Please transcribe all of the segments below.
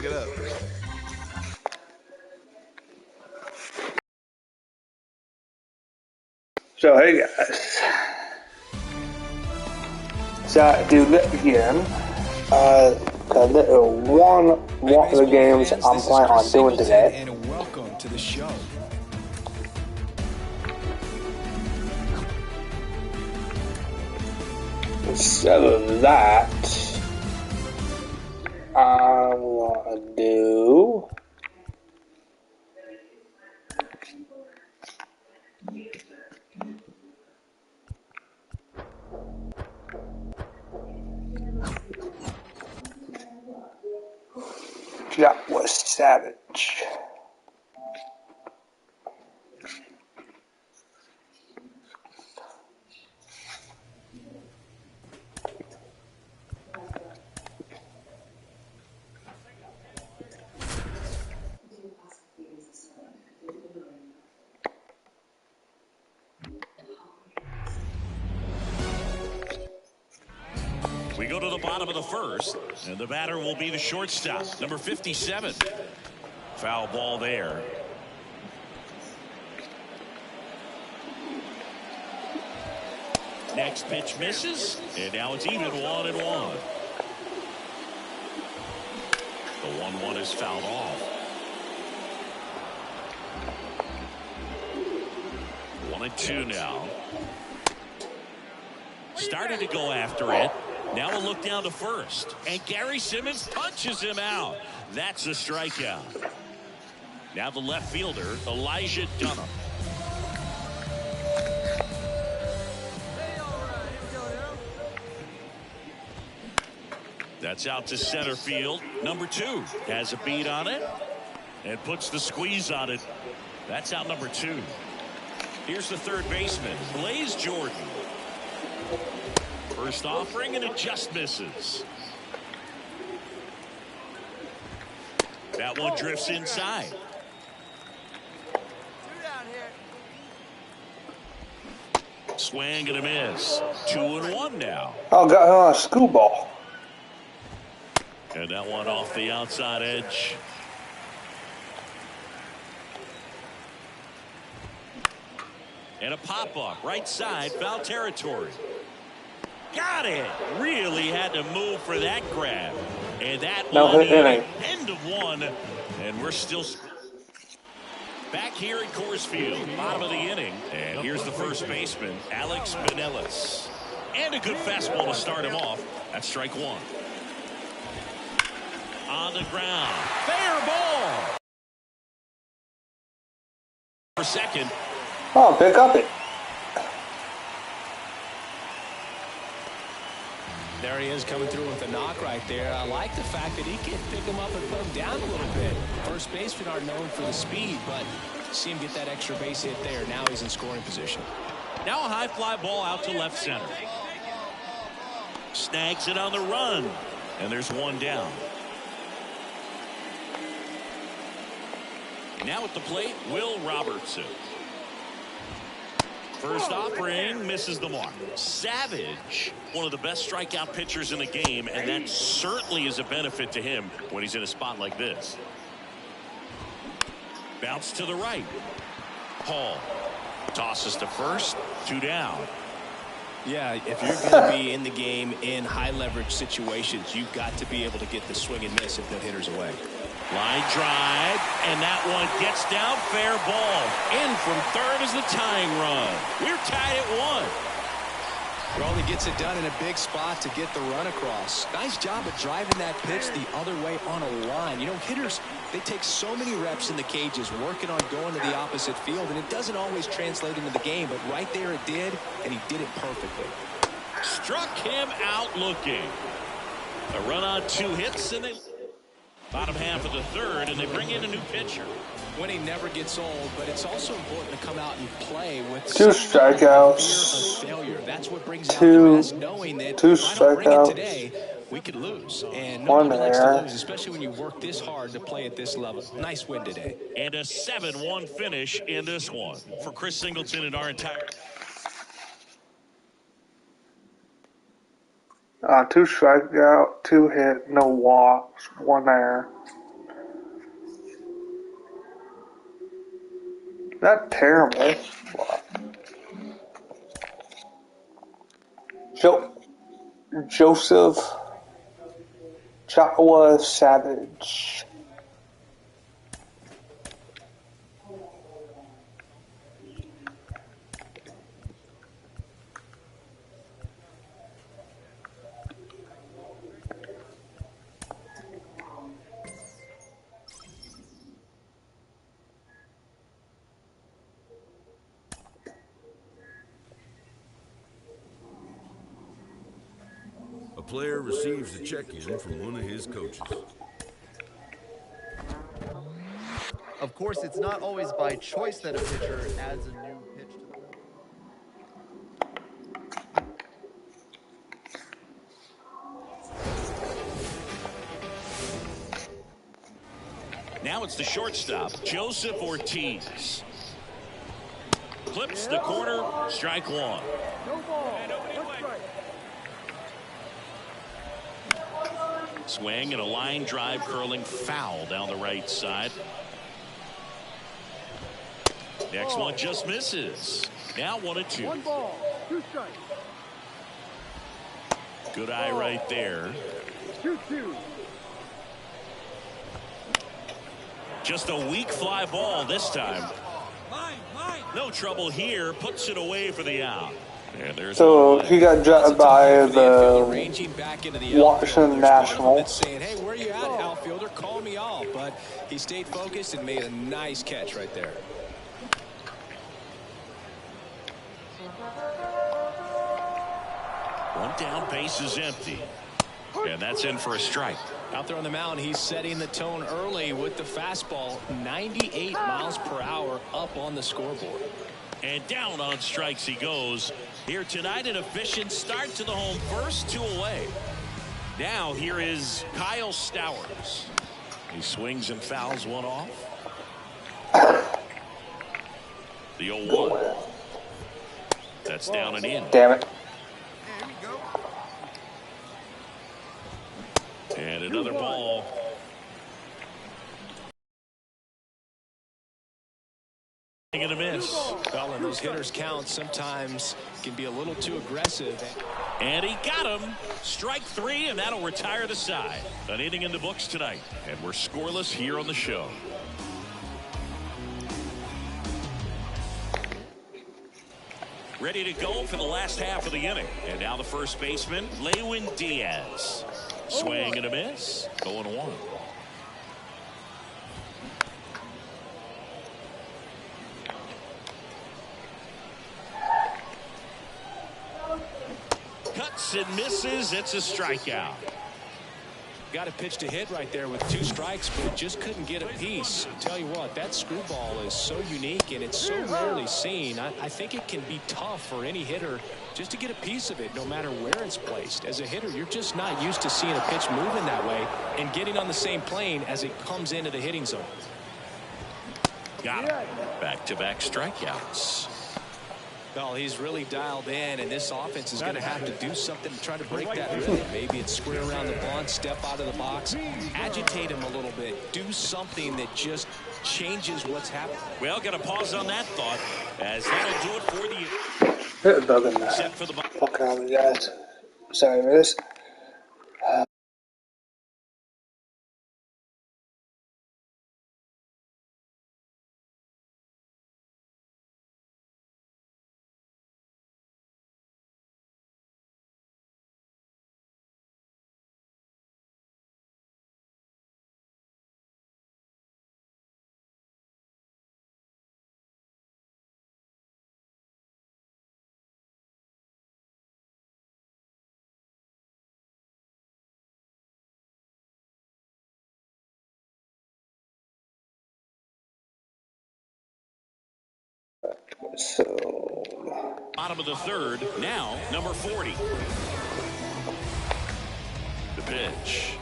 look it up. So hey guys, so I do that again. One of the games I'm planning on doing today. And welcome to the show. Instead of that, I'm gonna do That was savage. We go to the bottom of the first, and the batter will be the shortstop, number 57. Foul ball there. Next pitch misses, and now it's even 1-1. The 1-1 is fouled off. 1-2 now. Started to go after it. Now a look down to first. And Gary Simmons punches him out. That's a strikeout. Now the left fielder, Elijah Dunham. That's out to center field. Number 2 has a beat on it and puts the squeeze on it. That's out number 2. Here's the third baseman, Blaze Jordan. First offering, and it just misses. That one drifts inside. Swing and a miss. 2-1 now. Oh, got a school ball. And that one off the outside edge. And a pop-up, right side, foul territory. Got it. Really had to move for that grab. And that one end of one. And we're still back here at Coors Field, bottom of the inning. And here's the first baseman, Alex Benelis. And a good fastball to start him off. That's strike 1. On the ground. Fair ball. For second. Oh, pick up it. There he is coming through with a knock right there. I like the fact that he can pick him up and put him down a little bit. First basemen are known for the speed, but see him get that extra base hit there. Now he's in scoring position. Now a high fly ball out to left center. Snags it on the run. And there's one down. Now at the plate, Will Robertson. First offering misses the mark. Savage, one of the best strikeout pitchers in the game, and that certainly is a benefit to him when he's in a spot like this. Bounce to the right. Hall tosses to first. 2 down. Yeah, if you're going to be in the game in high leverage situations, you've got to be able to get the swing and miss and put hitters away. Line drive, and that one gets down, fair ball. In from third is the tying run. We're tied at 1. Raleigh gets it done in a big spot to get the run across. Nice job of driving that pitch the other way on a line. You know, hitters, they take so many reps in the cages working on going to the opposite field, and it doesn't always translate into the game, but right there it did, and he did it perfectly. Struck him out looking. A run on 2 hits, and they bottom half of the third, and they bring in a new pitcher. Winning never gets old, but it's also important to come out and play with 2 strikeouts. Fear of failure. That's what brings out the best, knowing that 2 if I don't bring it strikeouts. today, we could lose. And One nobody likes to there. lose, especially when you work this hard to play at this level. Nice win today. And a 7-1 finish in this one. For Chris Singleton and our entire... 2 strikeout, 2 hit, no walks, 1 error. Not terrible. Joseph Chakwa Savage. A player receives a check-in from one of his coaches. Of course, it's not always by choice that a pitcher adds a new pitch to the Now it's the shortstop, Joseph Ortiz. Clips the corner, strike one. No ball. One strike. Swing and a line drive curling foul down the right side. Next one just misses. Now 1-2. 1 ball, 2 strikes. Good eye right there. 2-2. Just a weak fly ball this time. No trouble here. Puts it away for the out. And there's So he got drafted by the Washington Nationals. Saying, hey, where are you at, outfielder? Call me off. But he stayed focused and made a nice catch right there. One down, base is empty. And that's in for a strike. Out there on the mound, he's setting the tone early with the fastball. 98 miles per hour up on the scoreboard. And down on strikes he goes. Here tonight, an efficient start to the home first, 2 away. Now here is Kyle Stowers. He swings and fouls one off. The 0-1. That's down and in. Damn it. And another ball. And a miss. Well, and those hitters count sometimes can be a little too aggressive. And he got him. Strike 3, and that'll retire the side. An inning in the books tonight. And we're scoreless here on the show. Ready to go for the last half of the inning. And now the first baseman, Lewin Diaz. Swing and a miss. 0-1. Cuts and misses. It's a strikeout. Got a pitch to hit right there with 2 strikes, but just couldn't get a piece. Tell you what, that screwball is so unique and it's so rarely seen. I think it can be tough for any hitter just to get a piece of it, no matter where it's placed. As a hitter, you're just not used to seeing a pitch moving that way and getting on the same plane as it comes into the hitting zone. Got him. Back-to-back strikeouts. Well, he's really dialed in, and this offense is going to have to do something to try to break that rhythm. Maybe it's square around the bunt, step out of the box, agitate him a little bit, do something that just changes what's happening. Well, got to pause on that thought, as that'll do it for the Hit a bug in there. set for the Fucking hell, guys. Sorry for this. So bottom of the third. Now, number 40. The pitch.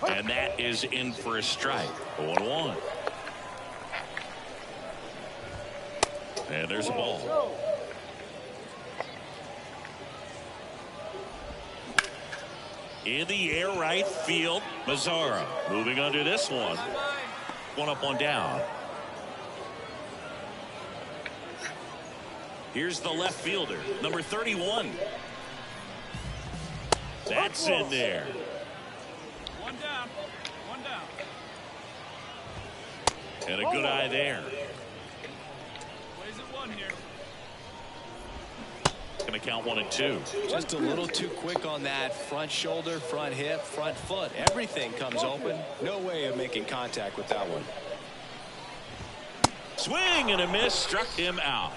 And that is in for a strike. 0-1. And there's a ball. In the air right field, Mazzara moving under this one. One up, one down. Here's the left fielder, number 31. That's in there. One down. One down. And a good eye there. Plays it one here. Going to count 1 and 2. Just a little too quick on that front shoulder, front hip, front foot. Everything comes open. No way of making contact with that one. Swing and a miss, struck him out.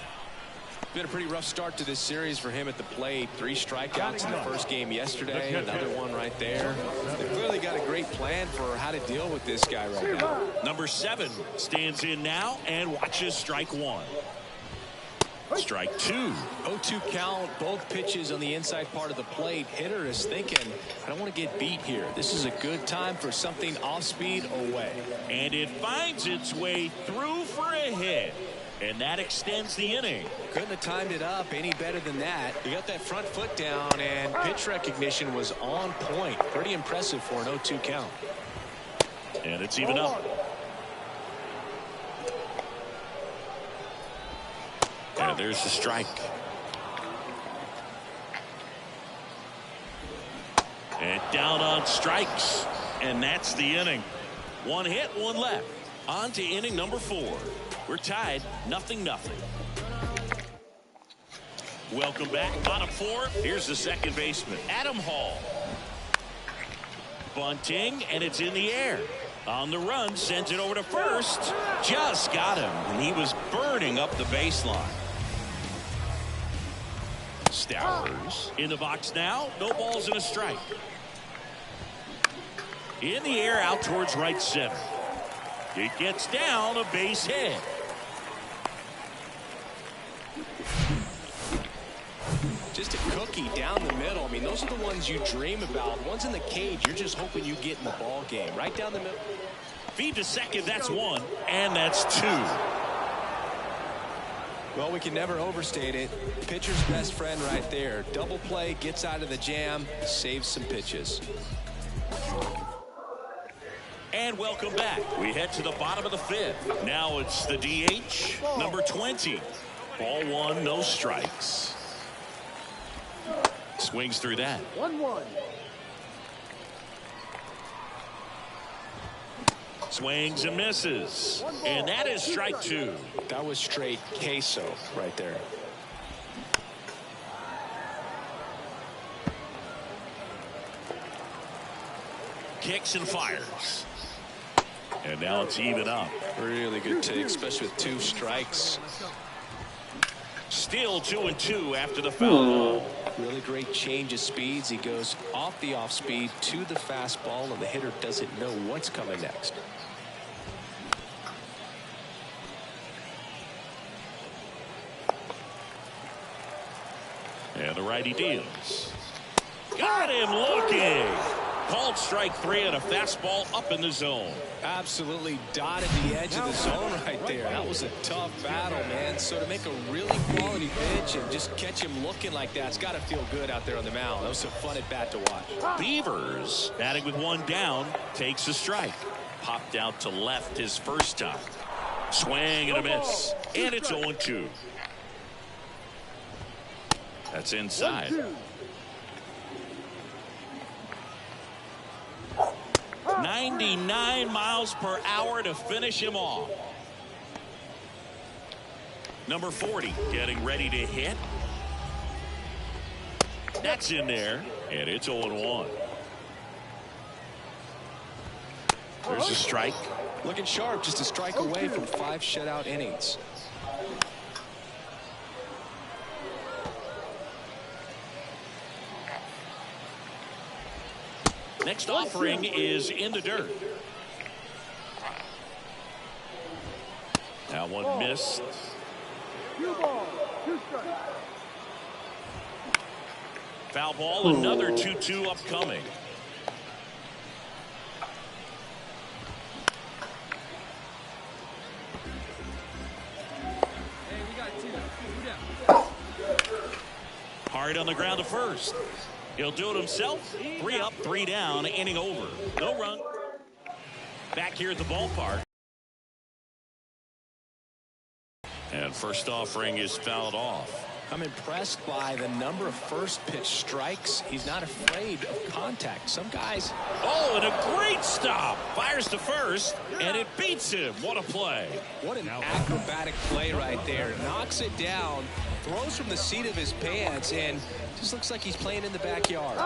Been a pretty rough start to this series for him at the plate. 3 strikeouts in the first game yesterday. Another one right there. They've clearly got a great plan for how to deal with this guy right now. Number 7 stands in now and watches strike 1. Strike 2. 0-2 count, both pitches on the inside part of the plate. Hitter is thinking, I don't want to get beat here. This is a good time for something off speed away. And it finds its way through for a hit. And that extends the inning. Couldn't have timed it up any better than that. He got that front foot down, and pitch recognition was on point. Pretty impressive for an 0-2 count. And it's even up. And there's the strike. And down on strikes. And that's the inning. 1 hit, 1 left. On to inning number 4. We're tied 0-0. Welcome back. Bottom 4. Here's the second baseman, Adam Hall. Bunting, and it's in the air. On the run, sends it over to first. Just got him, and he was burning up the baseline. Stowers in the box now. No balls and a strike. In the air, out towards right center. It gets down, a base hit. Just a cookie down the middle. I mean, those are the ones you dream about. Ones in the cage, you're just hoping you get in the ball game. Right down the middle. Feed to second, that's 1, and that's 2. Well, we can never overstate it. Pitcher's best friend right there. Double play, gets out of the jam, saves some pitches. And welcome back. We head to the bottom of the 5th. Now it's the DH, number 20. Ball 1, no strikes. Swings through that. 1-1. Swings and misses. And that is strike 2. That was straight queso right there. Kicks and fires. And now it's even up. Really good take, especially with 2 strikes. Still 2-2 after the foul ball. Really great change of speeds. He goes off the off speed to the fastball, and the hitter doesn't know what's coming next. And the righty deals. Got him looking. Called strike 3 and a fastball up in the zone. Absolutely dotted the edge of the zone right there. That was a tough battle, man. So to make a really quality pitch and just catch him looking like that, it's got to feel good out there on the mound. That was a fun at bat to watch. Beavers, batting with 1 down, takes a strike. Popped out to left his first time. Swing and a miss. And it's 0-2. That's inside. 99 miles per hour to finish him off. Number 40 getting ready to hit. That's in there, and it's 0-1. There's a strike. Looking sharp, just a strike away from 5 shutout innings. Next offering is in the dirt. Now one missed. 2 balls, 2 strikes. Foul ball, another 2-2 upcoming. Hey, we got 2 down. Hard on the ground to first. He'll do it himself. 3 up, 3 down, inning over. No run. Back here at the ballpark. And first offering is fouled off. I'm impressed by the number of first pitch strikes. He's not afraid of contact. Some guys. Oh, and a great stop. Fires to first, and it beats him. What a play. What an acrobatic play right there. Knocks it down, throws from the seat of his pants, and just looks like he's playing in the backyard.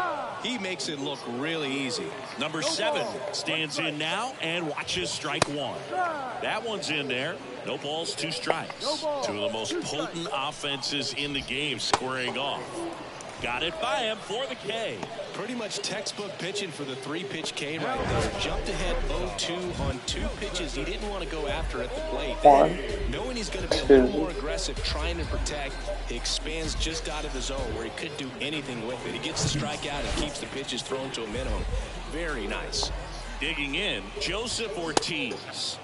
He makes it look really easy. Number 7 stands in now and watches strike 1. That one's in there. No balls, 2 strikes. Two of the most potent offenses in the game squaring off. Got it by him for the K. Pretty much textbook pitching for the 3-pitch K right there. Jumped ahead 0-2 on 2 pitches he didn't want to go after at the plate. Knowing he's going to be a little more aggressive, trying to protect, he expands just out of the zone where he couldn't do anything with it. He gets the strikeout and keeps the pitches thrown to a minimum. Very nice. Digging in, Joseph Ortiz.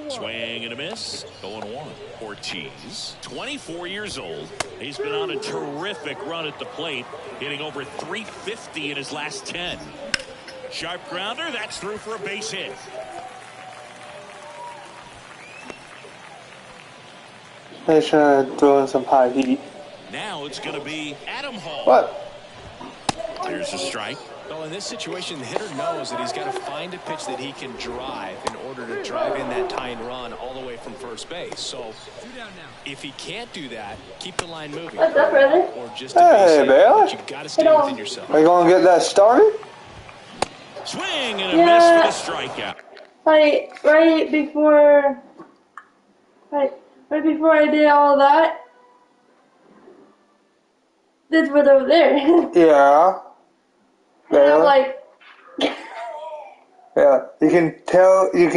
Swing and a miss. 0-1. Ortiz, 24 years old. He's been on a terrific run at the plate, hitting over 350 in his last 10. Sharp grounder. That's through for a base hit. They should throw in some high heat. Now it's going to be Adam Hall. What? There's a strike. Well, in this situation, the hitter knows that he's got to find a pitch that he can drive in order to drive in that tying run all the way from first base. So if he can't do that, keep the line moving. What's up, brother? Or just hey, Bailey. but you've got to stay within yourself. Are you going to get that started? Swing and a miss for the strikeout. Like, right before I did all that, this was over there. Yeah. And I'm like, yeah, you can tell me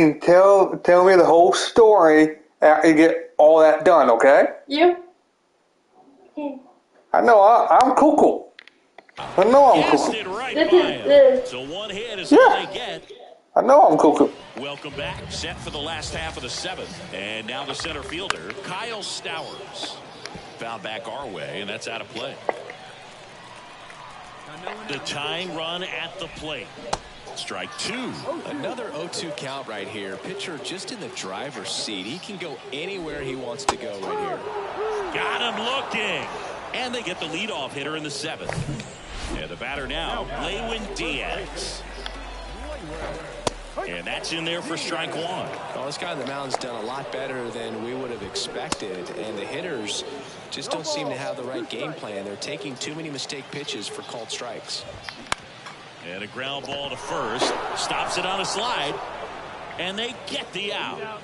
the whole story after you get all that done, okay? you? I know I'm cuckoo. I know I'm Guessed cuckoo. it right This by is him. this. So one hit is all they get. I know I'm cuckoo. Welcome back. Set for the last half of the 7th. And now the center fielder, Kyle Stowers. Foul back our way, and that's out of play. The tying run at the plate. Strike 2. Another 0-2 count right here. Pitcher just in the driver's seat. He can go anywhere he wants to go right here. Got him looking. And they get the leadoff hitter in the 7th. And the batter now, Lewin Diaz. And that's in there for strike 1. Well, this guy on the mound's done a lot better than we would have expected, and the hitters just don't seem to have the right game plan. They're taking too many mistake pitches for called strikes. And a ground ball to first. Stops it on a slide. And they get the out.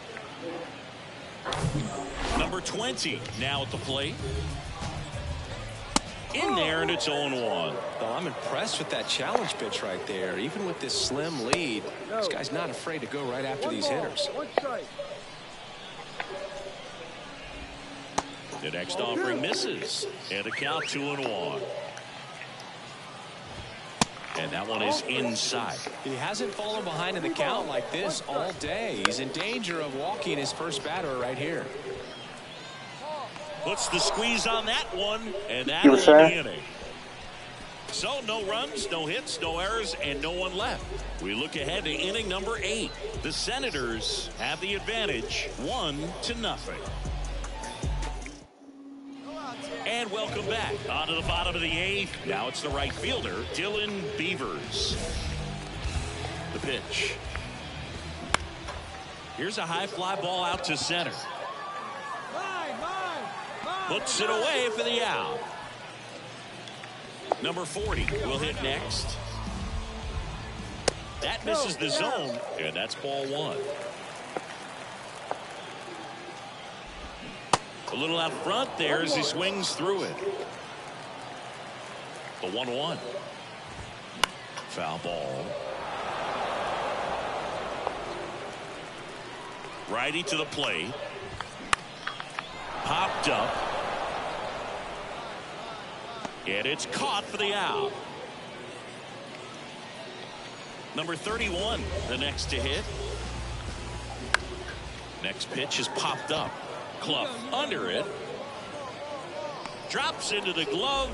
Number 20 now at the plate. In there, and it's 0-1. Well, I'm impressed with that challenge pitch right there. Even with this slim lead, this guy's not afraid to go right after these hitters. The next offering misses. And the count 2-1. And that one is inside. He hasn't fallen behind in the count like this all day. He's in danger of walking his first batter right here. Puts the squeeze on that one, and that'll end the inning. So no runs, no hits, no errors, and no one left. We look ahead to inning number 8. The Senators have the advantage, 1-0. And welcome back. On to the bottom of the 8th. Now it's the right fielder, Dylan Beavers. The pitch. Here's a high fly ball out to center. Puts it away for the out. Number 40 will hit next. That misses the zone, and that's ball 1. A little out front there as he swings through it. The 1-1. Foul ball. Righty to the plate. Popped up. And it's caught for the out. Number 31, the next to hit. Next pitch is popped up. Clough under it. Drops into the glove.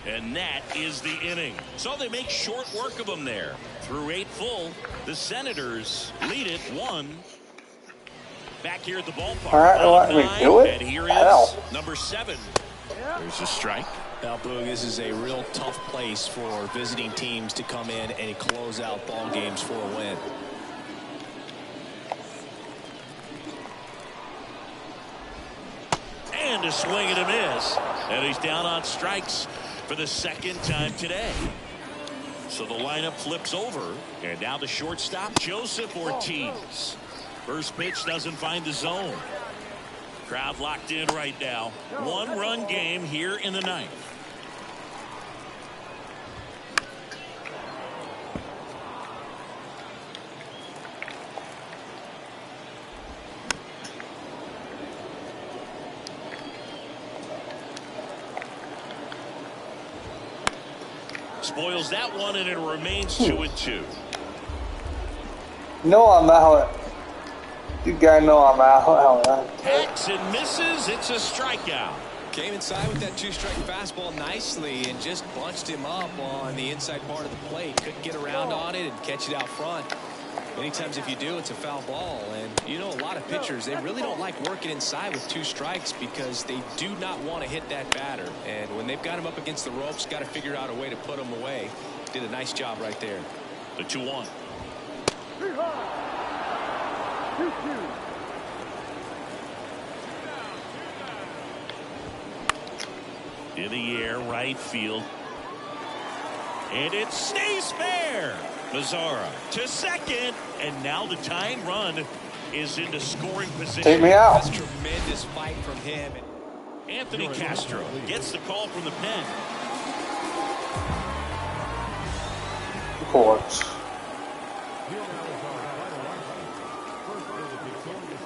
And that is the inning. So they make short work of him there. Through 8 full, the Senators lead it 1-0. Back here at the ballpark. All right, let me do it. And here Hell. is number 7. There's a strike. Now, Boog, this is a real tough place for visiting teams to come in and close out ball games for a win. And a swing and a miss. And he's down on strikes for the second time today. So the lineup flips over. And now the shortstop, Joseph Ortiz. First pitch doesn't find the zone. Crowd locked in right now. 1-run game here in the ninth. Spoils that one, and it remains 2-2. No, I'm out. You guys know I'm out. Hacks and misses. It's a strikeout. Came inside with that 2-strike fastball nicely and just bunched him up on the inside part of the plate. Couldn't get around on it and catch it out front. Many times if you do, it's a foul ball. And you know, a lot of pitchers, they really don't like working inside with 2 strikes because they do not want to hit that batter. And when they've got him up against the ropes, got to figure out a way to put him away. Did a nice job right there. The 2-1. 2-2. In the air, right field. And it stays fair. Mazzara to second. And now the tying run is into scoring position. Take me out. That's a tremendous fight from him. Anthony Castro gets the call from the pen. Of course.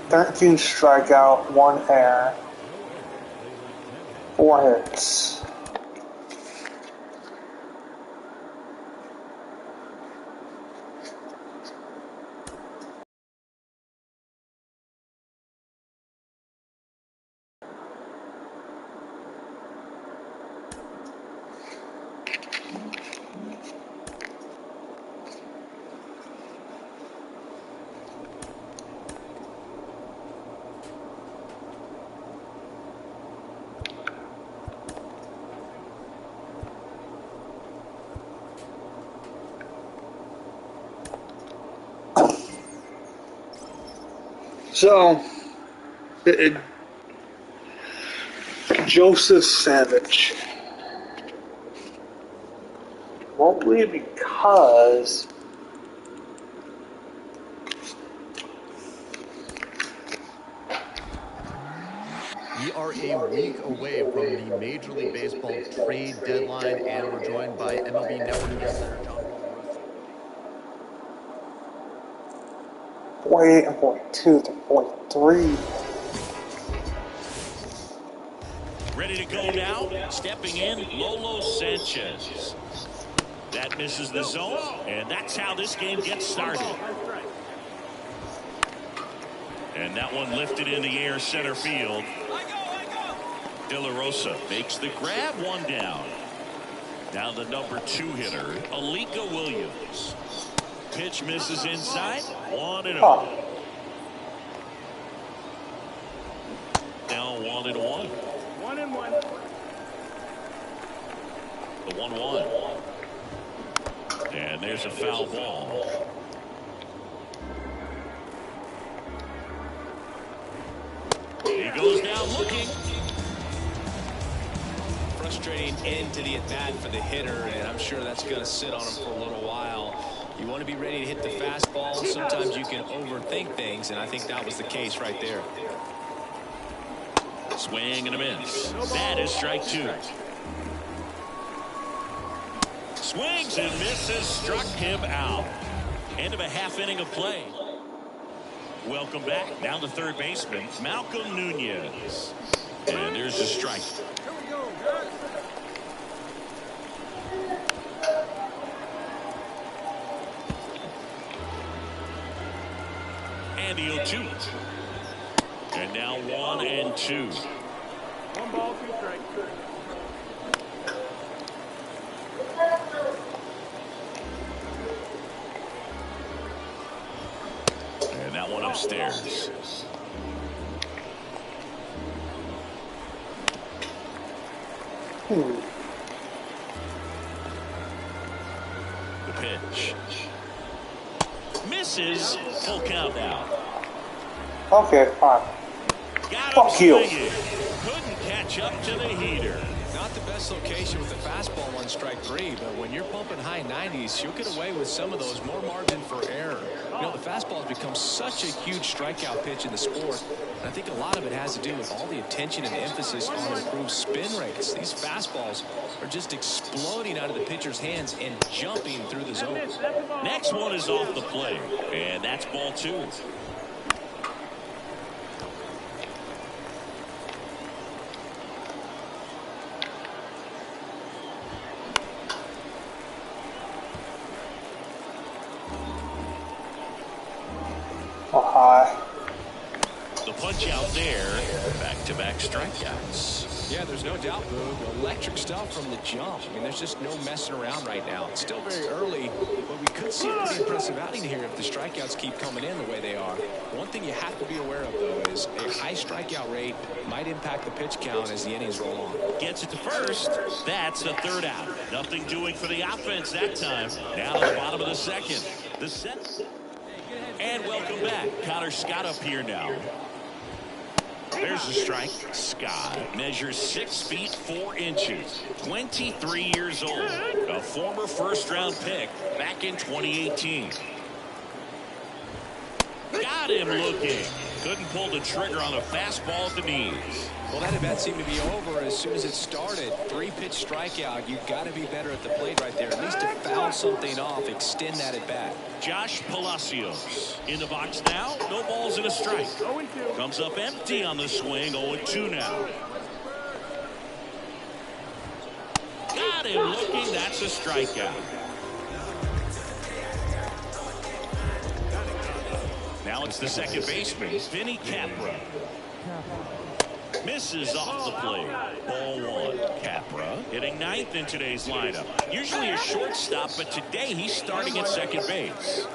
13 strikeout, 1 error, 4 hits. So, Joseph Savage. Mostly because We are a week away from the Major League Baseball trade deadline, and we're joined by MLB Network insider John. 48 and 42 to 43. Ready to go now. Stepping in, Lolo Sanchez. That misses the zone, and that's how this game gets started. And that one lifted in the air center field. De La Rosa makes the grab, 1 down. Now the number 2 hitter, Alika Williams. Pitch misses inside, 1-0. Now 1-1. 1-1. The 1-1. And there's a foul ball. He goes down looking. Frustrating end to the at-bat for the hitter, and I'm sure that's going to sit on him for a little while. You want to be ready to hit the fastball. Sometimes you can overthink things, and I think that was the case right there. Swing and a miss. That is strike 2. Swings and misses, struck him out. End of a half inning of play. Welcome back. Now the third baseman, Malcolm Nunez. And there's a strike. Here we go, guys. And the 0-2. And now 1-2. 1 ball, 2 strikes. And that one upstairs. The pitch. Misses. Full count now. Okay, fine. Got Fuck him you. swinging. Couldn't catch up to the heater. Not the best location with the fastball on strike 3, but when you're pumping high 90s, you'll get away with some of those, more margin for error. You know, the fastball has become such a huge strikeout pitch in the sport, and I think a lot of it has to do with all the attention and emphasis on improved spin rates. These fastballs are just exploding out of the pitcher's hands and jumping through the zone. Next one is off the plate, and that's ball 2. Oh, hi. The punch out there. Back-to-back strikeouts. Yeah, there's no doubt, Boog. Electric stuff from the jump. I mean, there's just no messing around right now. It's still very early, but we could see a pretty impressive outing here if the strikeouts keep coming in the way they are. One thing you have to be aware of, though, is a high strikeout rate might impact the pitch count as the innings roll on. Gets it to first. That's the third out. Nothing doing for the offense that time. Now to the bottom of the second. The set. And welcome back. Connor Scott up here now. There's the strike. Scott measures 6 feet 4 inches. 23 years old. A former first-round pick back in 2018. Got him looking. Couldn't pull the trigger on a fastball at the knees. Well, that at bat seemed to be over as soon as it started. 3-pitch strikeout. You've got to be better at the plate right there. At least to foul something off, extend that at bat. Josh Palacios in the box now. No balls and a strike. Comes up empty on the swing. 0-2 now. Got him looking. That's a strikeout. Now it's the second baseman, Vinny Capra. Misses off the plate. Ball 1. Capra hitting 9th in today's lineup. Usually a shortstop, but today he's starting at second base.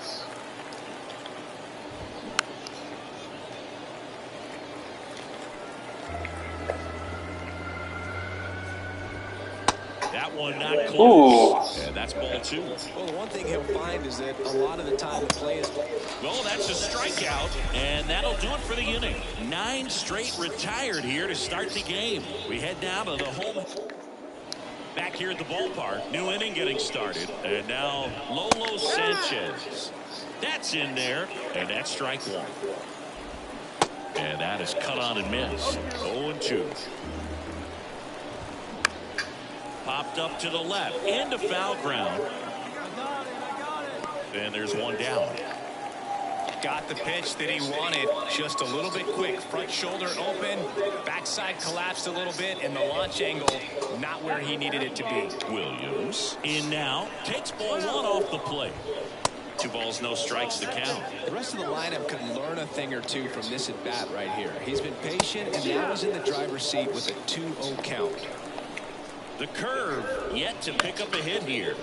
That one not close. And that's ball 2. Well, the one thing he'll find is that a lot of the time the play is... Well, that's a strikeout, and that'll do it for the inning. 9 straight retired here to start the game. We head down to the home. Back here at the ballpark. New inning getting started. And now Lolo Sanchez. That's in there, and that's strike 1. And that is cut on and missed. 0-2. Popped up to the left into foul ground. And there's one down. Got the pitch that he wanted, just a little bit quick. Front shoulder open, backside collapsed a little bit, and the launch angle not where he needed it to be. Williams in now, takes ball 1 off the plate. 2 balls, no strikes to count. The rest of the lineup could learn a thing or two from this at bat right here. He's been patient and now is in the driver's seat with a 2-0 count. The curve yet to pick up a hit here.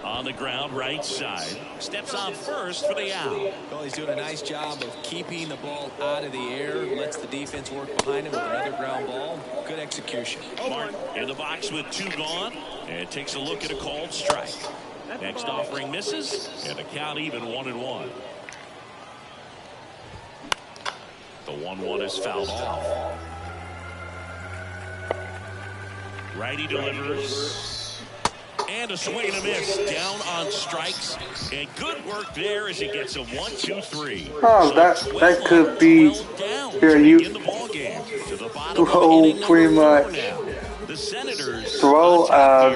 On the ground, right side. Steps on first for the out. Well, he's doing a nice job of keeping the ball out of the air. Lets the defense work behind him with another ground ball. Good execution. Mark in the box with 2 gone. And takes a look at a called strike. Next offering misses. And the count even 1-1. The 1-1 is fouled off. Righty delivers. And a swing and a miss. Down on strikes. And good work there as he gets a 1-2-3. Oh, So that could be here. You in the ball game. To the bottom throw of pretty much the Senators throw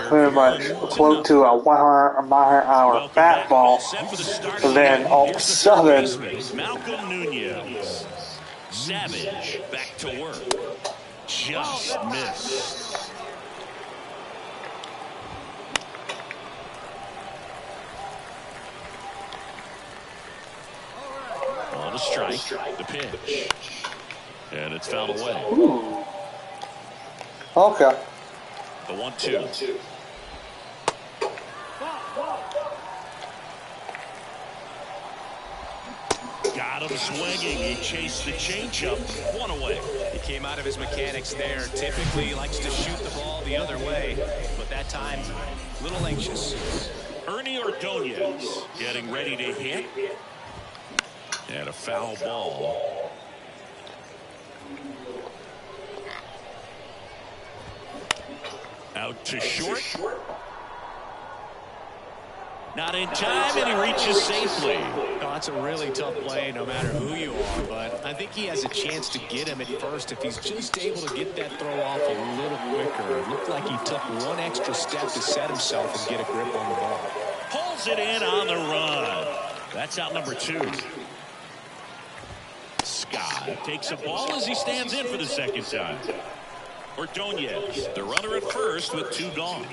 pretty much close to a 100-mile-an-hour fastball, and then all of a sudden, Malcolm Nunez. Savage back to work. Just missed. On a strike, the pitch. And it's fouled away. ooh. Okay. The 1-2. Got him swinging. He chased the changeup. 1 away. He came out of his mechanics there. Typically, he likes to shoot the ball the other way, but that time, a little anxious. Ernie Ordonez getting ready to hit. And a foul ball. Out to short. Not in time, and he reaches safely. Oh, that's a really tough play no matter who you are, but I think he has a chance to get him at first if he's just able to get that throw off a little quicker. It looked like he took one extra step to set himself and get a grip on the ball. Pulls it in on the run. That's out number 2. Scott takes a ball as he stands in for the second time. Ordonez, the runner at first with 2 gone.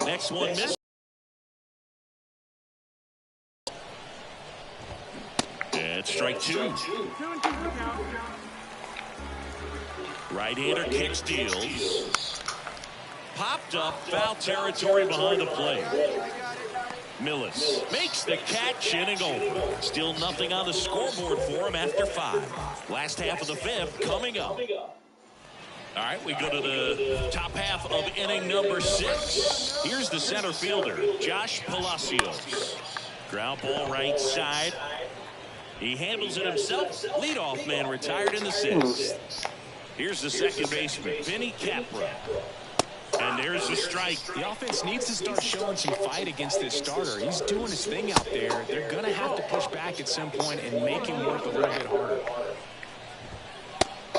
Next one missed. And strike 2. 2-2 count. Right-hander kicks, deals. Popped up, foul territory behind the plate. Millis makes the catch, inning over. Still nothing on the scoreboard for him after 5. Last half of the 5th coming up. All right, we go to the top half of inning number 6. Here's the center fielder, Josh Palacios. Ground ball right side. He handles it himself. Leadoff man retired in the 6th. Here's the second baseman, Vinny Capra. And there's the strike. The offense needs to start showing some fight against this starter. He's doing his thing out there. They're going to have to push back at some point and make him work a little bit harder.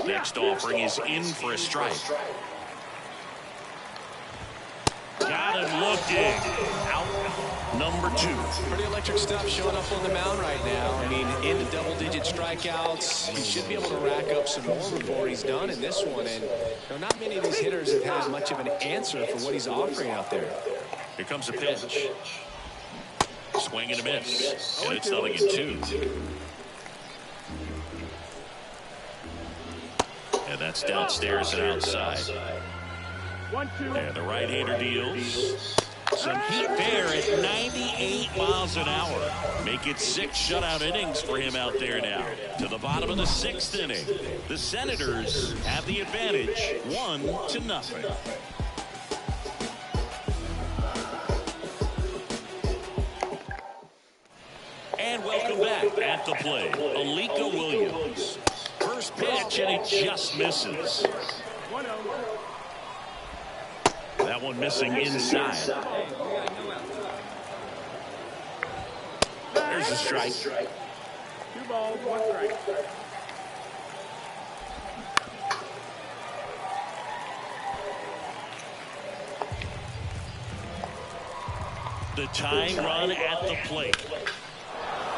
Next offering is in for a strike. Got him looking. Out number 2. Pretty electric stuff showing up on the mound right now. I mean, into double-digit strikeouts. He should be able to rack up some more before he's done in this one. And not many of these hitters have had much of an answer for what he's offering out there. Here comes a pitch. Swing and a miss. And it's 0-2. And that's downstairs and outside. 1-2. And the right-hander deals. Some heat there at 98 miles an hour. Make it 6 shutout innings for him out there now. To the bottom of the 6th inning. The Senators have the advantage, 1-0. And welcome back at the plate, Alika Williams. First pitch, and he just misses. 1-0. That one missing inside. There's a strike. 2 balls, 1 strike. The tying run at the plate.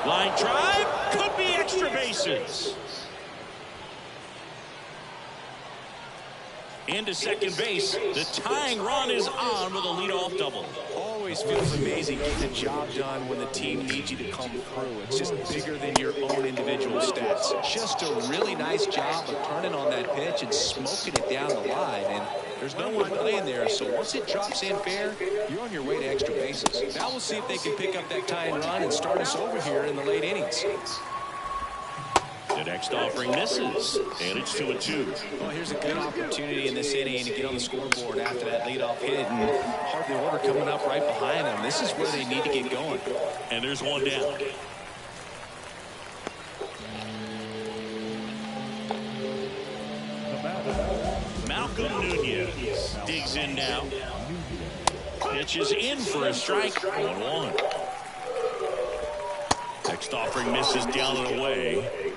Line drive, could be extra bases. Into second base, the tying run is on with a leadoff double. Always feels amazing getting the job done when the team needs you to come through. It's just bigger than your own individual stats. Just a really nice job of turning on that pitch and smoking it down the line. And there's no one playing there, so once it drops in fair, you're on your way to extra bases. Now we'll see if they can pick up that tying run and start us over here in the late innings. The next offering misses, and it's 2-2. Well, here's a good opportunity in this inning to get on the scoreboard after that leadoff hit, and hard the order coming up right behind them. This is where they need to get going. And there's one down. Malcolm Nunez digs in now. Pitches in for a strike. 1-1. Next offering misses down and away.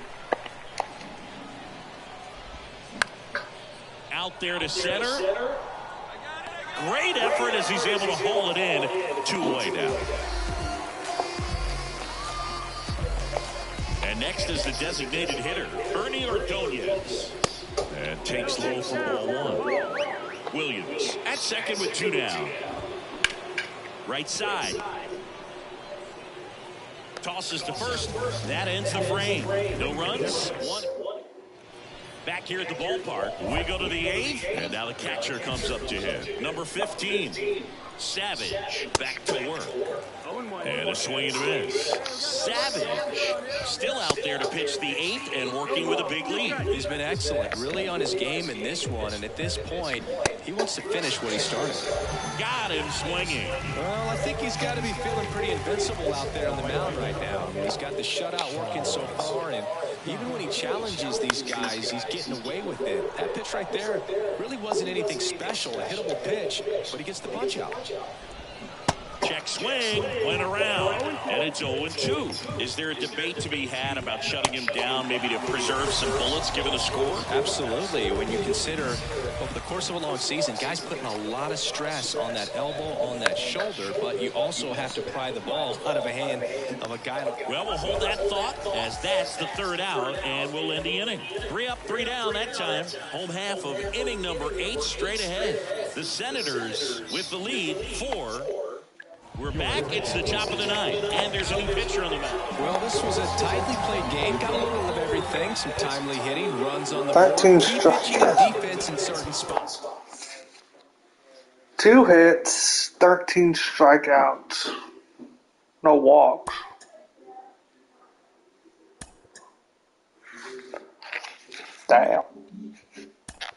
Out there to center. Great effort as he's able to haul it in. 2-away now. And next is the designated hitter, Ernie Ordonez. And takes low for ball 1. Williams at second with 2 down. Right side. Tosses to first. That ends the frame. No runs. 1. Back here at the ballpark, we go to the 8th, and now the catcher comes up to him. Number 15, Savage, back to work. 1-1. And a swing and a miss. Savage still out there to pitch the 8th and working with a big lead. He's been excellent, really on his game in this one. And at this point, he wants to finish what he started. Got him swinging. Well, I think he's got to be feeling pretty invincible out there on the mound right now. I mean, he's got the shutout working so far, and even when he challenges these guys, he's getting away with it. That pitch right there really wasn't anything special, a hittable pitch, but he gets the punch out. Check swing, went around, and it's 0-2. Is there a debate to be had about shutting him down, maybe to preserve some bullets given the score? Absolutely. When you consider over the course of a long season, guys putting a lot of stress on that elbow, on that shoulder, but you also have to pry the ball out of a hand of a guy. Well, we'll hold that thought as that's the 3rd out, and we'll end the inning. 3 up, 3 down that time. Home half of inning number 8 straight ahead. The Senators with the lead 4. We're back. It's the top of the 9th, and there's a new pitcher on the mound. Well, this was a tightly played game. Got a little of everything. Some timely hitting, runs on the 13 board, key pitching and strikeouts. defense in certain spots. 2 hits, 13 strikeouts, no walks. Damn.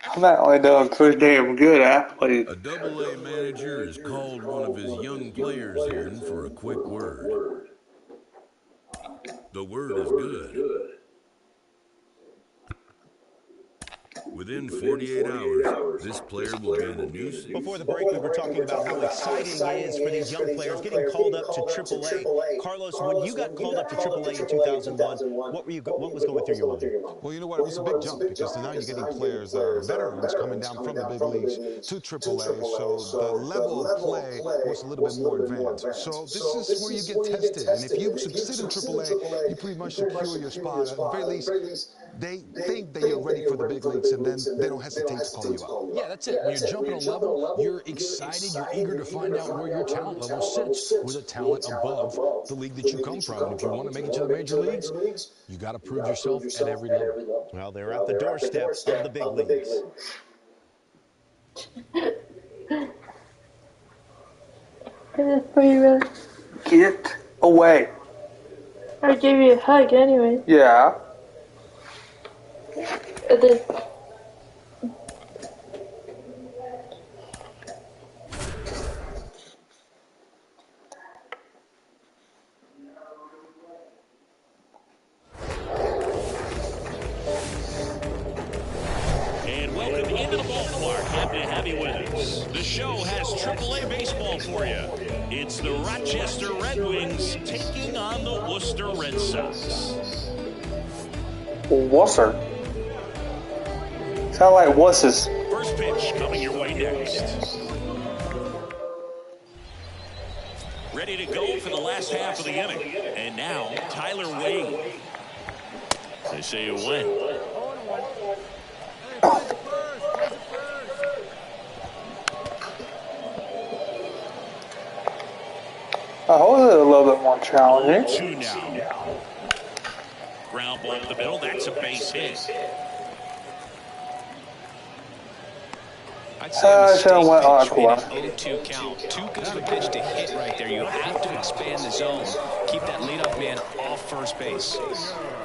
I'm not only doing pretty damn good, athlete. A Double-A manager has called one of his young players in for a quick word. The word is good. Within 48 hours, this player will gain a new season. Before the break, we were talking about how exciting it is for these young players getting called up to AAA. Carlos, when you got called up to AAA in 2001, what was going through your mind? Well, you know what? It was a big jump because now you're getting players that are veterans coming down from the big leagues to AAA. So the level of play was a little bit more advanced. So this is where you get tested. And if you succeed in AAA, you pretty much secure your spot. At the very least, they think that you're ready for the big leagues, and then they don't hesitate to call you out. Yeah, that's it. When you're jumping a level, you're excited, you're eager to find out where your talent level sits, with a talent above the league that you come from. And if you want to make it to the major leagues, you got to prove yourself at every level. Well, they're at the doorstep of the big leagues. Get away. I gave you a hug anyway. Yeah. And then And welcome into the ballpark. Happy to have you with us. The show has AAA baseball for you. It's the Rochester Red Wings taking on the Worcester Red Sox. Worcester. Sound like wusses. First pitch coming your way next. Ready to go for the last half of the inning. And now, Tyler Wade. They say you win. I hope it's a little bit more challenging. 2 now. Ground ball up the middle. That's a base hit. I'd say a mistake went pitch in aqua. an 0-2 count. Too good of a pitch to hit right there. You have to expand the zone. Keep that leadoff man off first base.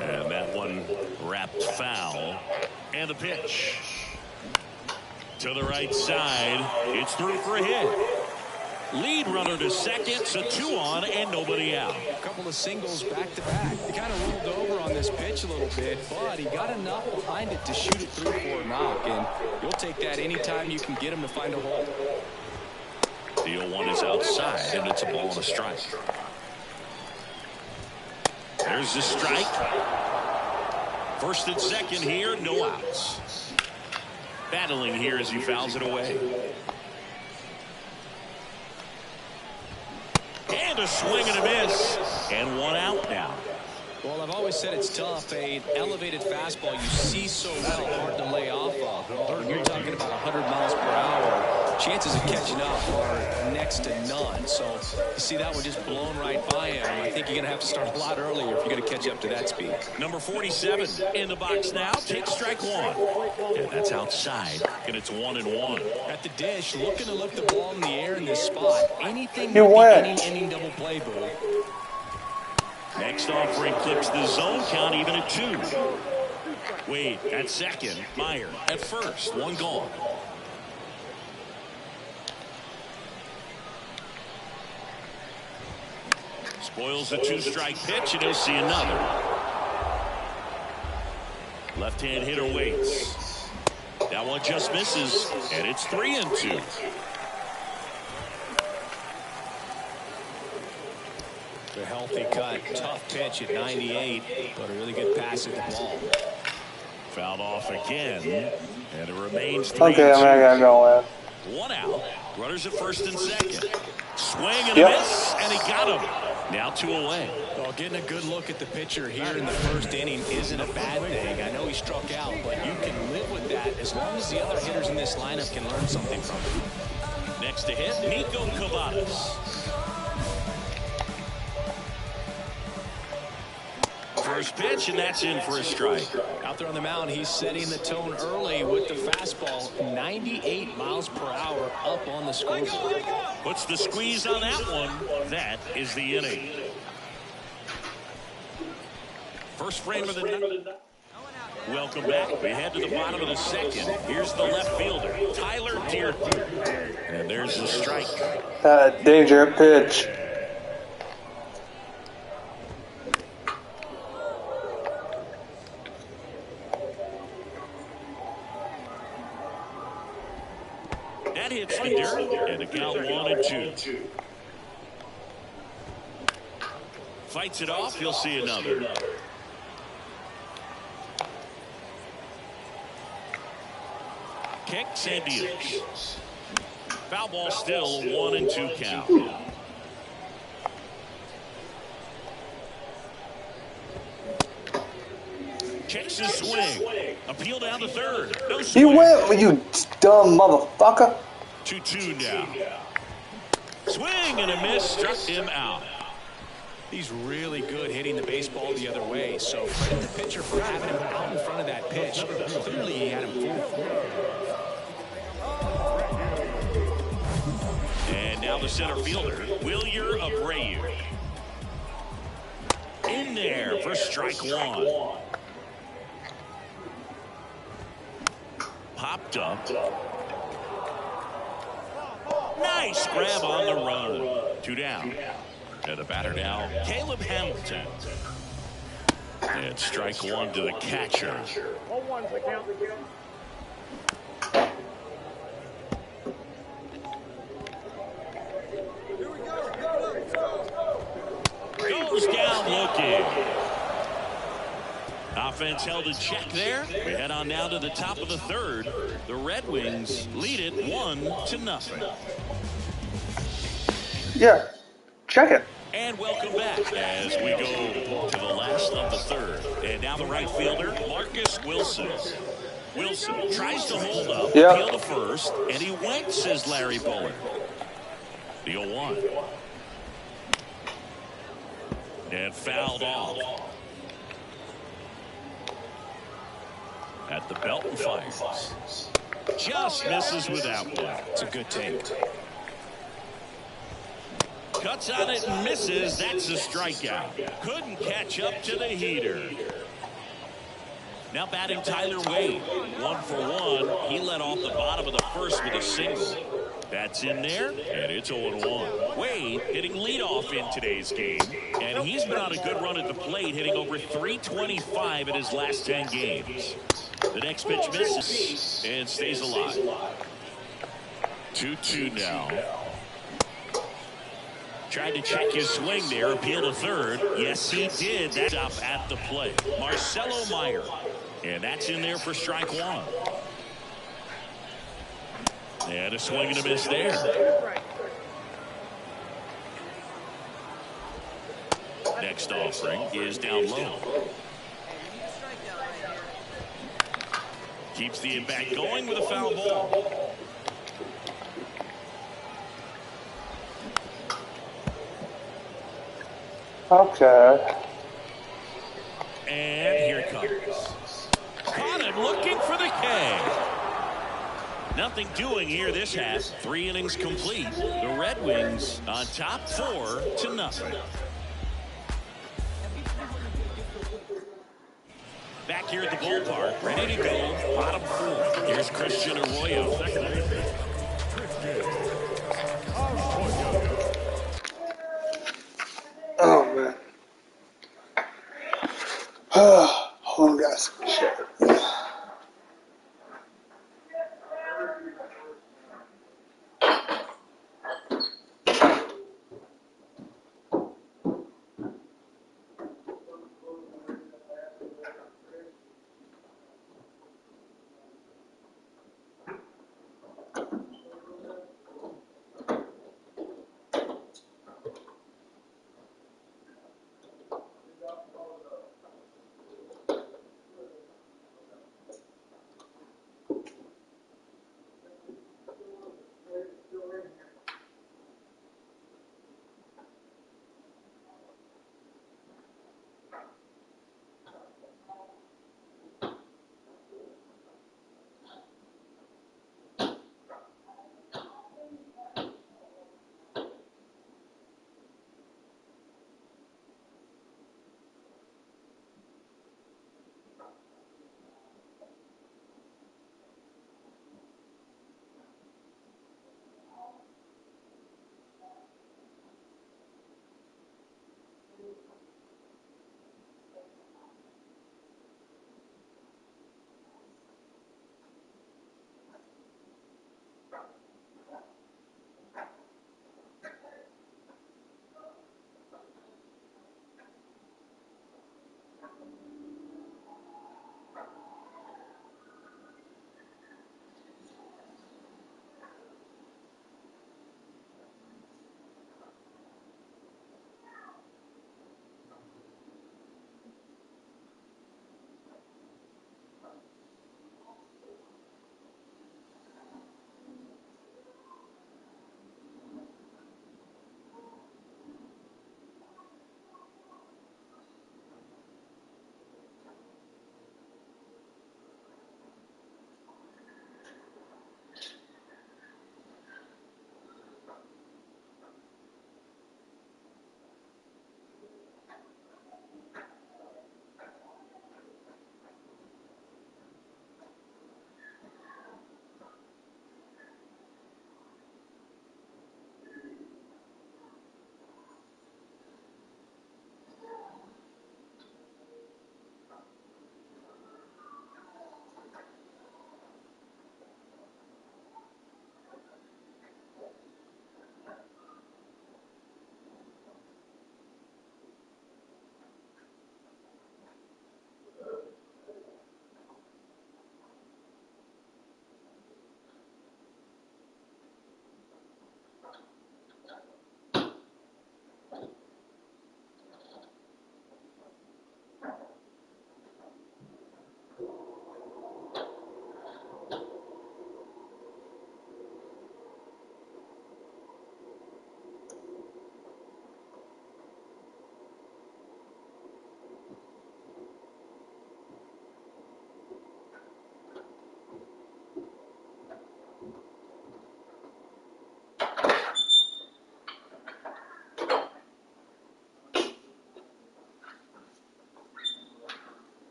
And that one wrapped foul. And the pitch. To the right side. It's through for a hit. Lead runner to second, so 2 on and nobody out. A couple of singles back to back. He kind of rolled over on this pitch a little bit, but he got enough behind it to shoot it through for a knock, and you'll take that anytime you can get him to find a hole. The 0-1 is outside, and it's a ball and a strike. There's the strike. First and second here, no outs. Battling here as he fouls it away. And a swing and a miss. And 1 out now. Well, I've always said it's tough. An elevated fastball you see so well, hard to lay off of. When you're talking about 100 miles per hour, chances of catching up are next to none. So you see that one just blown right by him. I think you're going to have to start a lot earlier if you're going to catch up to that speed. Number 47 in the box now. Takes strike one. And that's outside. And it's 1-1. At the dish, looking to lift the ball in the air in this spot. Anything You with win. the inning double play, boo. Next offering clips the zone count even at 2. Wade at second. Meyer at first. One gone. Spoils the 2-strike pitch, and he'll see another. Left-hand hitter waits. That one just misses, and it's 3-2. A healthy cut. Tough pitch at 98, but a really good pass at the ball. Fouled off again, and it remains 3-2. Okay, I gotta go in. One out. Runners at first and second. Swing and a miss, and he got him. Now 2 away. Well, getting a good look at the pitcher here in the first inning isn't a bad thing. I know he struck out, but you can live with that as long as the other hitters in this lineup can learn something from him. Next to hit, Nico Cavadas. First pitch, and that's in for a strike. Out there on the mound, he's setting the tone early with the fastball. 98 miles per hour up on the scoreboard. Puts the squeeze on that one. That is the inning. First frame of the night. Welcome back. We head to the bottom of the second. Here's the left fielder, Tyler Dearden. And there's the strike. Danger pitch. That hits the dirt, and the count 1-2. Fights it off. You'll see another. Kicks and deals. Foul ball still, 1-2 count. Checks his swing. Appeal down to third. No swing. You went, you dumb motherfucker. 2-2 now. Swing and a miss. Struck him out. He's really good hitting the baseball the other way. So credit the pitcher for having him out in front of that pitch. Clearly he had him fooled. And now the center fielder, Wilyer Abreu. In there for strike one. Popped up. Nice grab on the run. 2 down. And the batter now, Caleb Hamilton. And strike one to the catcher. 0-1's the count. Goes down looking. Offense held in check there. We head on now to the top of the third. The Red Wings lead it 1-0. Yeah, check it. And welcome back as we go to the last of the third. And now the right fielder, Marcus Wilson. Wilson tries to hold up, appeal to first, and he went, says Larry Bullard. The 0-1. And fouled off. At the belt and fires. Just misses with that one. It's a good take. Cuts on it and misses. That's a strikeout. Couldn't catch up to the heater. Now batting Tyler Wade. 1 for 1. He led off the bottom of the first with a single. That's in there, and it's 0-1. Wade hitting leadoff in today's game, and he's been on a good run at the plate, hitting over .325 in his last 10 games. The next pitch misses and stays alive. 2-2 now. Tried to check his swing there, appeal to third. Yes, he did. That's up at the plate. Marcelo Meyer. And that's in there for strike one. And a swing and a miss there. Next offering is down low. Keeps the at-bat going with a foul ball. Okay. And here it comes. Caught him looking for the K. Nothing doing here this half. 3 innings complete. The Red Wings on top 4-0. Back here at the ballpark, ready to go, bottom 4. Here's Christian Arroyo. Oh, man. Hold on, guys. Shit.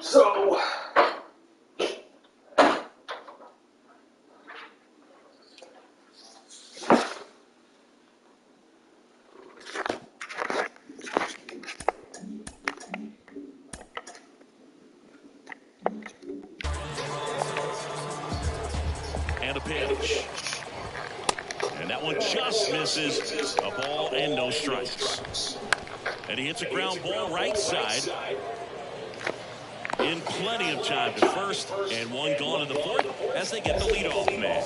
So, And a pitch. And that one just misses. A ball and no strikes. And he hits a ground ball right side. In plenty of time to first, and one gone in the fourth as they get the leadoff man.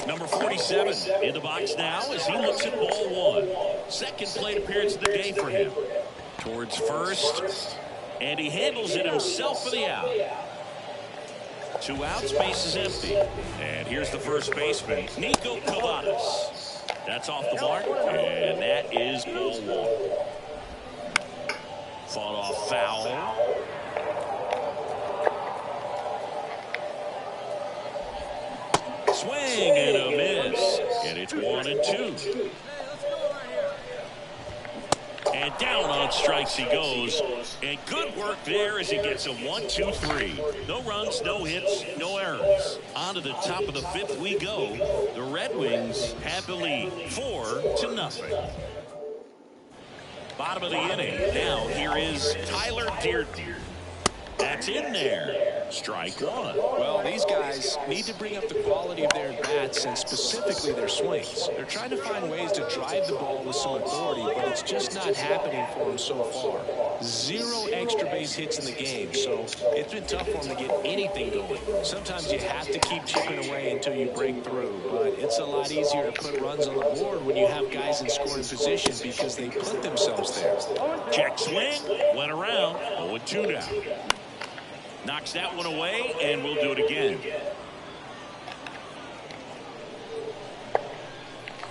Number 47 in the box now as he looks at ball one. Second plate appearance of the day for him. Towards first, and he handles it himself for the out. 2 outs, base is empty. And here's the first baseman, Nico Cavadas. That's off the mark, and that is ball one. Fought off foul. Swing and a miss. And it's 1-2. And down on strikes he goes. And good work there as he gets a 1-2-3. No runs, no hits, no errors. On to the top of the 5th we go. The Red Wings have the lead 4-0. Bottom of the inning. Now here is Tyler Dearden. That's in there. Strike one. Well, these guys need to bring up the quality of their bats and specifically their swings. They're trying to find ways to drive the ball with some authority, but it's just not happening for them so far. 0 extra base hits in the game, so it's been tough for them to get anything going. Sometimes you have to keep chipping away until you break through, but it's a lot easier to put runs on the board when you have guys in scoring position because they put themselves there. Check swing, went around, 0-2 down. Knocks that one away, and we'll do it again.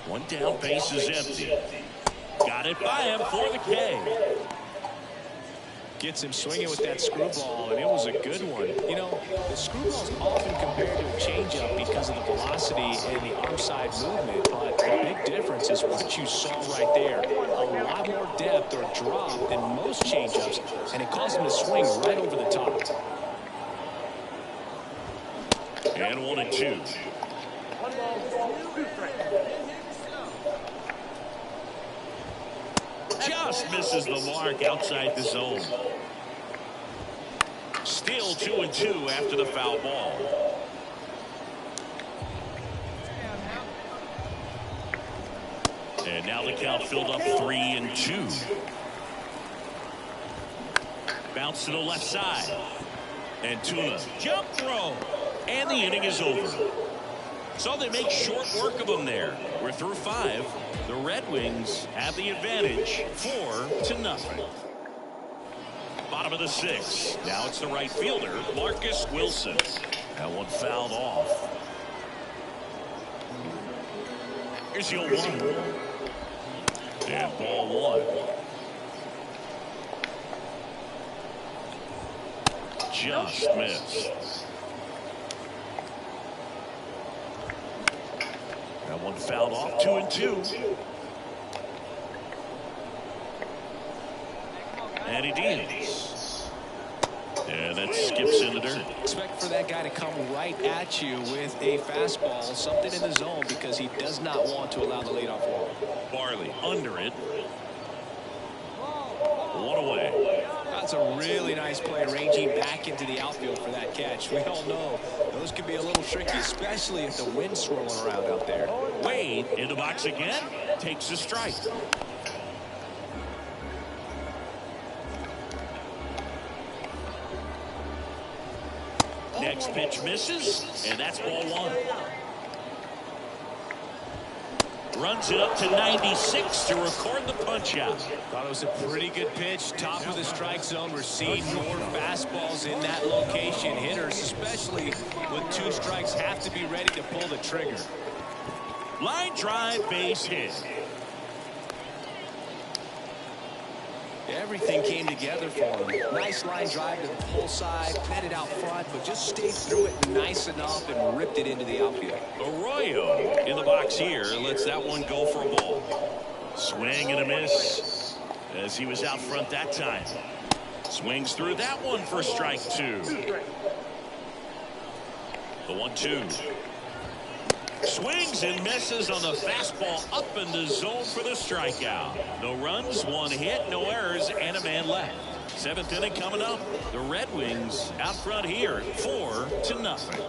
One down, base is empty. Got it by him for the K. Gets him swinging with that screwball, and it was a good one. You know, the screwball is often compared to a changeup because of the velocity and the arm side movement, but the big difference is what you saw right there. A lot more depth or drop than most changeups, and it caused him to swing right over the top. And 1-2. Just misses the mark outside the zone. Still 2-2 after the foul ball. And now the count filled up 3-2. Bounce to the left side. And Tuna, jump throw. And the inning is over. So they make short work of them there. We're through 5. The Red Wings have the advantage 4-0. Bottom of the 6th. Now it's the right fielder, Marcus Wilson. That one fouled off. Here's the 0-1. And ball 1. Just missed. That one fouled off, 2-2. And he deals. And that skips in the dirt. Expect for that guy to come right at you with a fastball, something in the zone, because he does not want to allow the leadoff walk. Barley under it. One away. That's a really nice play, ranging back into the outfield for that catch. We all know those can be a little tricky, especially if the wind's swirling around out there. Wade in the box again, takes a strike. Next pitch misses, and that's ball 1. Runs it up to 96 to record the punch out. Thought it was a pretty good pitch. Top of the strike zone. We're seeing more fastballs in that location. Hitters, especially with 2 strikes, have to be ready to pull the trigger. Line drive, base hit. Everything came together for him. Nice line drive to the pull side, netted out front, but just stayed through it nice enough and ripped it into the outfield. Arroyo in the box here lets that one go for a ball. Swing and a miss as he was out front that time. Swings through that one for strike 2. The 1-2. Swings and misses on the fastball up in the zone for the strikeout. No runs, 1 hit, no errors, and a man left. 7th inning coming up. The Red Wings out front here, 4-0.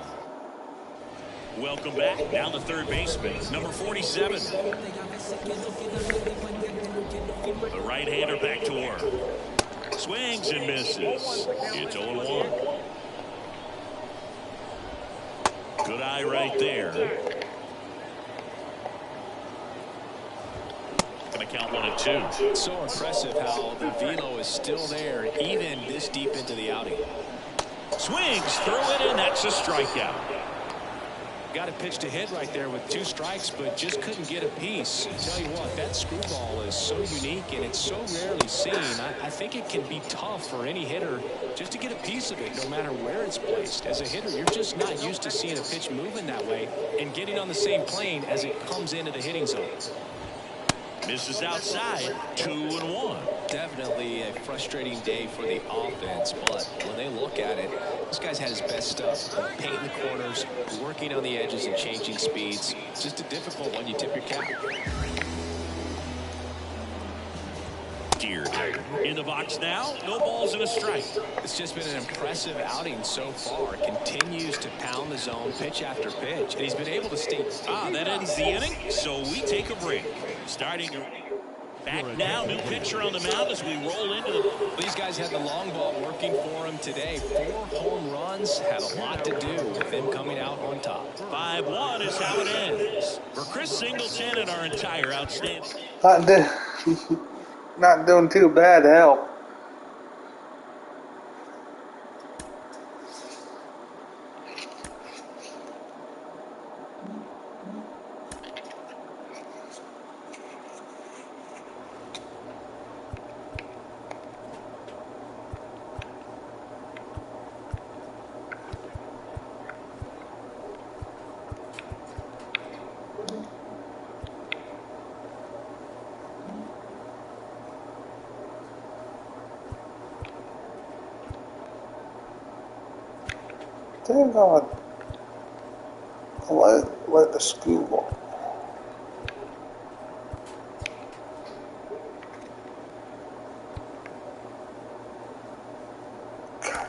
Welcome back. Now the third baseman, number 47. The right-hander back to work. Swings and misses. It's 0-1. Good eye right there. Strikeout 1-2. It's so impressive how the velo is still there, even this deep into the outing. Swings through it, and that's a strikeout. Got a pitch to hit right there with 2 strikes, but just couldn't get a piece. Tell you what, that screwball is so unique, and it's so rarely seen. I think it can be tough for any hitter just to get a piece of it, no matter where it's placed. As a hitter, you're just not used to seeing a pitch moving that way and getting on the same plane as it comes into the hitting zone. Misses outside, 2-1. Definitely a frustrating day for the offense, but when they look at it, this guy's had his best stuff. Painting the corners, working on the edges and changing speeds. Just a difficult one. You tip your cap. Geared in the box now. No balls and a strike. It's just been an impressive outing so far. Continues to pound the zone pitch after pitch, and he's been able to stay. That ends the inning, so we take a break. Starting back now, new pitcher on the mound as we roll into the... These guys had the long ball working for him today. 4 home runs had a lot to do with them coming out on top. 5-1 is how it ends. For Chris Singleton and our entire outstanding... Not doing too bad, hell. Thank God. Let the school go.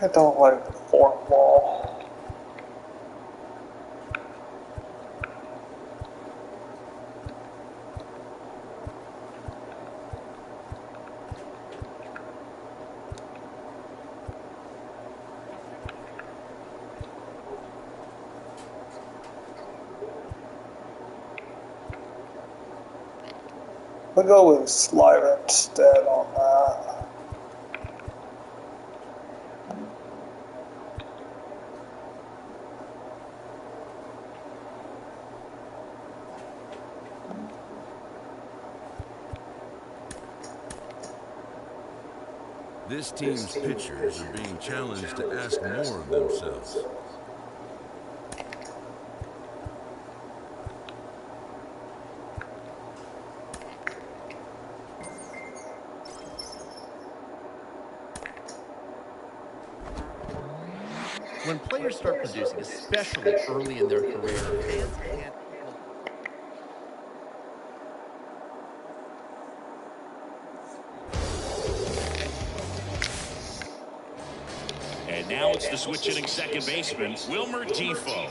I don't like the fork ball. We'll go with slider instead on that. This team's pitchers are being challenged to ask more of themselves. When players start producing, especially early in their career, fans can't help. And now it's the switch-hitting second baseman, Wilmer Defoe.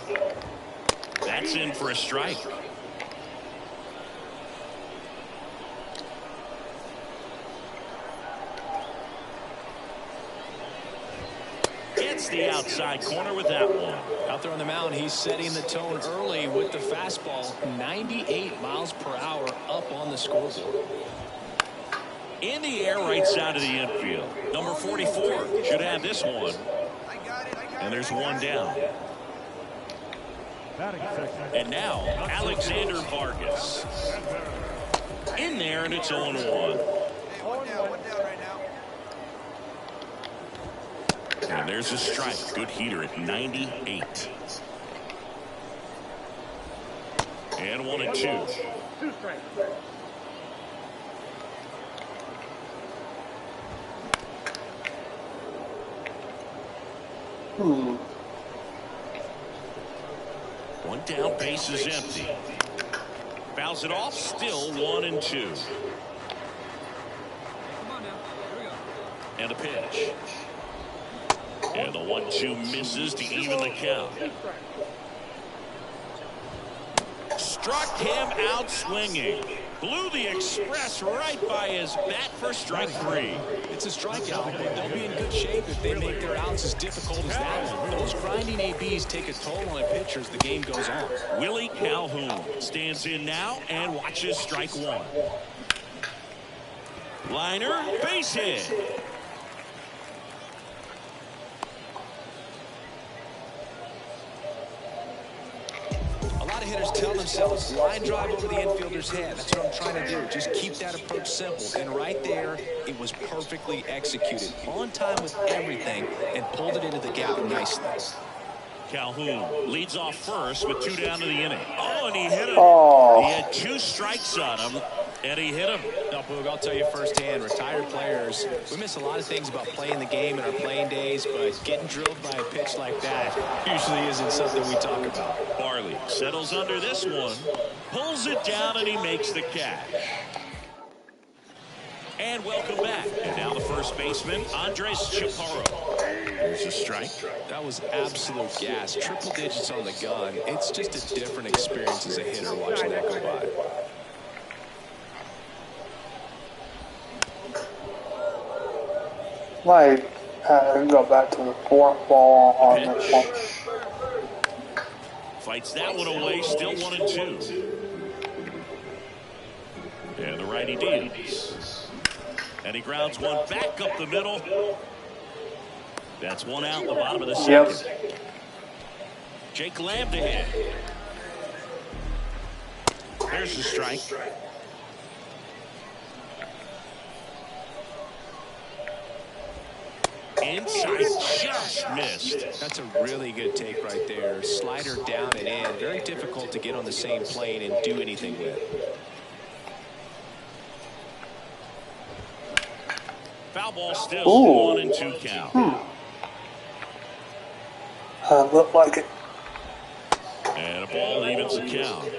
That's in for a strike. Gets the outside corner with that one. Out there on the mound, he's setting the tone early with the fastball. 98 miles per hour up on the scoreboard. In the air, right side of the infield. Number 44 should have this one. And there's one down. And now, Alexander Vargas. In there, and it's 0-1. And there's a strike. Good heater at 98. And 1-2. 2 strikes. One down, base is empty. Fouls it off, still 1-2. Come on now. Here we go. And a pitch. And the 1-2 misses to even the count. Struck him out swinging. Blew the express right by his bat for strike 3. It's a strikeout, but they'll be in good shape if they make their outs as difficult as that one. Those grinding ABs take a toll on a pitcher as the game goes on. Willie Calhoun stands in now and watches strike 1. Liner, base hit. A lot of hitters tell themselves, line drive over the infielder's head. That's what I'm trying to do. Just keep that approach simple. And right there, it was perfectly executed. On time with everything and pulled it into the gap nicely. Calhoun leads off first with 2 down to the inning. Oh, and he hit him. Oh. He had 2 strikes on him, and he hit him. No, Boog, I'll tell you firsthand, retired players, we miss a lot of things about playing the game in our playing days, but getting drilled by a pitch like that usually isn't something we talk about. Barley settles under this one, pulls it down, and he makes the catch. And welcome back. And now the first baseman, Andres Chaparro. Here's a strike. That was absolute gas. Triple digits on the gun. It's just a different experience as a hitter watching that go by. Might go back to the 4th ball on this one. Fights that one away, still 1-2. And the righty deals. And he grounds one back up the middle. That's 1 out in the bottom of the 2nd. Yep. Jake Lamb to hit. There's the strike. Inside, just missed. That's a really good take right there. Slider down and in. Very difficult to get on the same plane and do anything with. Foul ball still. 1-2 count. Looked like it. And a ball evens the count.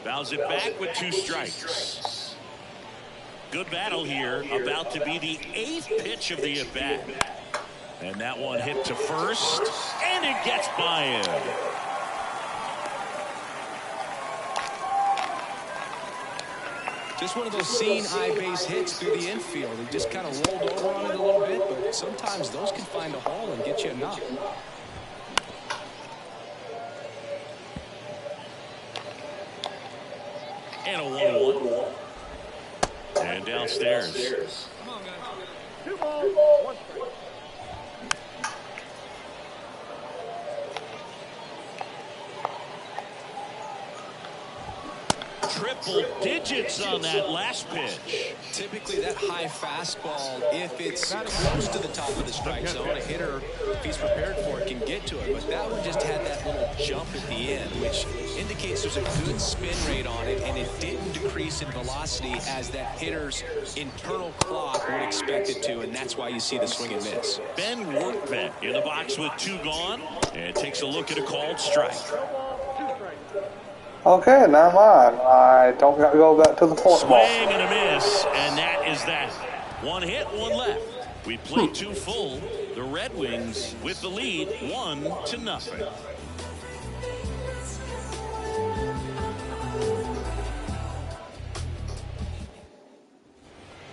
Fouls it back with 2 strikes. Good battle here. About to be the 8th pitch of the at-bat. And that one hit to first. And it gets by him. Just one of those seeing eye base hits through the infield. He just kind of rolled over on it a little bit, but sometimes those can find a hole and get you a knock. And a 1-1. And downstairs. Come on, guys. 2 balls, 1 strike. Triple digits on that last pitch. Typically that high fastball, if it's close to the top of the strike zone, a hitter, if he's prepared for it, can get to it. But that one just had that little jump at the end, which indicates there's a good spin rate on it, and it didn't decrease in velocity as that hitter's internal clock would expect it to, and that's why you see the swing and miss. Ben Workman in the box with 2 gone, and takes a look at a called strike. Okay, never mind. I don't got to go back to the 4th ball. Swing and a miss, and that is that. 1 hit, 1 left. We played 2 full. The Red Wings with the lead, 1-0.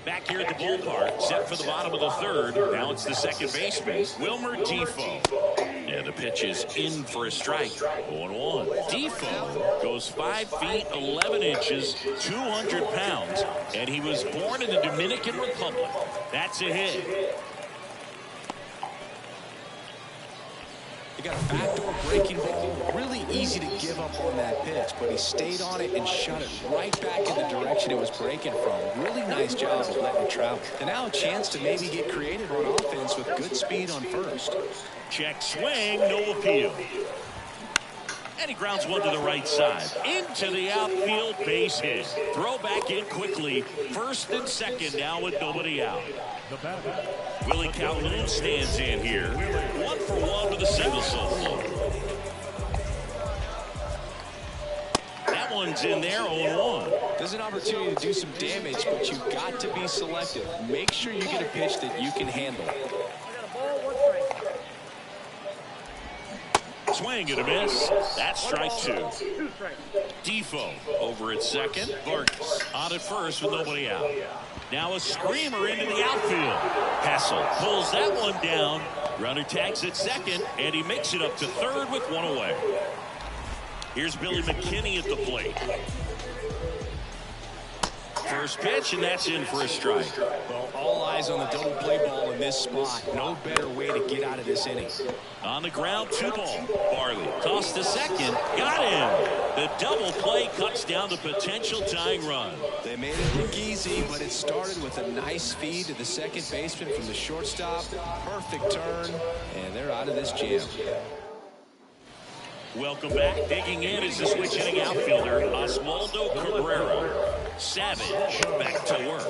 Back here at the ballpark, set for the bottom of the 3rd. Now it's the second baseman, Wilmer Defoe. And the pitch is in for a strike. 0-1. Defoe goes 5 feet 11 inches, 200 pounds, and he was born in the Dominican Republic. That's a hit. He got a backdoor breaking ball. Really easy to give up on that pitch, but he stayed on it and shot it right back in the direction it was breaking from. Really nice job of letting it travel. And now a chance to maybe get creative on offense with good speed on first. Check swing, no appeal. And he grounds one to the right side. Into the outfield, base hit. Throw back in quickly. 1st and 2nd now with nobody out. Willie Calhoun stands in here. 1 for 1 with a single solo. That one's in there, 0-1. There's an opportunity to do some damage, but you've got to be selective. Make sure you get a pitch that you can handle. Swing and a miss. That's strike 2. Defoe over at second. Vargas on at first with nobody out. Now a screamer into the outfield. Hassel pulls that one down. Runner tags at second, and he makes it up to third with one away. Here's Billy McKinney at the plate. First pitch, and that's in for a strike. Well, all eyes on the double play ball in this spot. No better way to get out of this inning. On the ground, 2 ball. Barley tossed to second. Got him. The double play cuts down the potential tying run. They made it look easy, but it started with a nice feed to the second baseman from the shortstop. Perfect turn, and they're out of this jam. Welcome back. Digging in is the switch hitting outfielder, Oswaldo Cabrera. Savage back to work.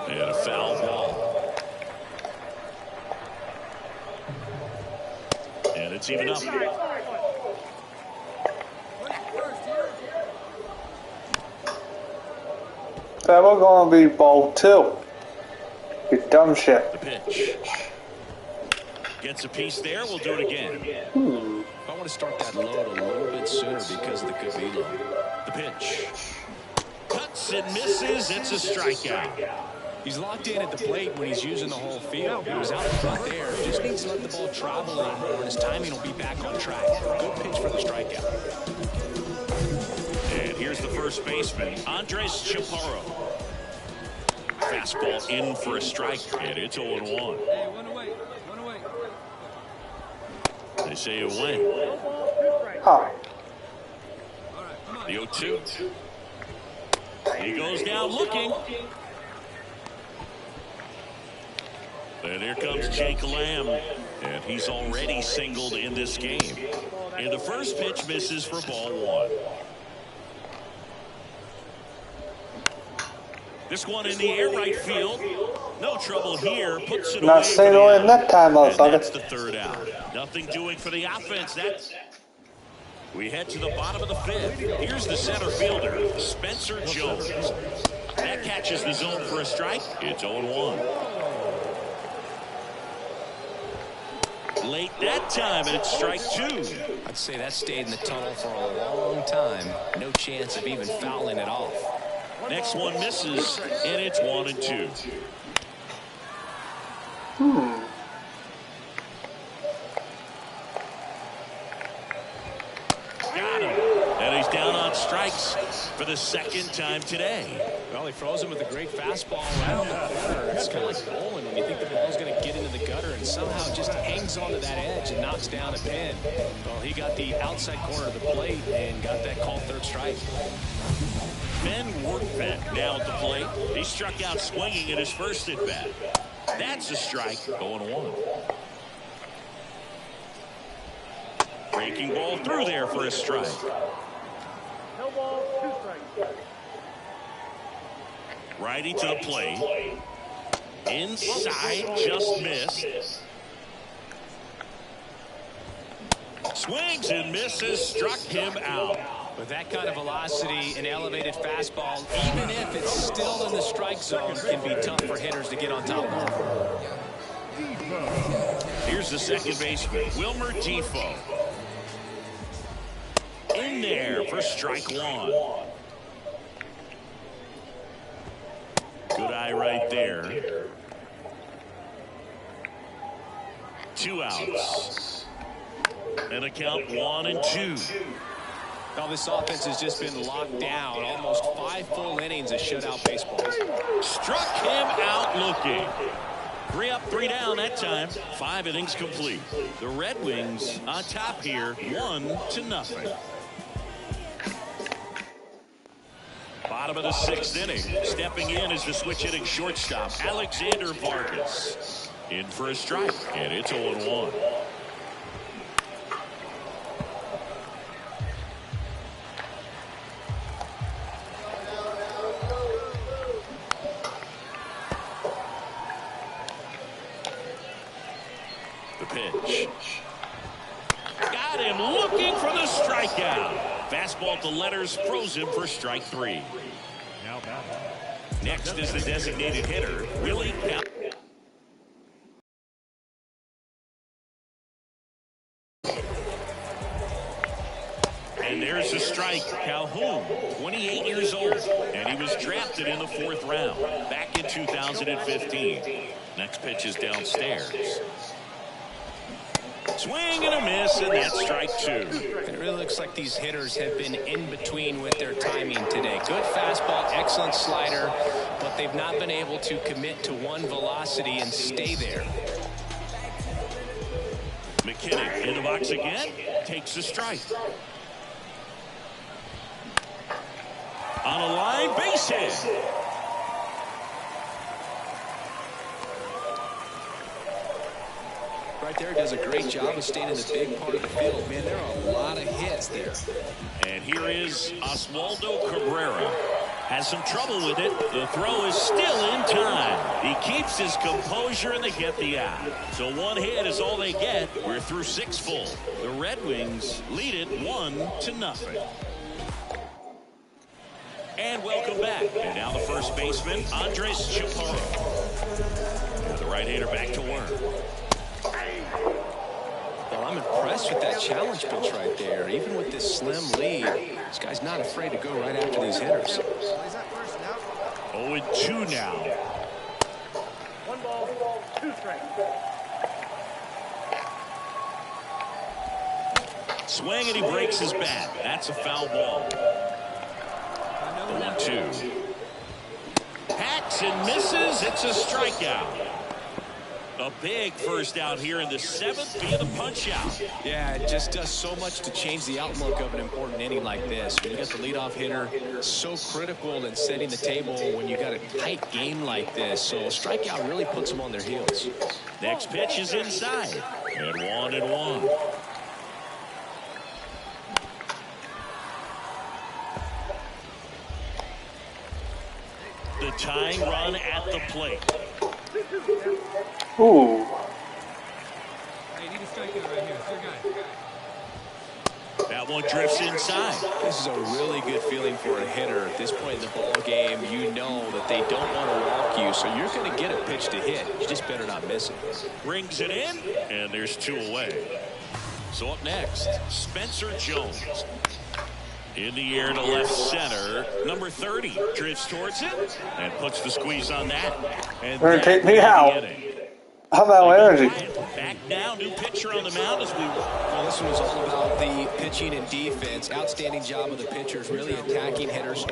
And a foul ball. And it's even up. That was going to be ball 2. You dumb shit. The pitch. Gets a piece there. We'll do it again. I want to start that load a little bit sooner because of the good lead load. The pitch. Cuts and misses. It's a strikeout. He's locked in at the plate when he's using the whole field. He was out in front there. Just needs to let the ball travel a little more, and his timing will be back on track. Good pitch for the strikeout. And here's the first baseman, Andres Chaparro. Fastball in for a strike, and it's 0-1. Hey, one away. One away. They say it went. Huh. The 0-2. He goes down looking. And here comes Jake Lamb. And he's already singled in this game. And the first pitch misses for ball 1. This one in the air right field. No trouble here. Puts it away. Not singling that time, motherfucker. That's the third out. Nothing doing for the offense. We head to the bottom of the 5th. Here's the center fielder, Spencer Jones. That catches the zone for a strike. It's 0-1. Late that time, and it's strike 2. I'd say that stayed in the tunnel for a long time. No chance of even fouling it off. Next one misses, and it's 1-2. Got him. And he's down on strikes for the second time today. Well, he froze him with a great fastball right on the corner. It's kind of like bowling when you think the ball's going to get into the gutter and somehow just hangs onto that edge and knocks down a pin. Well, he got the outside corner of the plate and got that called third strike. Ben Workman now at the plate. He struck out swinging in his first at bat. That's a strike. 0-1. Breaking ball through there for a strike. No ball, 2 strikes. Righty to the plate. Inside, just missed. Swings and misses, struck him out. With that kind of velocity, an elevated fastball, even if it's still in the strike zone, can be tough for hitters to get on top of. Here's the second baseman, Wilmer Defoe. In there for strike 1. Good eye right there. 2 outs. And a count 1-2. Now this offense has just been locked down. Almost 5 full innings of shutout baseball. Struck him out looking. 3 up, 3 down that time. 5 innings complete. The Red Wings on top here, 1-0. Bottom of the 6th inning. Stepping in is the switch hitting shortstop, Alexander Vargas. In for a strike, and it's 0-1. The pitch. Got him looking for the strikeout. Fastball to letters, froze him for strike 3. Next is the designated hitter, Willie Cal. And there's a strike. Calhoun, 28 years old, and he was drafted in the 4th round back in 2015. Next pitch is downstairs. Swing and a miss, and that's strike 2. It really looks like these hitters have been in between with their timing today. Good fastball, excellent slider, but they've not been able to commit to one velocity and stay there. McKinnon in the box again, takes a strike. On a line, base hit. Right there, does a great job of staying in the big part of the field. Man, there are a lot of hits there. And here is Oswaldo Cabrera. Has some trouble with it. The throw is still in time. He keeps his composure, and they get the out. So 1 hit is all they get. We're through 6 full. The Red Wings lead it 1-0. And welcome back. And now the first baseman, Andres Chaparro. The right-hander back to work. Well, I'm impressed with that challenge pitch right there. Even with this slim lead, this guy's not afraid to go right after these hitters. 0-2 now. 1 ball, 2 strikes. Swing, and he breaks his bat. That's a foul ball. 1-2. Hacks and misses. It's a strikeout. A big first out here in the 7th via the punch out. Yeah, it just does so much to change the outlook of an important inning like this. When you got the leadoff hitter, so critical in setting the table when you got a tight game like this. So a strikeout really puts them on their heels. Next pitch is inside. And 1-1. The tying run at the plate. Ooh. Hey, need a strike right here. It's your guy. That one drifts inside. This is a really good feeling for a hitter at this point in the ball game. You know that they don't want to walk you, so you're going to get a pitch to hit. You just better not miss it. Brings it in, and there's 2 away. So up next, Spencer Jones. In the air to left center. Number 30 drifts towards it and puts the squeeze on that. And They're gonna take me out. How about energy? Back now, new pitcher on the mound as we. Well, this one was all about the pitching and defense. Outstanding job of the pitchers, really attacking hitters.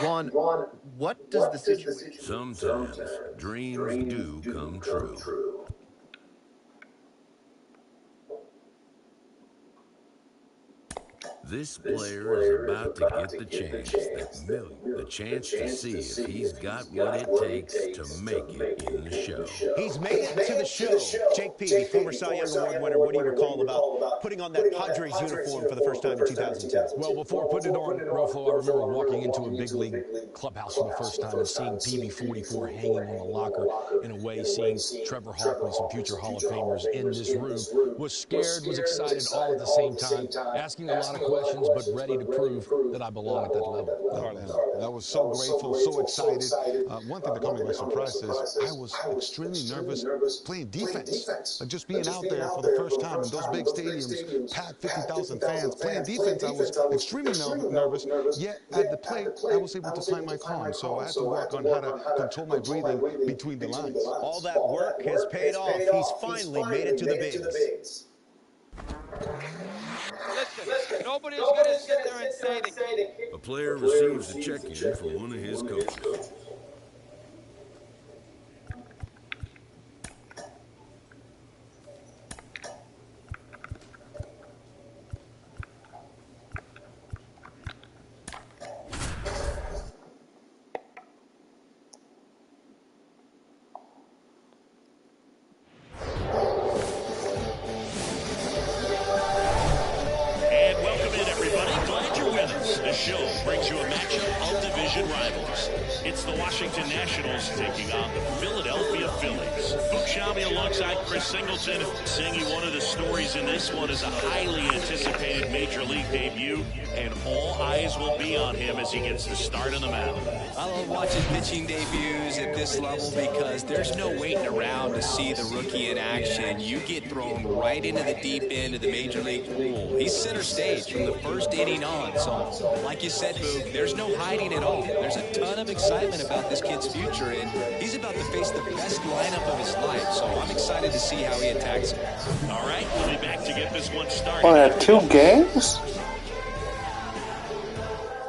Ron, what does the situation... Sometimes dreams do come true. This player is about to get the chance to see if he's got what it takes to make it in the show. He's made it to the show. Jake Peavy, former Cy Young Award winner, what do you recall about putting on that Padres uniform for the first time in 2002? Well, before putting it on, Rofo, I remember walking into a big league clubhouse for the first time and seeing Peavy 44 hanging on the locker. In a way, seeing Trevor Hoffman, some future Hall of Famers in this room. Was scared, was excited all at the same time, asking a lot of questions, but ready to prove that I belong at that level. I was so grateful, so excited. One thing that caught me by surprise is I was extremely nervous playing defense. Like just being out there for the first time in those big stadiums, packed 50,000 fans, playing defense, I was extremely nervous. Yet at the plate, I was able to find my calm. So I had to work on how to control my breathing between the lines. All that work has paid off. He's finally made it to the bigs. Listen, nobody's going to sit there and say that... A player receives a check-in from one of his coaches. Brings you a matchup of division rivals. It's the Washington Nationals taking on the Philadelphia Phillies. Book Shammy alongside Chris Singleton. Singy, one of the stories in this one is a highly anticipated Major League debut, and all eyes will be on him as he gets the start on the mound. I love watching pitching debuts at this level because there's no waiting around to see the rookie in action. You get thrown right into the deep end of the Major League pool. He's center stage from the first inning on, so like you said, Boog, there's no hiding at all. There's a ton of excitement about this kid's future, and he's about to face the best lineup of his life, so I'm excited to see how he attacks it. All right, we'll be back to get this one started. Only had 2 games?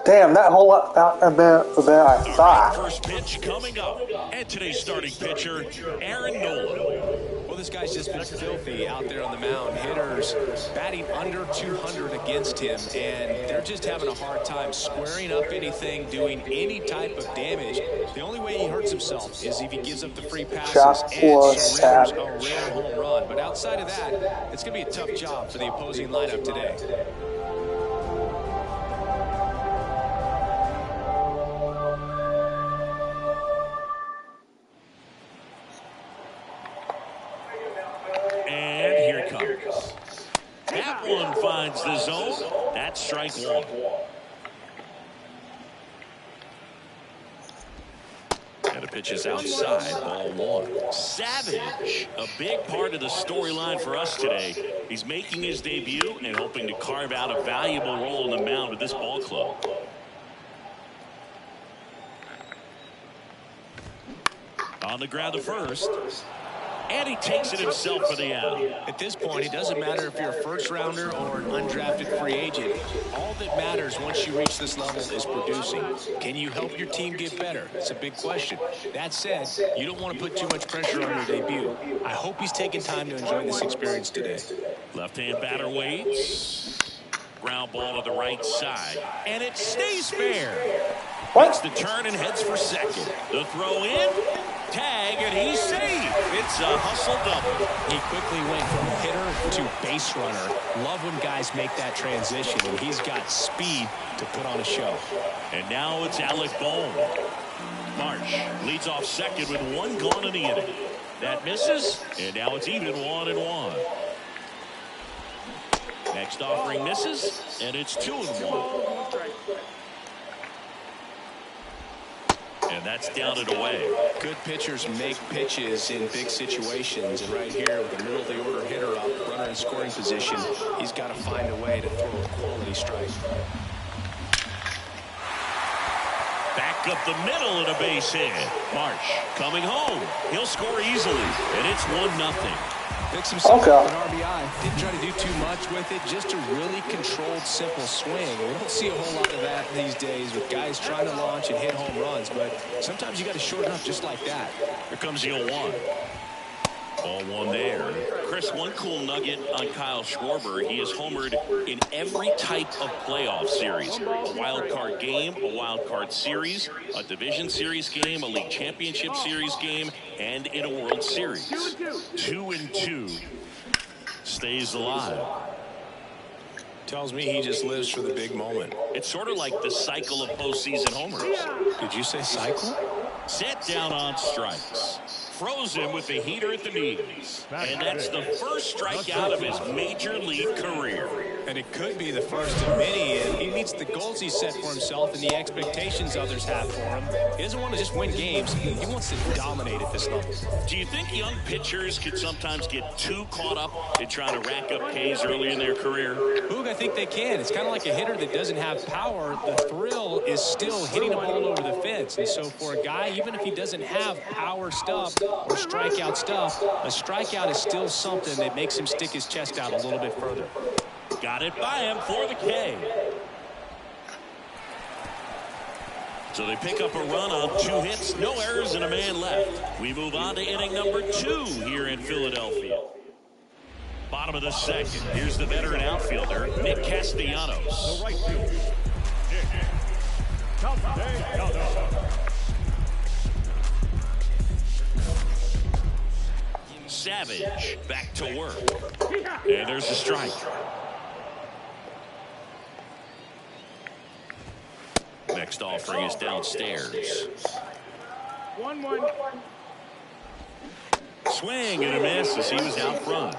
Damn, that whole lot than I thought. First pitch coming up. And today's starting pitcher, Aaron Nola. Well, this guy's just been filthy out there on the mound. Hitters batting under 200 against him, and they're just having a hard time squaring up anything, doing any type of damage. The only way he hurts himself is if he gives up the free passes and surrenders a rare home run. But outside of that, it's going to be a tough job for the opposing lineup today. That one finds the zone. That's strike one. And the pitch is outside, ball one. Savage, a big part of the storyline for us today. He's making his debut and hoping to carve out a valuable role in the mound with this ball club. On the ground to first. And he takes it himself for the out. At this point, it doesn't matter if you're a first rounder or an undrafted free agent. All that matters once you reach this level is producing. Can you help your team get better? It's a big question. That said, you don't want to put too much pressure on your debut. I hope he's taking time to enjoy this experience today. Left-hand batter waits. Ground ball to the right side. And it stays fair. Makes the turn and heads for second. The throw in. Tag, and he's safe. It's a hustle double. He quickly went from hitter to base runner. Love when guys make that transition, and he's got speed to put on a show. And now it's Alec Bohm. Marsh leads off second with one gone in the inning. That misses, and now it's even 1-1. Next offering misses, and it's 2-1. And that's down and away. Good pitchers make pitches in big situations. And right here with the middle of the order hitter up, runner in scoring position, he's got to find a way to throw a quality strike. Back up the middle and a base hit. Marsh coming home. He'll score easily. And it's 1-0. Picks himself up an RBI. Didn't try to do too much with it. Just a really controlled, simple swing. We don't see a whole lot of that these days with guys trying to launch and hit home runs. But sometimes you got to shorten up just like that. Here comes the 0-1. Ball one there. Chris, one cool nugget on Kyle Schwarber. He has homered in every type of playoff series. A wild card game, a wild card series, a division series game, a league championship series game, and in a World Series. 2-2. Stays alive. Tells me he just lives for the big moment. It's sort of like the cycle of postseason homers. Did you say cycle? Set down on strikes. Froze him with the heater at the knees. And that's the first strikeout of his major league career. And it could be the first of many. If he meets the goals he set for himself and the expectations others have for him, he doesn't want to just win games. He wants to dominate at this level. Do you think young pitchers could sometimes get too caught up in trying to rack up Ks early in their career? Boog, I think they can. It's kind of like a hitter that doesn't have power. The thrill is still hitting a ball over the fence. And so for a guy, even if he doesn't have power stuff or strikeout stuff, a strikeout is still something that makes him stick his chest out a little bit further. Got it by him for the K. So they pick up a run on 2 hits, no errors, and a man left. We move on to inning number 2 here in Philadelphia. Bottom of the second. Here's the veteran outfielder, Nick Castellanos. The right fielder, Castellanos. Savage back to work. And there's a strike. Next offering is downstairs. 1-1. Swing and a miss as he was out front.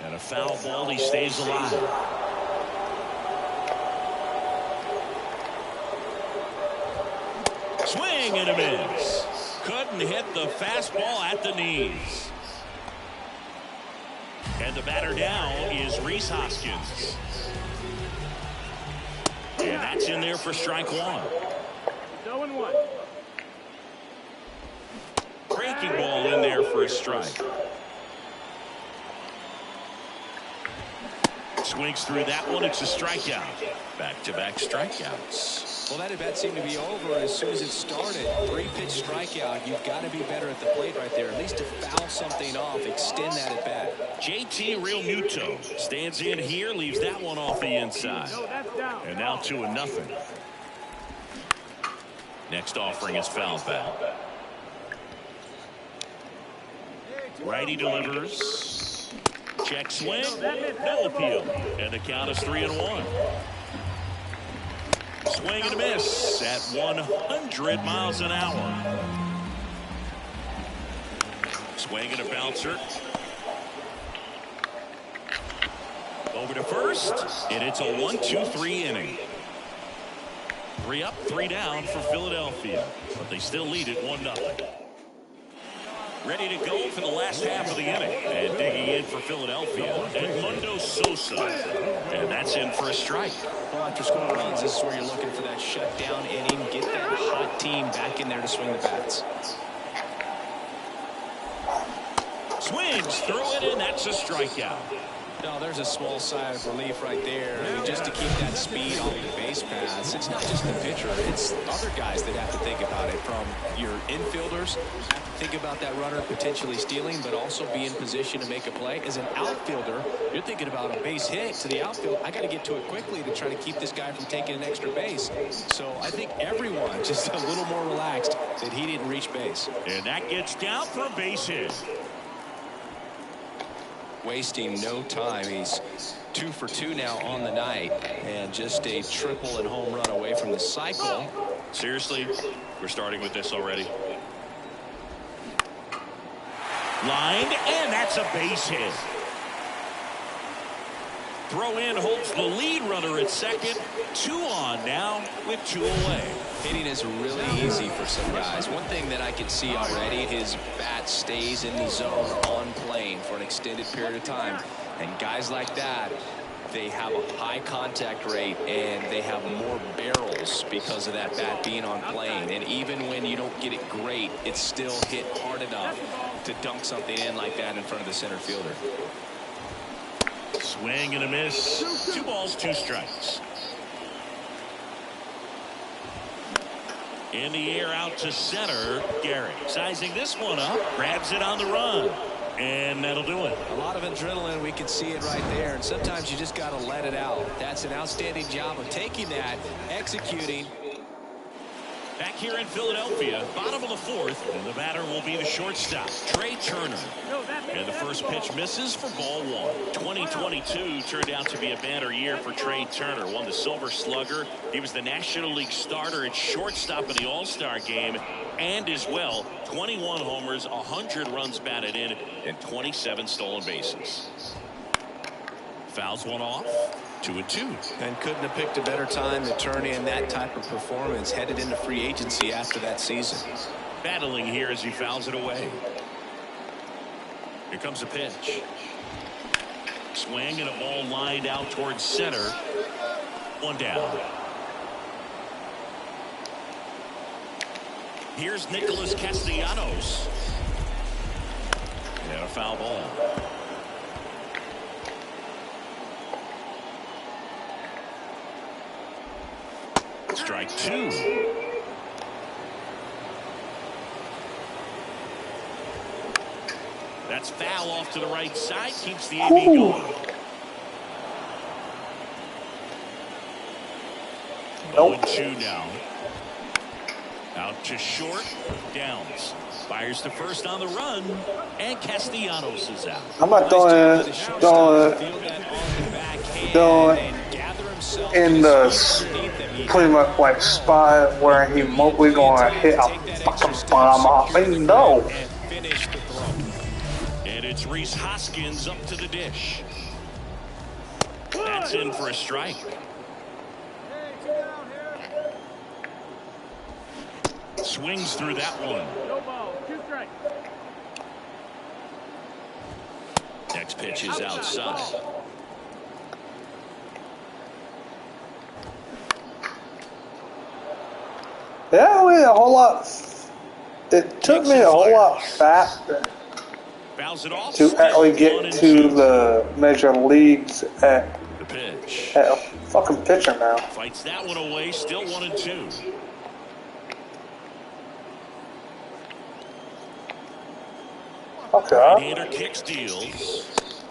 And a foul ball, he stays alive. Swing and a miss. Couldn't hit the fastball at the knees. And the batter now is Rhys Hoskins. And that's in there for strike 1. 0-1. Breaking ball in there for a strike. Swings through that one. It's a strikeout. Back-to-back strikeouts. Well, that at-bat seemed to be over as soon as it started. 3-pitch strikeout. You've got to be better at the plate right there, at least to foul something off, extend that at-bat. JT Realmuto stands in here, leaves that one off the inside. And now 2-0. Next offering is foul back. Righty delivers. Check swing. No appeal. And the count is 3-1. Swing and a miss at 100 miles an hour. Swing and a bouncer. Over to first, and it's a 1-2-3 inning. 3 up, 3 down for Philadelphia, but they still lead it 1-0. Ready to go for the last half of the inning. And digging in for Philadelphia, Edmundo Sosa. And that's in for a strike. Well, after scoring runs, this is where you're looking for that shutdown inning. Get that hot team back in there to swing the bats. Swings through it, and that's a strikeout. No, there's a small sigh of relief right there. I mean, just to keep that speed on the base paths. It's not just the pitcher. It's other guys that have to think about it. From your infielders, have to think about that runner potentially stealing, but also be in position to make a play. As an outfielder, you're thinking about a base hit to the outfield. I got to get to it quickly to try to keep this guy from taking an extra base. So I think everyone just a little more relaxed that he didn't reach base. And that gets down for a base hit. Wasting no time. He's 2 for 2 now on the night, and just a triple and home run away from the cycle. Seriously, we're starting with this already. Lined, and that's a base hit. Throw in holds the lead runner at second. 2 on now with 2 away. Hitting is really easy for some guys. One thing that I can see already, his bat stays in the zone on plane for an extended period of time. And guys like that, they have a high contact rate and they have more barrels because of that bat being on plane. And even when you don't get it great, it's still hit hard enough to dunk something in like that in front of the center fielder. Swing and a miss. 2 balls, 2 strikes. In the air out to center. Garrett sizing this one up. Grabs it on the run. And that'll do it. A lot of adrenaline. We can see it right there. And sometimes you just got to let it out. That's an outstanding job of taking that, executing. Back here in Philadelphia, bottom of the 4th, and the batter will be the shortstop, Trey Turner. And the first pitch misses for ball 1. 2022 turned out to be a banner year for Trey Turner. Won the Silver Slugger. He was the National League starter at shortstop in the All-Star game. And as well, 21 homers, 100 runs batted in, and 27 stolen bases. Fouls one off. 2-2. And couldn't have picked a better time to turn in that type of performance headed into free agency after that season. Battling here as he fouls it away. Here comes a pitch. Swing and a ball lined out towards center. 1 down. Here's Nicholas Castellanos. And a foul ball. Strike 2. That's foul off to the right side. Keeps the AB going. Nope. 0-2 now. Out to short. Downs. Fires to first on the run. And Castellanos is out. I'm not doing in the pretty much like spot where he mostly gonna hit a fucking bomb off. And no. And it's Reese Hoskins up to the dish. That's in for a strike. Swings through that one. No ball, 2 strikes. Next pitch is outside. Yeah, we a whole lot. It took me a whole lot faster to actually get to the major leagues at the pitch. At a fucking pitcher now. Fights that one away. Still 1-2. Okay. Right-hander kicks, deals,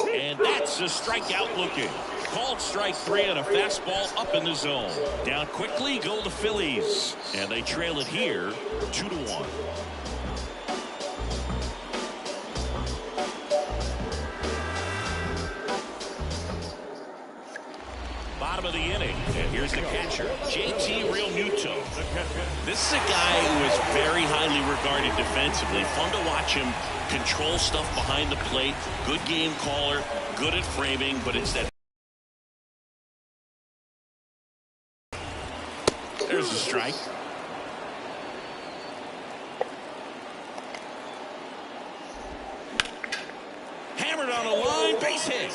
and that's a strikeout looking. Called strike 3 on a fastball up in the zone. Down quickly go the Phillies, and they trail it here 2-1. Bottom of the inning, and here's the catcher, JT Realmuto. This is a guy who is very highly regarded defensively. Fun to watch him control stuff behind the plate. Good game caller, good at framing, but it's that. There's a strike. Hammered on a line, base hit.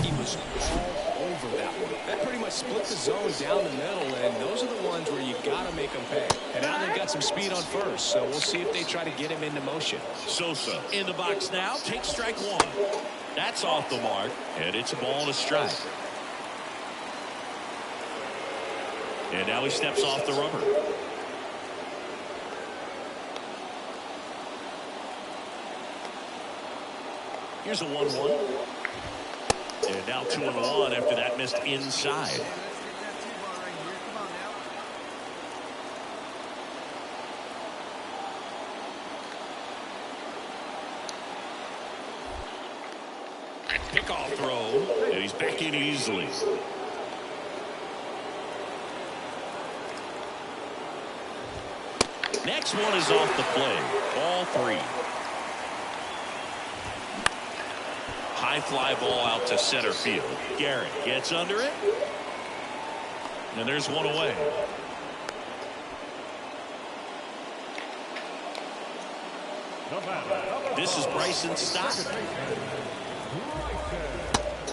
He was all over that one. That pretty much split the zone down the middle, and those are the ones where you got to make them pay. And now they've got some speed on first, so we'll see if they try to get him into motion. Sosa in the box now, takes strike 1. That's off the mark, and it's a ball and a strike. And now he steps off the rubber. Here's a 1-1. And now 2-1 after that missed inside. Pickoff throw, and he's back in easily. Next one is off the play. Ball 3. High fly ball out to center field. Garrett gets under it. And there's one away. This is Bryson Stott.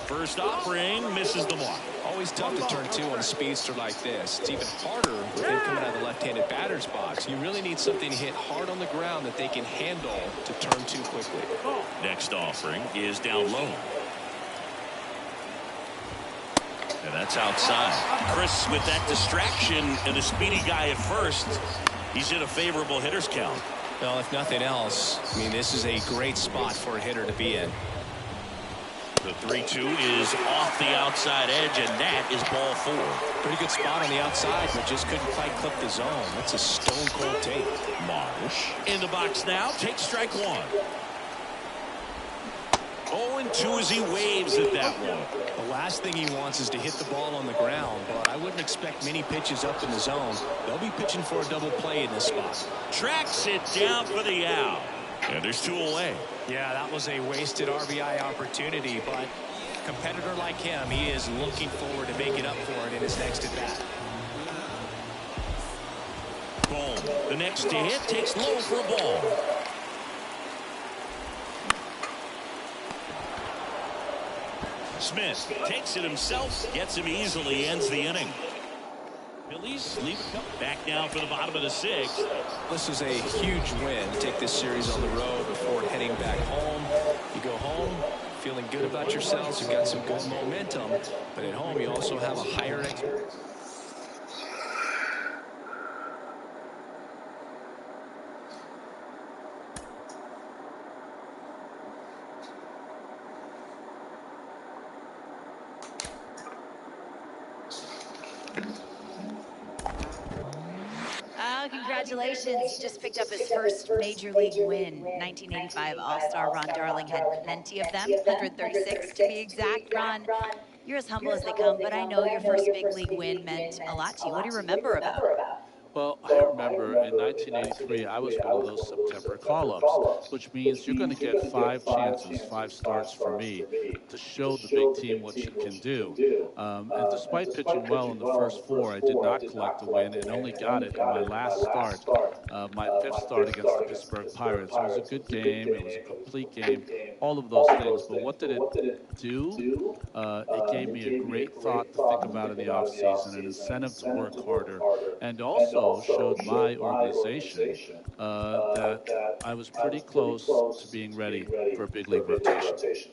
First offering misses the mark. Always tough to turn 2 on a speedster like this. It's even harder with him coming out of the left-handed batter's box. You really need something to hit hard on the ground that they can handle to turn 2 quickly. Next offering is down low. And that's outside. Chris, with that distraction and a speedy guy at first, he's in a favorable hitter's count. Well, if nothing else, I mean, this is a great spot for a hitter to be in. The 3-2 is off the outside edge, and that is ball 4. Pretty good spot on the outside, but just couldn't quite clip the zone. That's a stone-cold take. Marsh in the box now, takes strike 1. 0-2 as he waves at that one. The last thing he wants is to hit the ball on the ground, but I wouldn't expect many pitches up in the zone. They'll be pitching for a double play in this spot. Tracks it down for the out. And there's 2 away. Yeah, that was a wasted RBI opportunity, but a competitor like him, he is looking forward to making up for it in his next at-bat. Boom. The next to hit takes low for a ball. Smith takes it himself, gets him easily, ends the inning. Phillies leave it up. Back now for the bottom of the 6th. This is a huge win. Take this series on the road before heading back home. You go home feeling good about yourselves. You've got some good momentum. But at home, you also have a higher expectation. Congratulations. Just picked up his first major league win. 1985 All-Star Ron Darling had plenty of them, 136 to be exact. Ron, you're as humble as they come, but I know your first big league win meant a lot to you. What do you remember about it? Well, I remember in 1983, I was one of those September call-ups, which means you're going to get 5 chances, 5 starts for me to show the big team what you can do. And despite pitching well in the first 4, I did not collect a win and only got it in my last start, my 5th start against the Pittsburgh Pirates. It was a good game. It was a complete game, all of those things. But what did it do? It gave me a great thought to think about in the offseason, an incentive to work harder, and also showed my organization that I was pretty close to being ready for a big league rotation.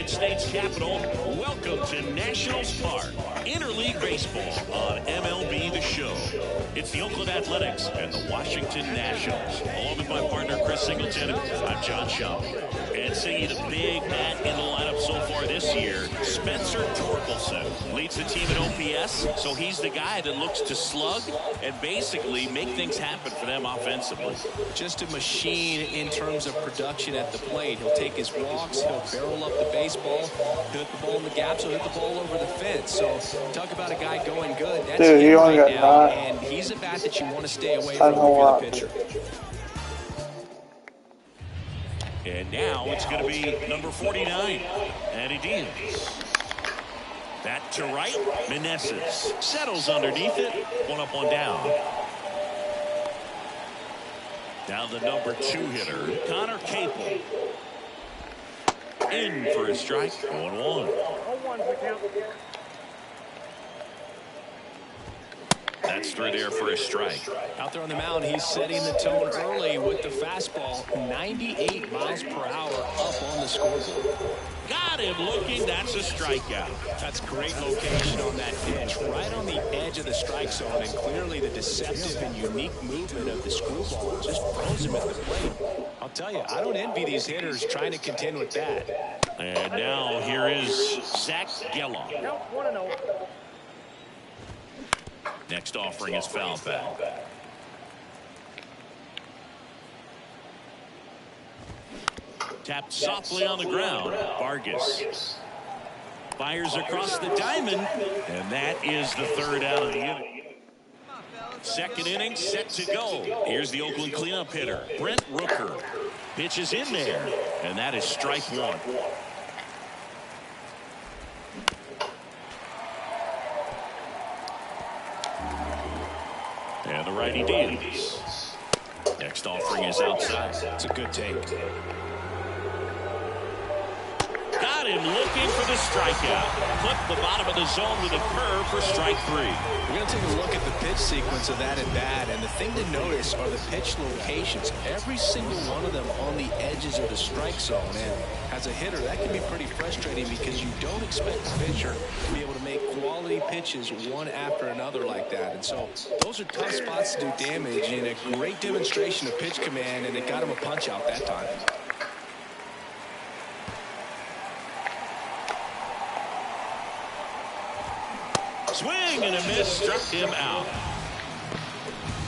States Capitol, welcome to Nationals Park, Interleague Baseball on MLB The Show. It's the Oakland Athletics and the Washington Nationals. Along with my partner, Chris Singleton, I'm John Schaub. And singing the big bat in the lineup so far this year, Spencer Torkelson leads the team in OPS, so he's the guy that looks to slug and basically make things happen for them offensively. Just a machine in terms of production at the plate. He'll take his walks, he'll barrel up the baseball, he'll hit the ball in the gaps, he'll hit the ball over the fence. So talk about a guy going good. That's him right now, and he's a bat that you want to stay away from if you're the pitcher. And now it's going to be number 49, Eddie Diaz. That to right, Meneses settles underneath it, 1 up, 1 down. Down the number 2 hitter, Connor Capel. In for a strike, 0-1. That's through there for a strike. Out there on the mound, he's setting the tone early with the fastball. 98 miles per hour up on the scoreboard. Got him looking. That's a strikeout. That's great location on that pitch. Right on the edge of the strike zone. And clearly the deceptive and unique movement of the screwball just froze him at the plate. I'll tell you, I don't envy these hitters trying to contend with that. And now here is Zach Geloff. Next offering is foul back. Tapped softly on the ground. Vargas fires across the diamond, and that is the third out of the inning. Second inning set to go. Here's the Oakland cleanup hitter, Brent Rooker. Pitches in there, and that is strike one. And the righty deals. Next offering is outside. It's a good take. Got him looking for the strikeout. Clipped the bottom of the zone with a curve for strike three. We're going to take a look at the pitch sequence of that at bat, and the thing to notice are the pitch locations. Every single one of them on the edges of the strike zone. And as a hitter, that can be pretty frustrating because you don't expect the pitcher to be able to make quality pitches one after another like that. And so those are tough spots to do damage, and a great demonstration of pitch command, and it got him a punch out that time. Swing and a miss, struck him out.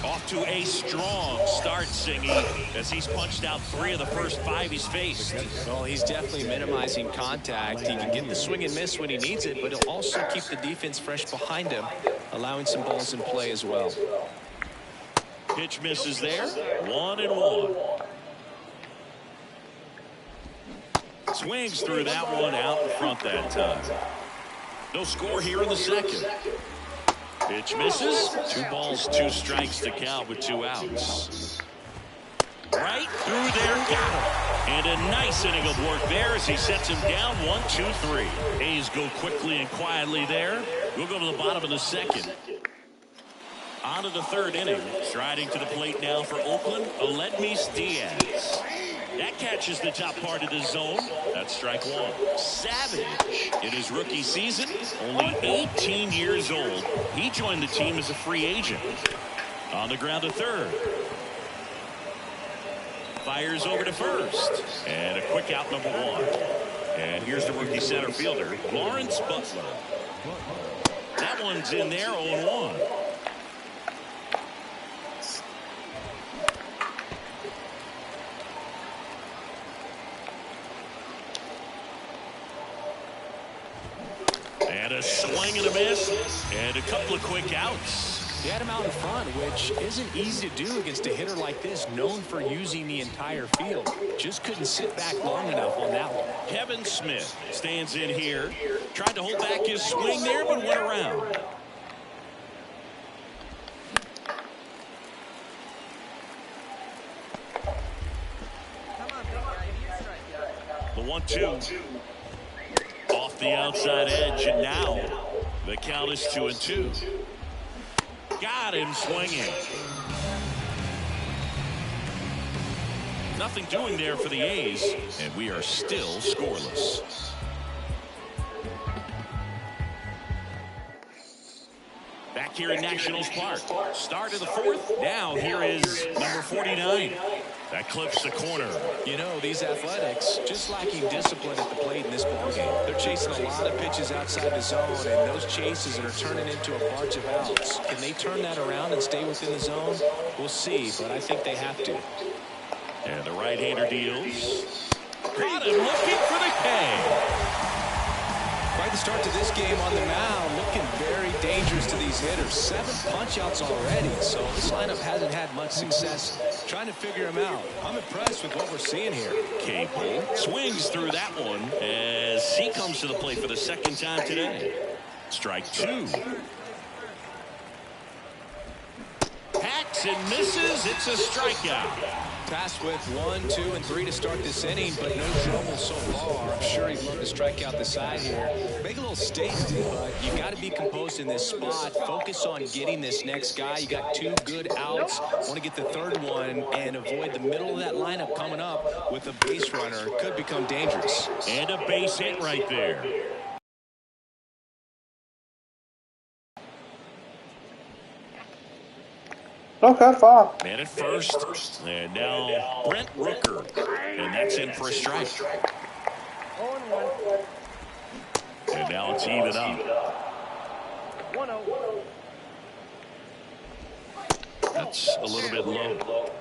Off to a strong start, Singy, as he's punched out 3 of the first 5 he's faced. Well, he's definitely minimizing contact. He can get the swing and miss when he needs it, but he'll also keep the defense fresh behind him, allowing some balls in play as well. Pitch misses there, 1-1. Swings through that one out in front that time. No score here in the second. Pitch misses. 2 balls, 2 strikes to count with 2 outs. Right through there, got him. And a nice inning of work there as he sets him down 1-2-3. A's go quickly and quietly there. We'll go to the bottom of the second. On to the third inning. Striding to the plate now for Oakland, Aledmys Diaz. That catches the top part of the zone. That's strike one. Savage, in his rookie season, only 18 years old. He joined the team as a free agent. On the ground to third. Fires over to first. And a quick out, number 1. And here's the rookie center fielder, Lawrence Butler. That one's in there, 0-1. And a swing and a miss, and a couple of quick outs. He had him out in front, which isn't easy to do against a hitter like this, known for using the entire field. Just couldn't sit back long enough on that one. Kevin Smith stands in here. Tried to hold back his swing there, but went around. The 1-2. Off the outside edge, and now the count is 2-2. Got him swinging. Nothing doing there for the A's, and we are still scoreless. Back here in Nationals Park. Start of the fourth. Now here is number 49. That clips the corner. You know, these Athletics just lacking discipline at the plate in this ballgame. They're chasing a lot of pitches outside the zone, and those chases are turning into a bunch of outs. Can they turn that around and stay within the zone? We'll see, but I think they have to. And the right-hander deals. Got him looking for the K. Quite the start to this game on the mound, looking very dangerous to these hitters. 7 punch-outs already, so this lineup hasn't had much success trying to figure him out. I'm impressed with what we're seeing here. Cable swings through that one as he comes to the plate for the second time today. Strike 2. Hacks and misses. It's a strikeout. Tasked with 1, 2, and 3 to start this inning, but no trouble so far. I'm sure he'd love to strike out the side here. Make a little statement, but you got to be composed in this spot. Focus on getting this next guy. You got 2 good outs. Want to get the third one and avoid the middle of that lineup coming up with a base runner. Could become dangerous. And a base hit right there. Okay, fine. Man at first, and now Brent Rooker, and that's in for a strike. And now it's even up. 1-0. That's a little bit low.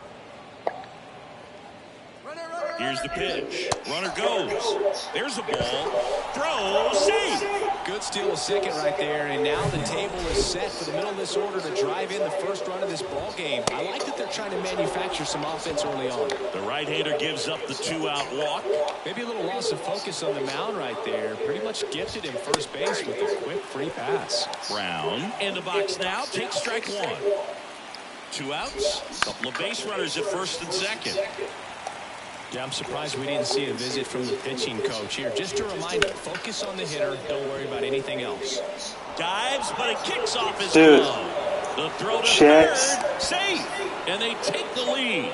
Here's the pitch. Runner goes. There's the ball. Throw. Save. Good steal of second right there, and now the table is set for the middle of this order to drive in the first run of this ball game. I like that they're trying to manufacture some offense early on. The right-hander gives up the 2-out walk. Maybe a little loss of focus on the mound right there. Pretty much gifted him first base with a quick free pass. Brown in the box now. Takes strike one. 2 outs. Couple of base runners at first and second. Yeah, I'm surprised we didn't see a visit from the pitching coach here. Just a reminder, focus on the hitter. Don't worry about anything else. Dives, but it kicks off his glove. The throw to third. Safe. And they take the lead.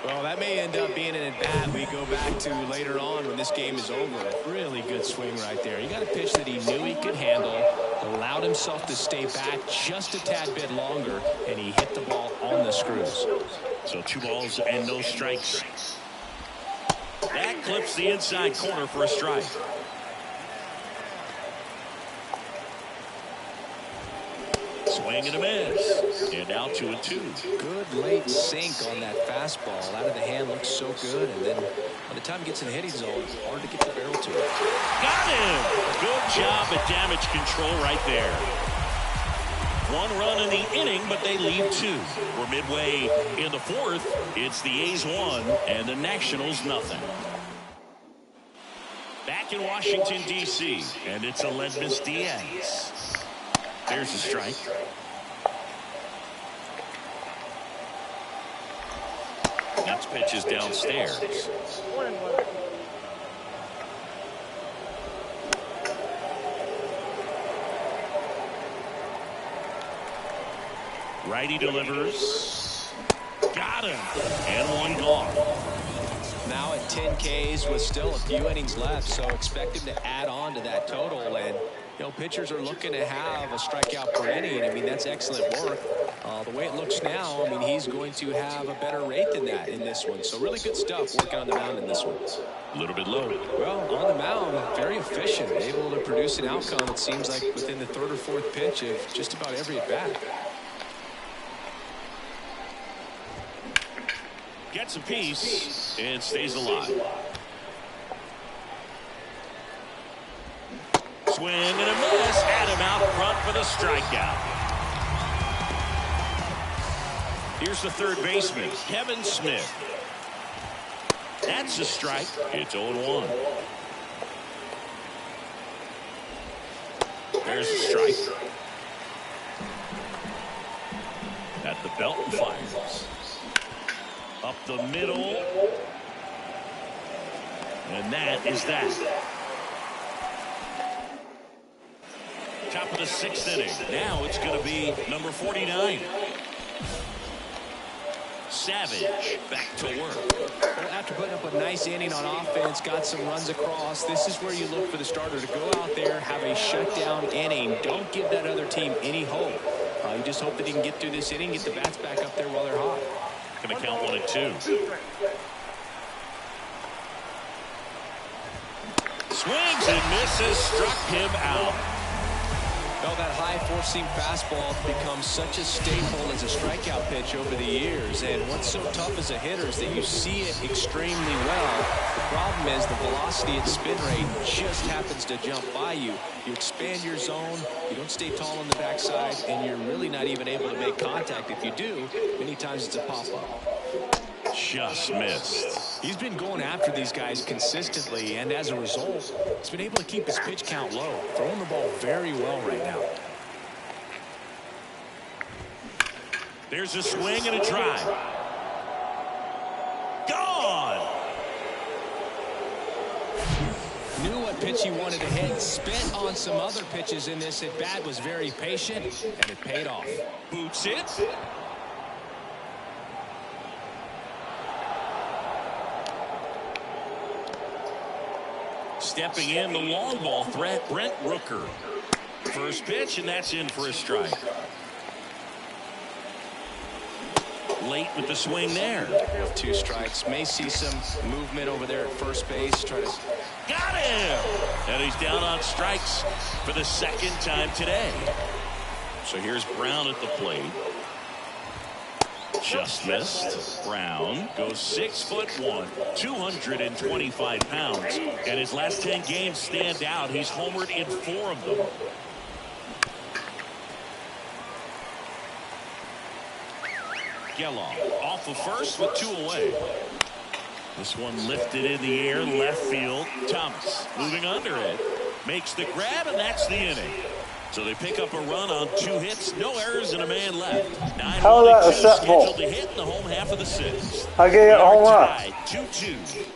Well, that may end up being an at-bat we go back to later on when this game is over. Really good swing right there. He got a pitch that he knew he could handle, allowed himself to stay back just a tad bit longer, and he hit the ball on the screws. So 2 balls and no strikes. That clips the inside corner for a strike. Swing and a miss. And now 2-2. Good late sink on that fastball. Out of the hand looks so good. And then by the time it gets in the hitting zone, hard to get the barrel to it. Got him. Good job at damage control right there. 1 run in the inning, but they leave 2. We're midway in the 4th. It's the A's 1 and the Nationals nothing. Back in Washington, D.C., and it's Aledmys Diaz. There's a strike. Next pitch is downstairs. 1-1. Righty delivers. Got him. And 1 gone. Now at 10 Ks with still a few innings left, so expect him to add on to that total. And you know, pitchers are looking to have a strikeout per inning. I mean, that's excellent work. The way it looks now, I mean, he's going to have a better rate than that in this one. So really good stuff working on the mound in this one. A little bit low. Well, on the mound, very efficient. Able to produce an outcome, it seems like, within the 3rd or 4th pitch of just about every at-bat. Gets a piece and stays alive. Swing and a miss. Adam out front for the strikeout. Here's the 3rd baseman, Kevin Smith. That's a strike. It's 0-1. There's a strike. At the belt and fires. Up the middle. And that is that. Top of the 6th inning. Now it's going to be number 49. Savage back to work. Well, after putting up a nice inning on offense, got some runs across, this is where you look for the starter to go out there, have a shutdown inning. Don't give that other team any hope. You just hope that he can get through this inning, get the bats back up there while they're hot. Going to count 1 and 2. Swings and misses, struck him out. Well, that high four-seam fastball has become such a staple as a strikeout pitch over the years. And what's so tough as a hitter is that you see it extremely well. The problem is the velocity and spin rate just happens to jump by you. You expand your zone, you don't stay tall on the backside, and you're really not even able to make contact. If you do, many times it's a pop-up. Just missed. He's been going after these guys consistently, and as a result, he's been able to keep his pitch count low, throwing the ball very well right now. There's a swing and a drive. Gone. Knew what pitch he wanted to hit, spent on some other pitches in this at bat, was very patient, and it paid off. Boots it. Stepping in, the long ball threat, Brent Rooker. First pitch, and that's in for a strike. Late with the swing there. 2 strikes. May see some movement over there at first base. Try to... Got him! And he's down on strikes for the 2nd time today. So here's Brown at the plate. Just missed. Brown goes 6'1", 225 pounds. And his last 10 games stand out. He's homered in 4 of them. Geloff off of first with 2 away. This one lifted in the air, left field. Thomas moving under it. Makes the grab, and that's the inning. So they pick up a run on 2 hits, no errors, and a man left. 9-1 scheduled to hit in the home half of the 6th. I gave it a home run. 2-2.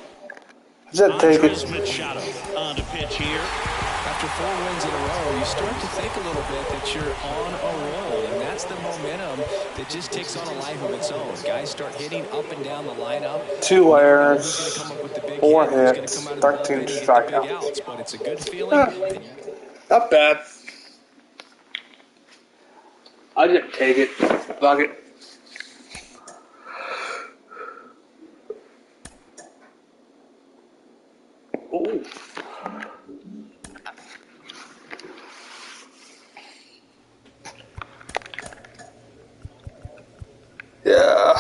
Just take it. Machado on the pitch here. After 4 wins in a row, you start to think a little bit that you're on a roll, and that's the momentum that just takes on a life of its own. Guys start hitting up and down the lineup. 2 errors, 4 hits, 13 strikeouts. But it's a good feeling. Not bad. I'll just take it. Fuck it. Ooh. Yeah.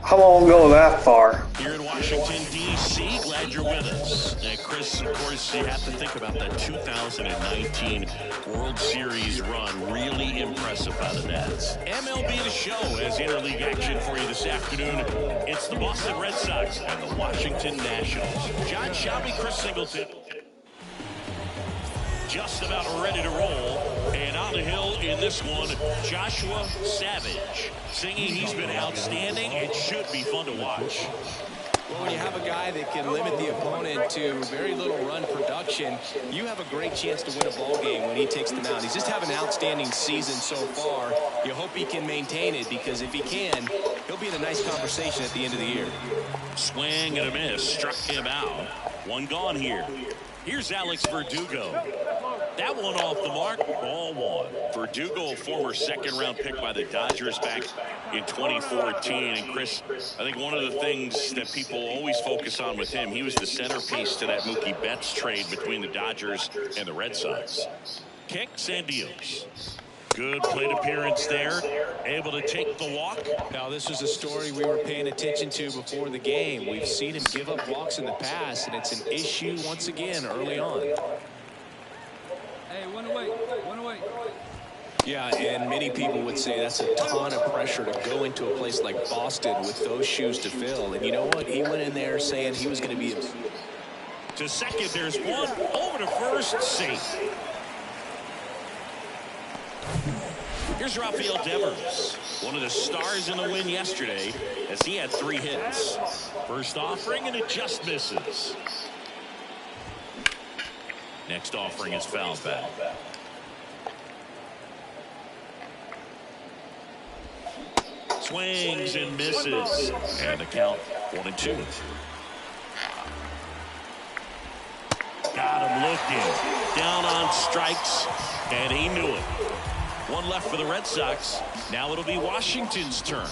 I won't go that far. Here in Washington, D.C., glad you're with us. And Chris, of course, you have to think about that 2019 World Series run. Really impressive by the Nats. MLB The Show has interleague action for you this afternoon. It's the Boston Red Sox and the Washington Nationals. John Shelby, Chris Singleton. Just about ready to roll. And on the hill in this one, Joshua Savage. Singing, he's been outstanding. It should be fun to watch. Well, when you have a guy that can limit the opponent to very little run production, you have a great chance to win a ball game when he takes the mound. He's just having an outstanding season so far. You hope he can maintain it, because if he can, he'll be in a nice conversation at the end of the year. Swing and a miss. Struck him out. One gone here. Here's Alex Verdugo. That one off the mark, ball 1. Verdugo, a former second-round pick by the Dodgers back in 2014. And Chris, I think one of the things that people always focus on with him, he was the centerpiece to that Mookie Betts trade between the Dodgers and the Red Sox. Kicks and deals. Good plate appearance there. Able to take the walk. Now, this was a story we were paying attention to before the game. We've seen him give up walks in the past, and it's an issue once again early on. Hey, one away. One away. Yeah, and many people would say that's a ton of pressure to go into a place like Boston with those shoes to fill. And you know what? He went in there saying he was going to be... To second, there's one. Over to first, safe. Here's Rafael Devers, one of the stars in the win yesterday, as he had 3 hits. First offering, and it just misses. Next offering is fouled back. Swings and misses. And the count 1-2. Got him looking. Down on strikes, and he knew it. One left for the Red Sox. Now it'll be Washington's turn.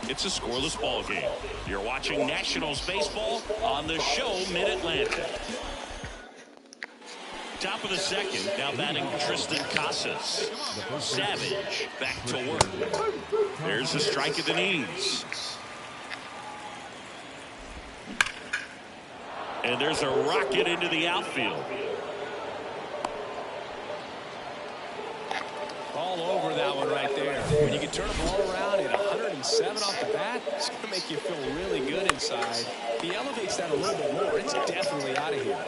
It's a scoreless ball game. You're watching Nationals baseball on the show Mid-Atlantic. Top of the second, now batting Tristan Casas. Savage back to work. There's a strike at the knees. And there's a rocket into the outfield. all over that one right there. When you can turn a ball around at 107 off the bat, it's going to make you feel really good inside. He elevates that a little bit more. It's definitely out of here.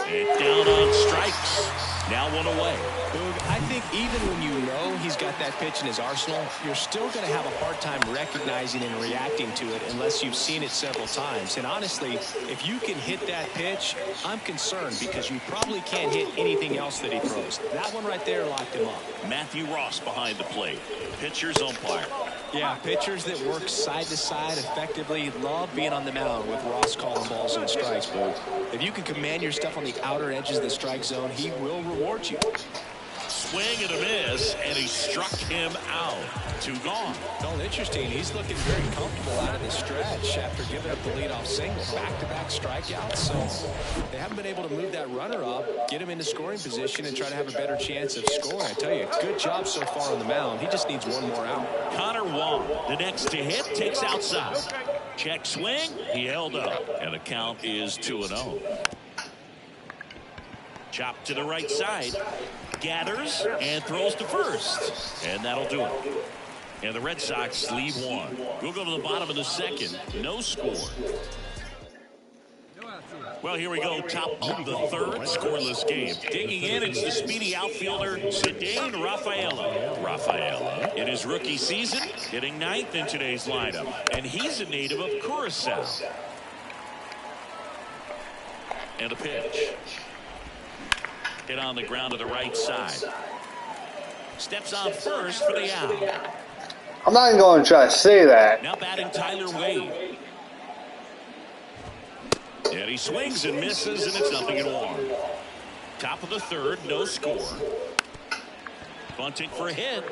And down on strikes. Now one away. Boog, I think even when you know he's got that pitch in his arsenal, you're still going to have a hard time recognizing and reacting to it unless you've seen it several times. And honestly, if you can hit that pitch, I'm concerned because you probably can't hit anything else that he throws. That one right there locked him up. Matthew Ross behind the plate. Pitcher's umpire. Yeah, pitchers that work side to side effectively love being on the mound with Ross calling balls and strikes, Boog. If you can command your stuff on the outer edges of the strike zone, he will reward you. Swing and a miss, and he struck him out. 2 gone. Well, interesting. He's looking very comfortable out of the stretch after giving up the leadoff single. Back-to-back strikeouts. So they haven't been able to move that runner up, get him into scoring position, and try to have a better chance of scoring. I tell you, good job so far on the mound. He just needs one more out. Connor Wong, the next to hit, takes outside. Check swing. He held up, and the count is 2-0. Chop to the right side. Gathers and throws to first. And that'll do it. And the Red Sox leave one. We'll go to the bottom of the second. No score. Well, here we go. Top of the third. Scoreless game. Digging in, it's the speedy outfielder, Cedane Rafaela. In his rookie season, hitting 9th in today's lineup. And he's a native of Curacao. And a pitch. Hit on the ground to the right side. Steps on first for the out. I'm not even going to try to say that. Now batting Tyler Wade. And he swings and misses, and it's 0-1. Top of the third, no score. Bunting for a hit.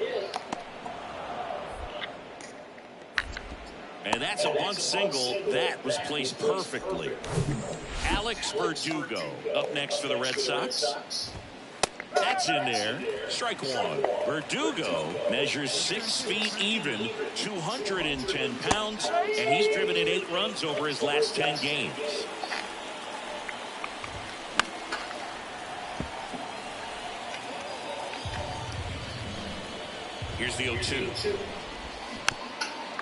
And that's a bunt single. That was placed perfectly. Alex Verdugo up next for the Red Sox. That's in there. Strike one. Verdugo measures 6 feet even, 210 pounds, and he's driven in 8 runs over his last 10 games. Here's the 0-2.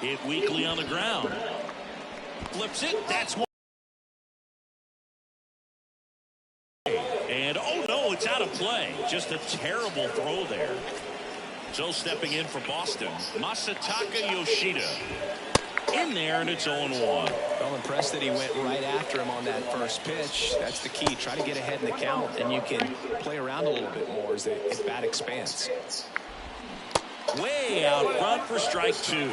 Hit weakly on the ground. Flips it. That's one. And oh no, it's out of play. Just a terrible throw there. So stepping in for Boston, Masataka Yoshida. In there, and it's 0-1. Well, impressed that he went right after him on that first pitch. That's the key. Try to get ahead in the count, and you can play around a little bit more as the at-bat expands. Way out front for strike 2.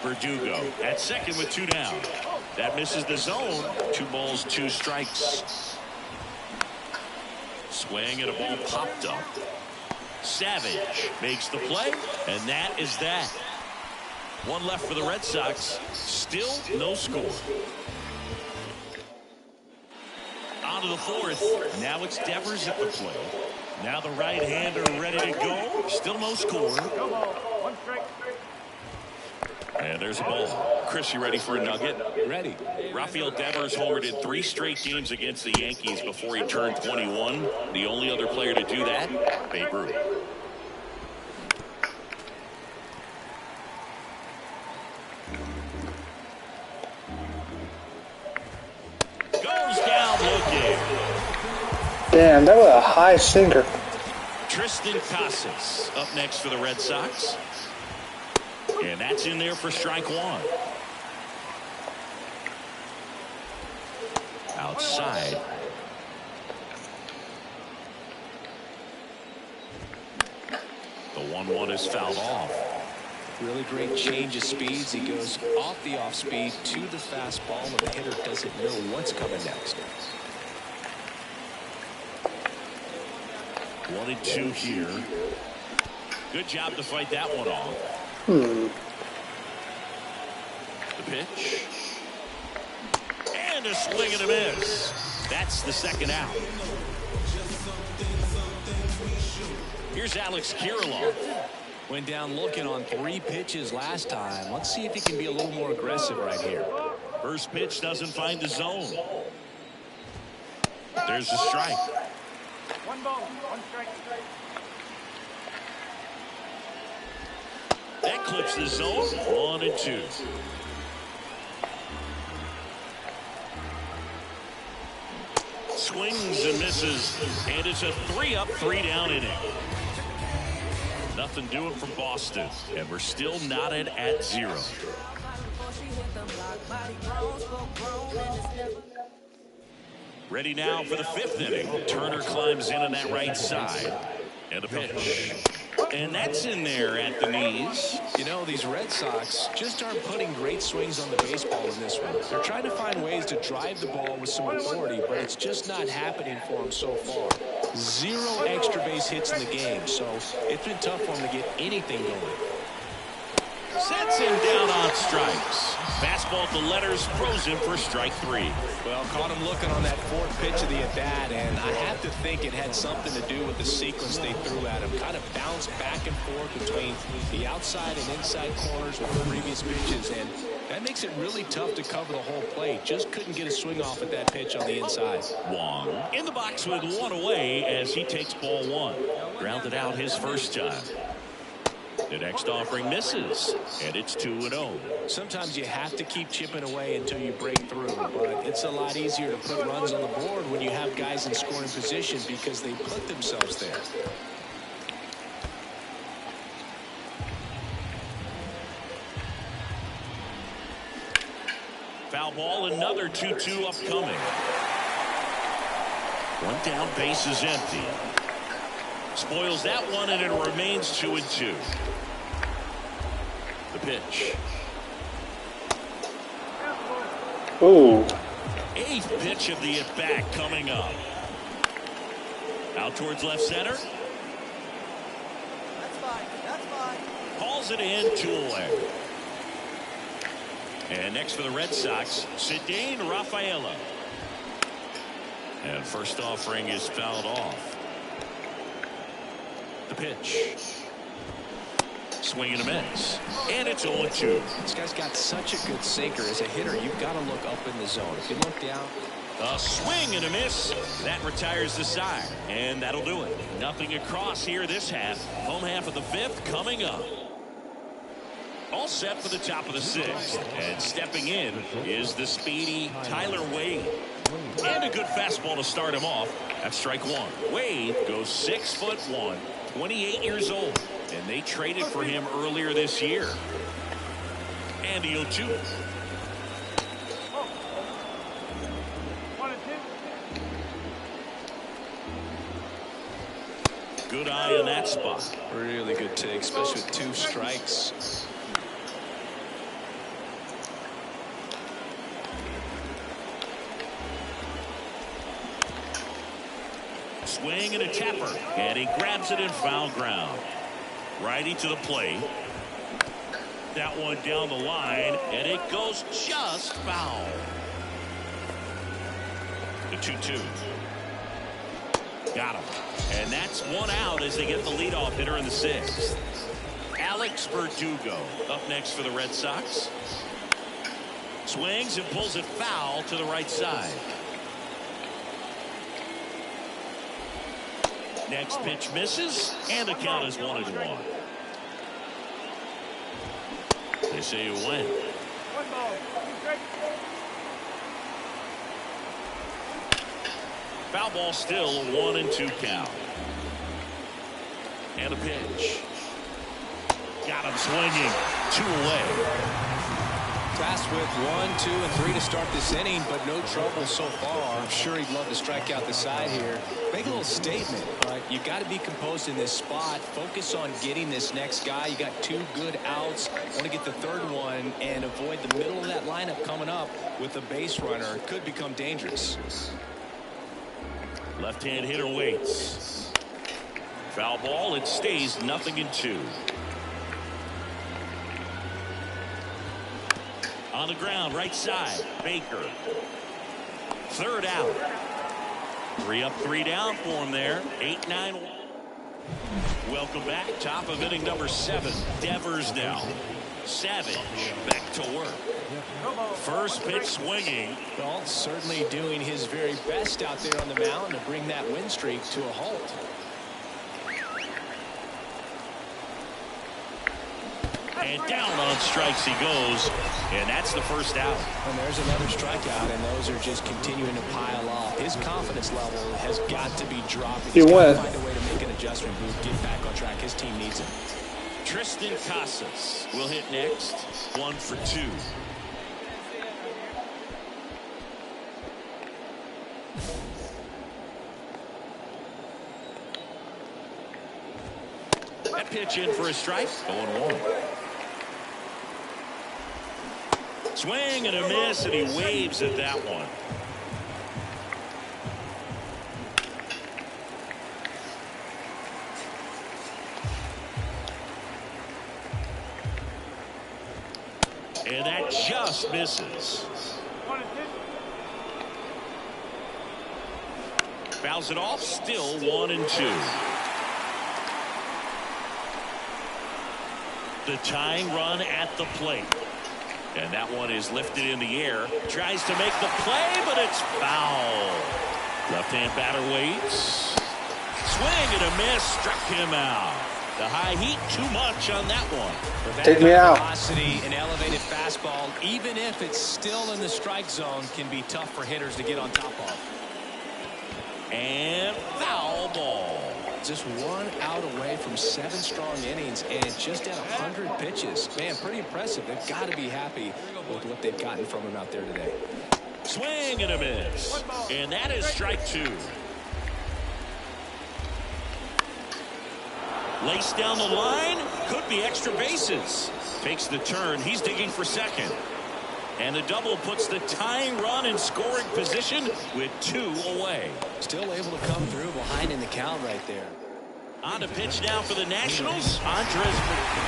Verdugo at second with 2 down. That misses the zone. 2 balls, 2 strikes. Swing and a ball popped up. Savage makes the play, and that is that. 1 left for the Red Sox. Still no score. On to the 4th. Now it's Devers at the plate. Now the right-hander ready to go. Still no score. One strike. And there's a ball. Chris, you ready for a nugget? Ready. Rafael Devers homered in 3 straight games against the Yankees before he turned 21. The only other player to do that, Babe Ruth. Goes down looking. Damn, that was a high sinker. Tristan Casas up next for the Red Sox. And that's in there for strike 1. Outside. The 1-1 is fouled off. Really great change of speeds. He goes off the off speed to the fastball, and the hitter doesn't know what's coming next. 1-2 here. Good job to fight that one off. The pitch. And a swing and a miss. That's the second out. Here's Alex Kirilloff. Went down looking on 3 pitches last time. Let's see if he can be a little more aggressive right here. First pitch doesn't find the zone. There's a strike. 1 ball, 1 strike. That clips the zone. 1-2. Swings and misses, and it's a 3-up, 3-down inning. Nothing doing for Boston, and we're still knotted at 0. Ready now for the 5th inning. Turner climbs in on that right side, and a pitch. And that's in there at the knees. You know, these Red Sox just aren't putting great swings on the baseball in this one. They're trying to find ways to drive the ball with some authority, but it's just not happening for them so far. 0 extra base hits in the game, so it's been tough for them to get anything going. Sets him down on strikes. Fastball to letters, throws him for strike 3. Well, caught him looking on that 4th pitch of the at-bat, and I have to think it had something to do with the sequence they threw at him. Kind of bounced back and forth between the outside and inside corners with the previous pitches, and that makes it really tough to cover the whole plate. Just couldn't get a swing off at that pitch on the inside. Wong in the box with 1 away as he takes ball 1. Grounded out his first time. The next offering misses, and it's 2-0. Sometimes you have to keep chipping away until you break through, but it's a lot easier to put runs on the board when you have guys in scoring position because they put themselves there. Foul ball, another 2-2 upcoming. 1 down, base is empty. Spoils that one, and it remains 2-2. The pitch. Ooh. 8th pitch of the at-bat coming up. Out towards left center. That's fine. That's fine. Calls it in, 2 away. And next for the Red Sox, Cedane Rafaela. And first offering is fouled off. The pitch. Swing and a miss. And it's 0-2. This guy's got such a good sinker. As a hitter, you've got to look up in the zone. If you look down. A swing and a miss. That retires the side. And that'll do it. Nothing across here this half. Home half of the 5th coming up. All set for the top of the 6th. And stepping in is the speedy Tyler Wade. And a good fastball to start him off. That's strike 1. Wade goes 6'1", 28 years old. And they traded for him earlier this year. And the 0-2. 1 and 2. Good eye on that spot. Really good take, especially with 2 strikes. Swing and a tapper, and he grabs it in foul ground. Righty to the plate. That one down the line, and it goes just foul. The 2-2. Got him. And that's 1 out as they get the leadoff hitter in the 6th. Alex Verdugo up next for the Red Sox. Swings and pulls it foul to the right side. Next pitch misses, and the count is 1-1. They say you win. 1 ball, 2 strikes. Foul ball still, a 1-2 count. And a pitch. Got him swinging. 2 away. Tasked with 1, 2, and 3 to start this inning, but no trouble so far. I'm sure he'd love to strike out the side here. Make a little statement, but you got to be composed in this spot. Focus on getting this next guy. You got 2 good outs. Want to get the 3rd one and avoid the middle of that lineup coming up with a base runner. It could become dangerous. Left-hand hitter waits. Foul ball. It stays 0-2. On the ground, right side, Baker. 3rd out. 3 up, 3 down for him there. 8-9. Welcome back. Top of inning number 7. Devers now. Savage back to work. First pitch swinging. Well, certainly doing his very best out there on the mound to bring that win streak to a halt. And down on strikes he goes, and that's the first out. And there's another strikeout, and those are just continuing to pile up. His confidence level has got to be dropping. He's got to find a way to make an adjustment, get back on track. His team needs him. Tristan Casas will hit next. 1 for 2. That pitch in for a strike. 0-1. Swing and a miss, and he waves at that one. And that just misses. Fouls it off, still 1-2. The tying run at the plate. And that one is lifted in the air. Tries to make the play, but it's foul. Left-hand batter waits. Swing and a miss. Struck him out. The high heat, too much on that one. Take me out. Velocity, an elevated fastball, even if it's still in the strike zone, can be tough for hitters to get on top of. And foul ball. Just 1 out away from 7 strong innings, and just at 100 pitches. Man, pretty impressive. They've got to be happy with what they've gotten from him out there today. Swing and a miss. And that is strike 2. Laced down the line. Could be extra bases. Takes the turn. He's digging for second. And the double puts the tying run in scoring position with 2 away. Still able to come through behind in the count right there. On to pitch now for the Nationals. Andres.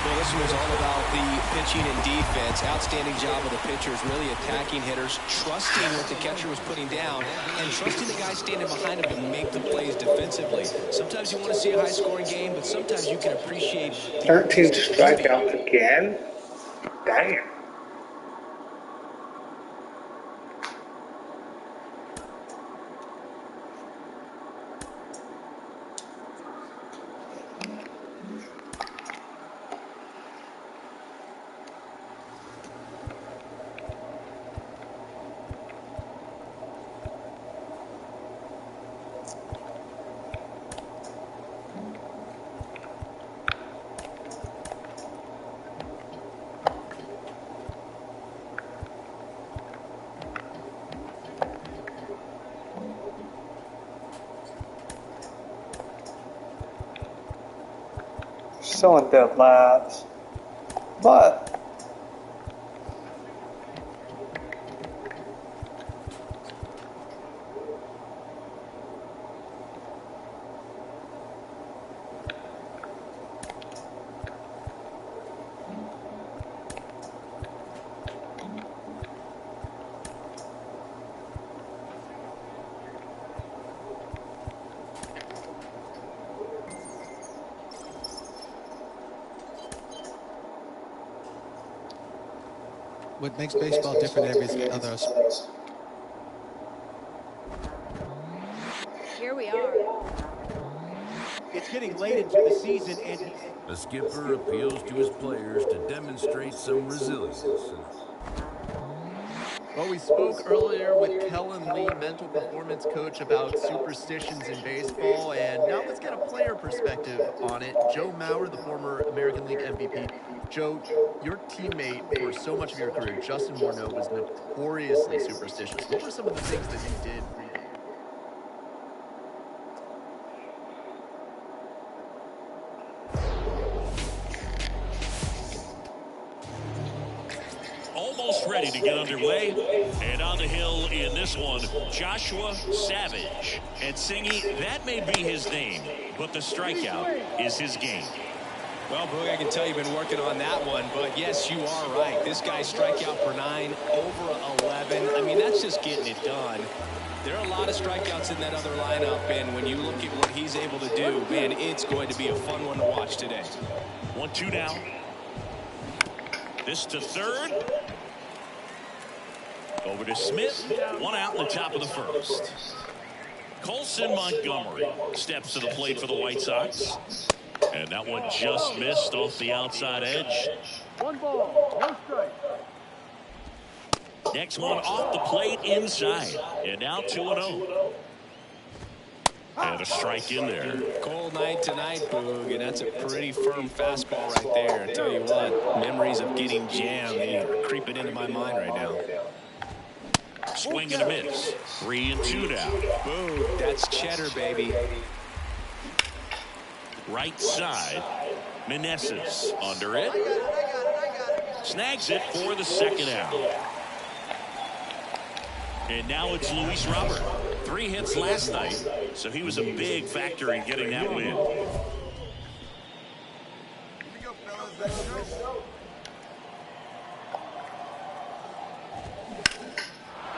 Well, this was all about the pitching and defense. Outstanding job of the pitchers, really attacking hitters, trusting what the catcher was putting down, and trusting the guy standing behind him to make the plays defensively. Sometimes you want to see a high-scoring game, but sometimes you can appreciate 13 strikeouts again? Damn. Still in dead last, but what makes baseball different than every other sport. Here we are. It's getting late into the season, and the skipper appeals to his players to demonstrate some resilience. Well, we spoke earlier with Kellen Lee, mental performance coach, about superstitions in baseball, and now let's get a player perspective on it. Joe Mauer, the former American League MVP. Joe, your teammate for so much of your career, Justin Morneau, was notoriously superstitious. What were some of the things that you did? Almost ready to get underway. And on the hill in this one, Joshua Savage. And Singy, that may be his name, but the strikeout is his game. Well, Boog, I can tell you've been working on that one, but yes, you are right. This guy's strikeout per 9, over 11. I mean, that's just getting it done. There are a lot of strikeouts in that other lineup, and when you look at what he's able to do, man, it's going to be a fun one to watch today. 1-2 now. This to third. Over to Smith. 1 out in the top of the first. Colson Montgomery steps to the plate for the White Sox. And that one just missed off the outside edge. 1 ball, 1 strike. Next one off the plate inside. And now 2-0. And a strike in there. Cold night tonight, Boog, and that's a pretty firm fastball right there. I tell you what, memories of getting jammed, they are creeping into my mind right now. Swing and a miss. 3-2 now. Boog, that's cheddar, baby. Right side. Meneses under it. Snags it for the second out. And now it's Luis Robert. 3 hits last night, so he was a big factor in getting that win.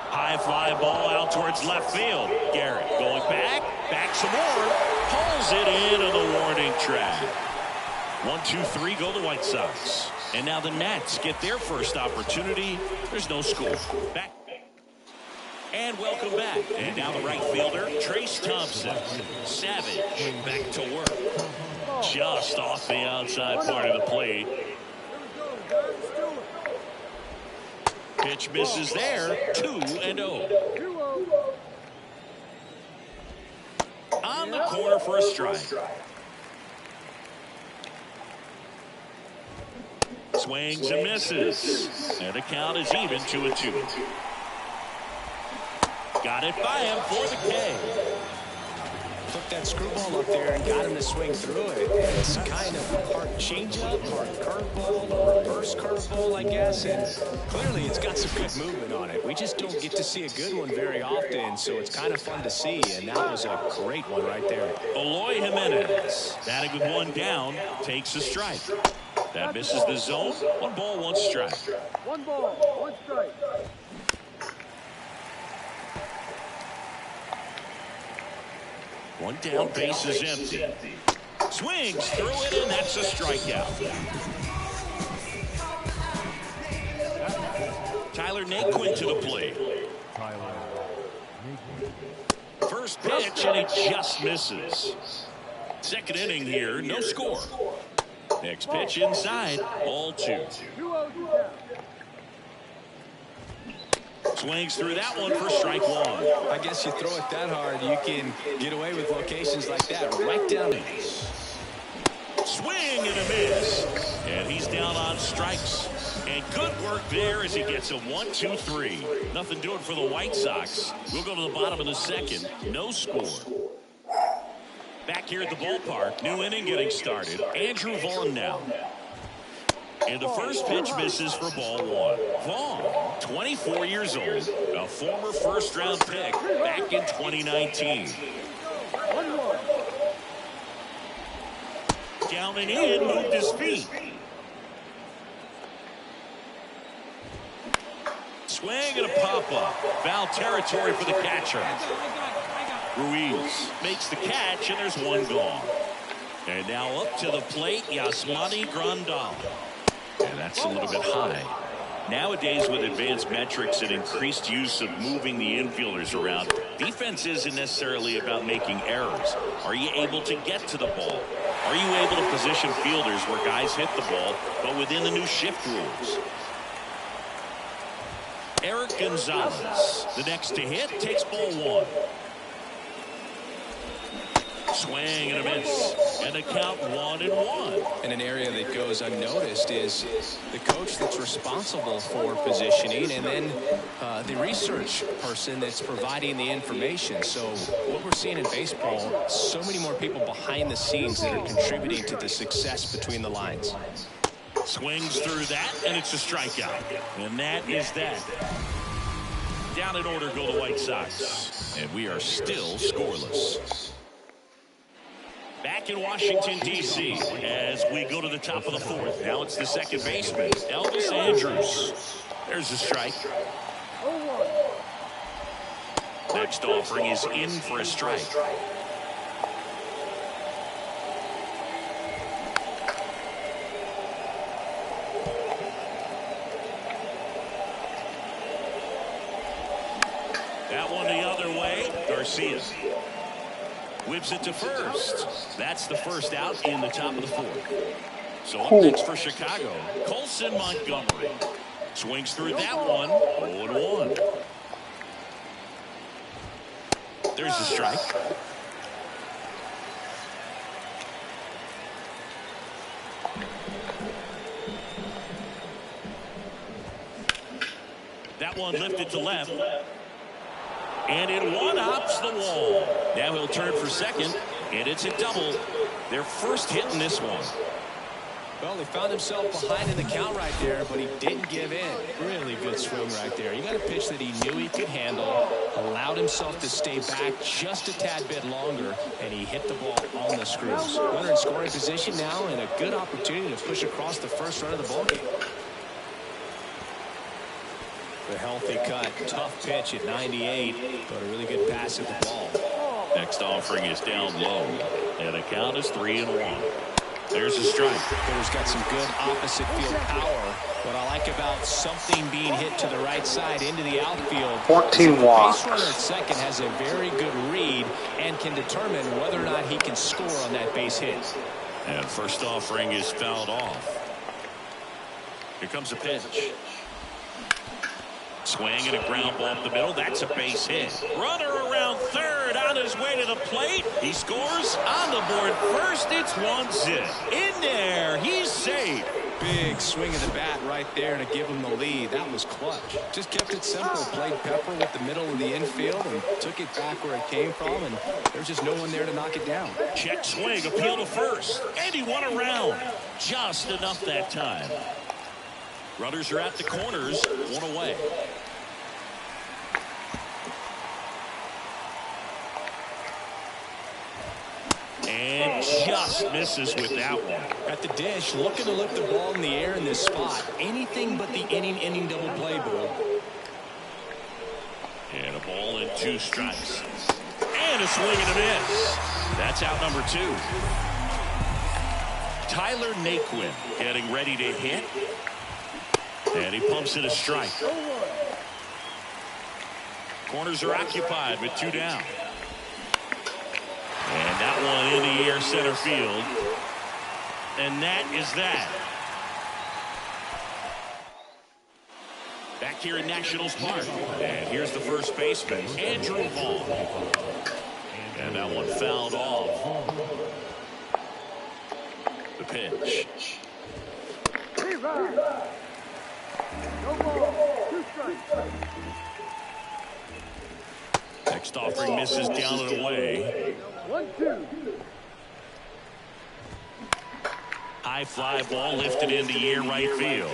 High fly ball out towards left field. Garrett going back some more, pulls it into the warning track. 1-2-3 go the White Sox. And now the Nats get their first opportunity. There's no score. Back. And welcome back. And now the right fielder, Trace Thompson. Savage back to work. Just off the outside part of the plate. Pitch misses there. 2-0. On the corner for a strike. Swings and misses. And the count is even 2-2. Got it by him for the K. Took that screwball up there and got him to swing through it. It's kind of part changeup, part curveball, reverse curveball, I guess. And clearly it's got some good movement on it. We just don't get to see a good one very often, so it's kind of fun to see. And that was a great one right there. Eloy Jimenez, batting with 1 down, takes a strike. That misses the zone. 1 ball, 1 strike. 1 ball, 1 strike. One down, base is empty. Swings through it, and that's a strikeout. Tyler Naquin to the plate. First pitch, and he just misses. Second inning here, no score. Next pitch inside, ball 2. Swings through that one for strike 1. I guess you throw it that hard, you can get away with locations like that right down it. Swing and a miss. And he's down on strikes. And good work there as he gets a 1-2-3. Nothing doing for the White Sox. We'll go to the bottom of the second. No score. Back here at the ballpark, new inning getting started. Andrew Vaughn now. And the first pitch misses for ball 1. Vaughn, 24 years old, a former first-round pick back in 2019. Down and in, moved his feet. Swing and a pop-up. Foul territory for the catcher. Ruiz makes the catch, and there's 1 gone. And now up to the plate, Yasmani Grandal. And that's a little bit high. Nowadays, with advanced metrics and increased use of moving the infielders around, defense isn't necessarily about making errors. Are you able to get to the ball? Are you able to position fielders where guys hit the ball, but within the new shift rules? Eric Gonzalez, the next to hit, takes ball 1. Swing and a miss, and the count 1-1. And an area that goes unnoticed is the coach that's responsible for positioning, and then the research person that's providing the information. So what we're seeing in baseball, so many more people behind the scenes that are contributing to the success between the lines. Swings through that, and it's a strikeout. And that is that. Down in order go the White Sox, and we are still scoreless. Back in Washington, D.C., as we go to the top of the fourth. Now it's the second baseman, Elvis Andrus. There's a strike. Next offering is in for a strike. That one the other way. Garcia whips it to first. That's the first out in the top of the fourth. So up next for Chicago, Colson Montgomery. Swings through that one. 0-1. There's the strike. That one lifted to left. And it one-hops the wall. Now he'll turn for second, and it's a double. Their first hit in this one. Well, he found himself behind in the count right there, but he didn't give in. Really good swing right there. You got a pitch that he knew he could handle, allowed himself to stay back just a tad bit longer, and he hit the ball on the screws. Runner in scoring position now, and a good opportunity to push across the first run of the ballgame. The healthy cut, tough pitch at 98, but a really good pass at the ball. Next offering is down low, and the count is 3-1. There's a strike. Hitter's got some good opposite field power. What I like about something being hit to the right side into the outfield, 14 walks. The base runner at second has a very good read and can determine whether or not he can score on that base hit. And first offering is fouled off. Here comes a pitch. Swing and a ground ball up the middle. That's a base hit. Runner around third on his way to the plate. He scores on the board first. It's 1-0. In there. He's safe. Big swing of the bat right there to give him the lead. That was clutch. Just kept it simple. Played Pepper with the middle of the infield and took it back where it came from. And there's just no one there to knock it down. Check swing. Appeal to first. And he won around. Just enough that time. Runners are at the corners. One away. And just misses with that one. At the dish, looking to lift the ball in the air in this spot. Anything but the inning double play ball. And a ball and 2 strikes. And a swing and a miss. That's out number 2. Tyler Naquin getting ready to hit. And he pumps it a strike. Corners are occupied with 2 down. And that one in the air center field. And that is that. Back here in Nationals Park. And here's the first baseman, Andrew Vaughn. And that one fouled off. The pitch. Next offering misses down and away. 1-2. High fly ball lifted in the air right field.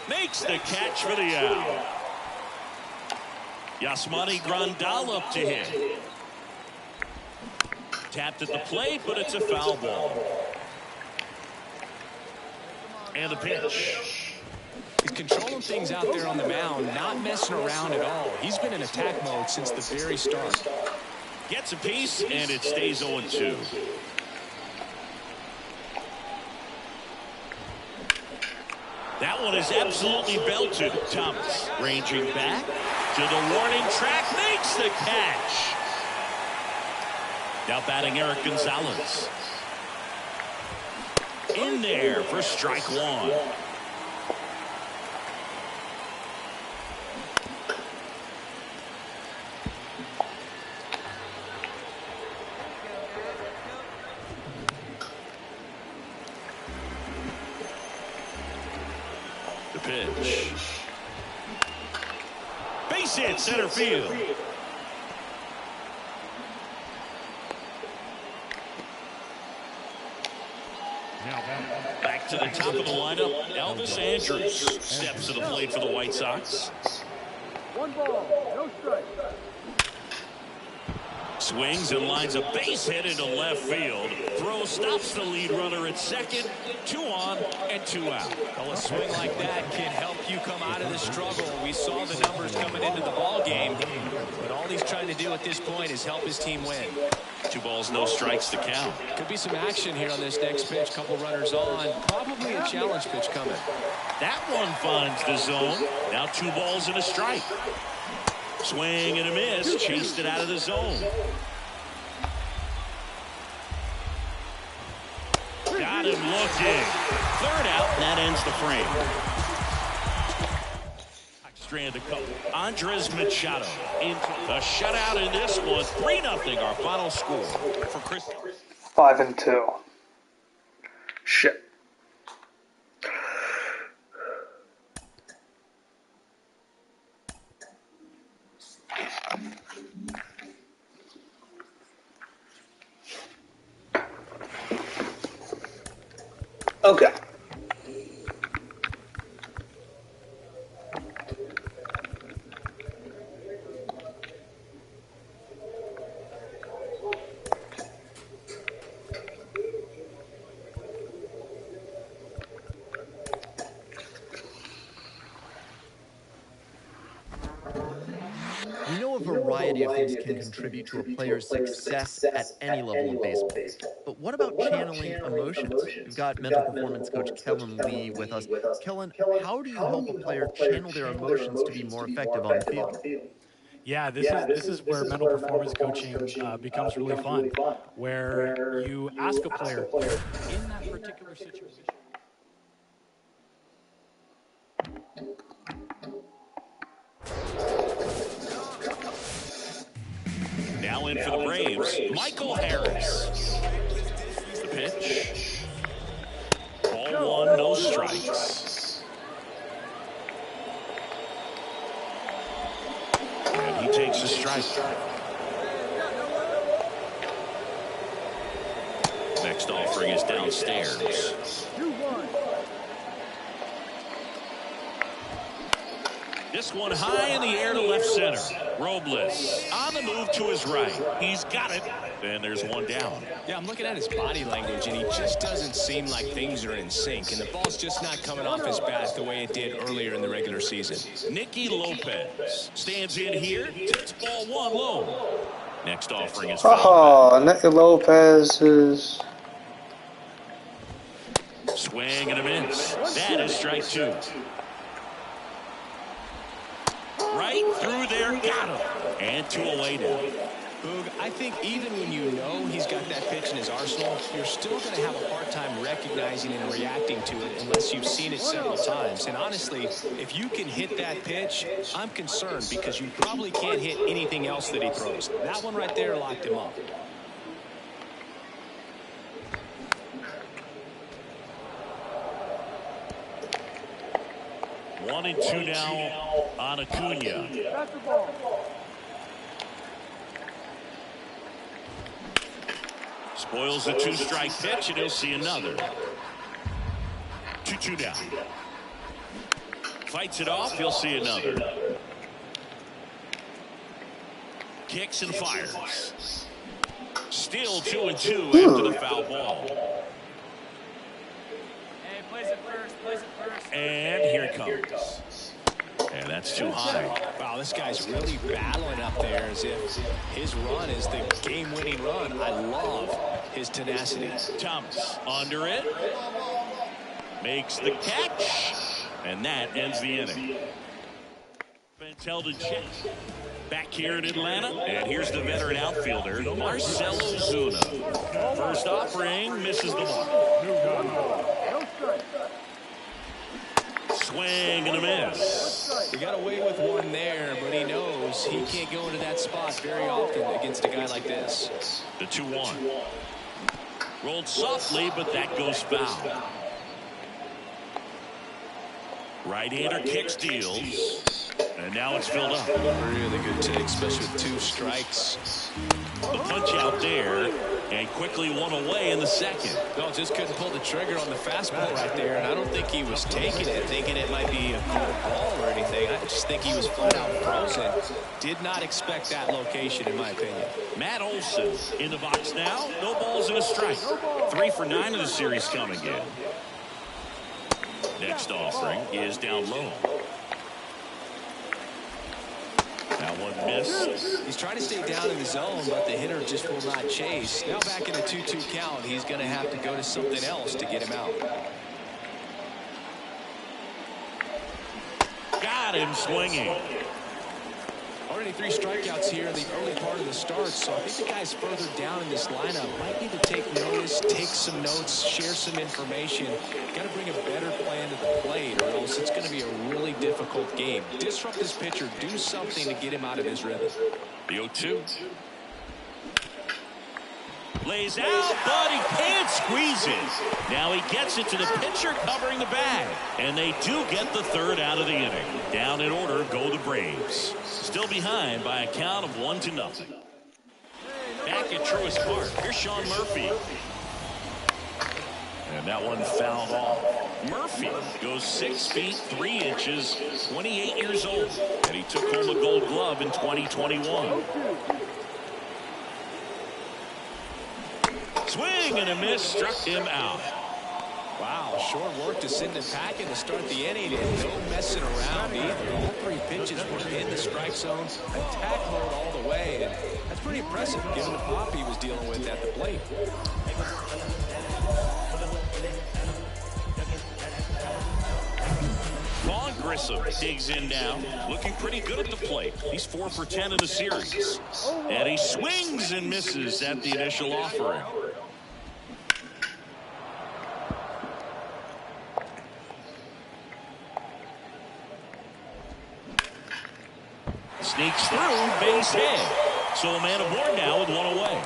Makes the catch for the out. Yasmani Grandal up to hit. Tapped at the plate, but it's a foul ball. And the pitch. He's controlling things out there on the mound, not messing around at all. He's been in attack mode since the very start. Gets a piece, and it stays 0-2. That one is absolutely belted. Thomas ranging back to the warning track, makes the catch. Now batting Eric Gonzalez. In there for strike 1. The pitch. Base hit center field. Back to the top of the lineup, Elvis Andrus steps to the plate for the White Sox. 1 ball, no strike. Swings and lines a base hit into left field. Throw stops the lead runner at second. 2 on and 2 out. Well, a swing like that can help you come out of the struggle. We saw the numbers coming into the ball game, but all he's trying to do at this point is help his team win. 2 balls, no strikes to count. Could be some action here on this next pitch. Couple runners on. Probably a challenge pitch coming. That one finds the zone. Now 2 balls and a strike. Swing and a miss. Chased it out of the zone. Got him looking. 3rd out. That ends the frame. Strand a couple. Andres Machado into a shutout in this one. 3-0 our final score for Chris. 5-2. Shit. Okay. We know a variety of things can contribute to a player's success at any level of baseball. But what about channeling emotions? We've got mental performance coach Kellen Lee with us. Kellen, how do you help a player channel their emotions to be more effective on the field? Yeah, this is where mental performance coaching becomes really fun, where you ask a player in that particular situation. Now in for the Braves, Michael Harris. The pitch. Ball 1, no strikes. And he takes a strike. Next offering is downstairs. 2-1. This one high in the air to left center. Robles on the move to his right. He's got it. And there's one down. Yeah, I'm looking at his body language, and he just doesn't seem like things are in sync. And the ball's just not coming off his bat the way it did earlier in the regular season. Nicky Lopez stands in here. Takes ball 1 low. Next offering is Nicky Lopez is... Swing and a miss. That is strike 2. Right through there, got him. And 2 away now. Boog, I think even when you know he's got that pitch in his arsenal, you're still going to have a hard time recognizing and reacting to it unless you've seen it several times. And honestly, if you can hit that pitch, I'm concerned because you probably can't hit anything else that he throws. That one right there locked him up. One and 2 now on Acuna. That's the ball. Spoils the 2-strike pitch, and he'll see another. 2-2 down. Fights it off, he'll see another. Kicks and fires. Still 2-2 after the foul ball. Hey, place it first. And here it comes. And that's too high. Wow, this guy's really battling up there as if his run is the game-winning run. I love his tenacity. Thomas under it. Makes the catch. And that ends the inning. Bench held in check. Back here in Atlanta. And here's the veteran outfielder, Marcell Ozuna. First offering, misses the mark. No strike. Swing and a miss. He got away with one there, but he knows he can't go into that spot very often against a guy like this. The 2-1. Rolled softly, but that goes foul. Right-hander kick steals. And now it's filled up. Really good take, especially with 2 strikes. The punch out there, and quickly one away in the second. No, just couldn't pull the trigger on the fastball right there, and I don't think he was taking it, thinking it might be a cool ball or anything. just think he was flat out frozen. Did not expect that location, in my opinion. Matt Olson in the box now. No balls and a strike. 3 for 9 of the series coming in. Next offering is down low. That one missed. He's trying to stay down in the zone, but the hitter just will not chase. Now back in a 2-2 count, he's going to have to go to something else to get him out. Got him swinging. Already 3 strikeouts here in the early part of the start, so I think the guys further down in this lineup might need to take notice, take some notes, share some information. Got to bring a better plan to the plate, or else it's going to be a really difficult game. Disrupt this pitcher, do something to get him out of his rhythm. The 0-2. Lays out, but he can't squeeze it. Now he gets it to the pitcher covering the bag. And they do get the 3rd out of the inning. Down in order go the Braves. Still behind by a count of 1-0. Back at Truist Park, here's Sean Murphy. And that one fouled off. Murphy goes 6 feet 3 inches, 28 years old. And he took home a Gold Glove in 2021. Swing and a miss, struck him out. Wow, short work to send him packing to start the inning, and no messing around either. All 3 pitches were in the strike zone, attack mode all the way, and that's pretty impressive given the pop he was dealing with at the plate. Vaughn Grissom digs in now, looking pretty good at the plate. He's 4 for 10 in the series. And he swings and misses at the initial offering. Sneaks through, base hit. So a man aboard now with 1 away.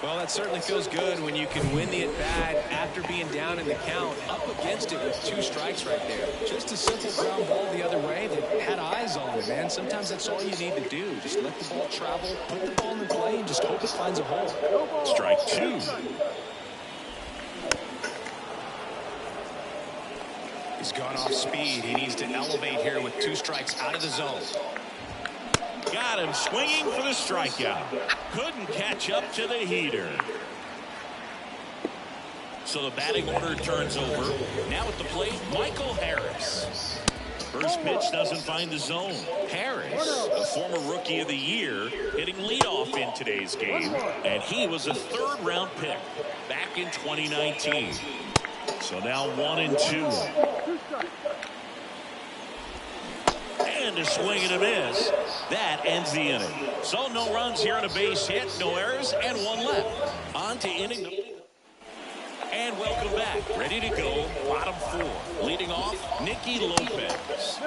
Well, that certainly feels good when you can win the at-bat after being down in the count, up against it with 2 strikes right there. Just a simple ground ball the other way that had eyes on it, man. Sometimes that's all you need to do. Just let the ball travel, put the ball in the play, and just hope it finds a hole. Strike 2. He's gone off speed. He needs to elevate here with 2 strikes out of the zone. Got him swinging for the strikeout. Couldn't catch up to the heater. So the batting order turns over. Now at the plate, Michael Harris. First pitch doesn't find the zone. Harris, a former Rookie of the Year, hitting leadoff in today's game. And he was a 3rd-round pick back in 2019. So now 1-2. And a swing and a miss. That ends the inning. So no runs here on a base hit, no errors, and 1 left. On to inning. And welcome back. Ready to go. Bottom 4. Leading off, Nicky Lopez.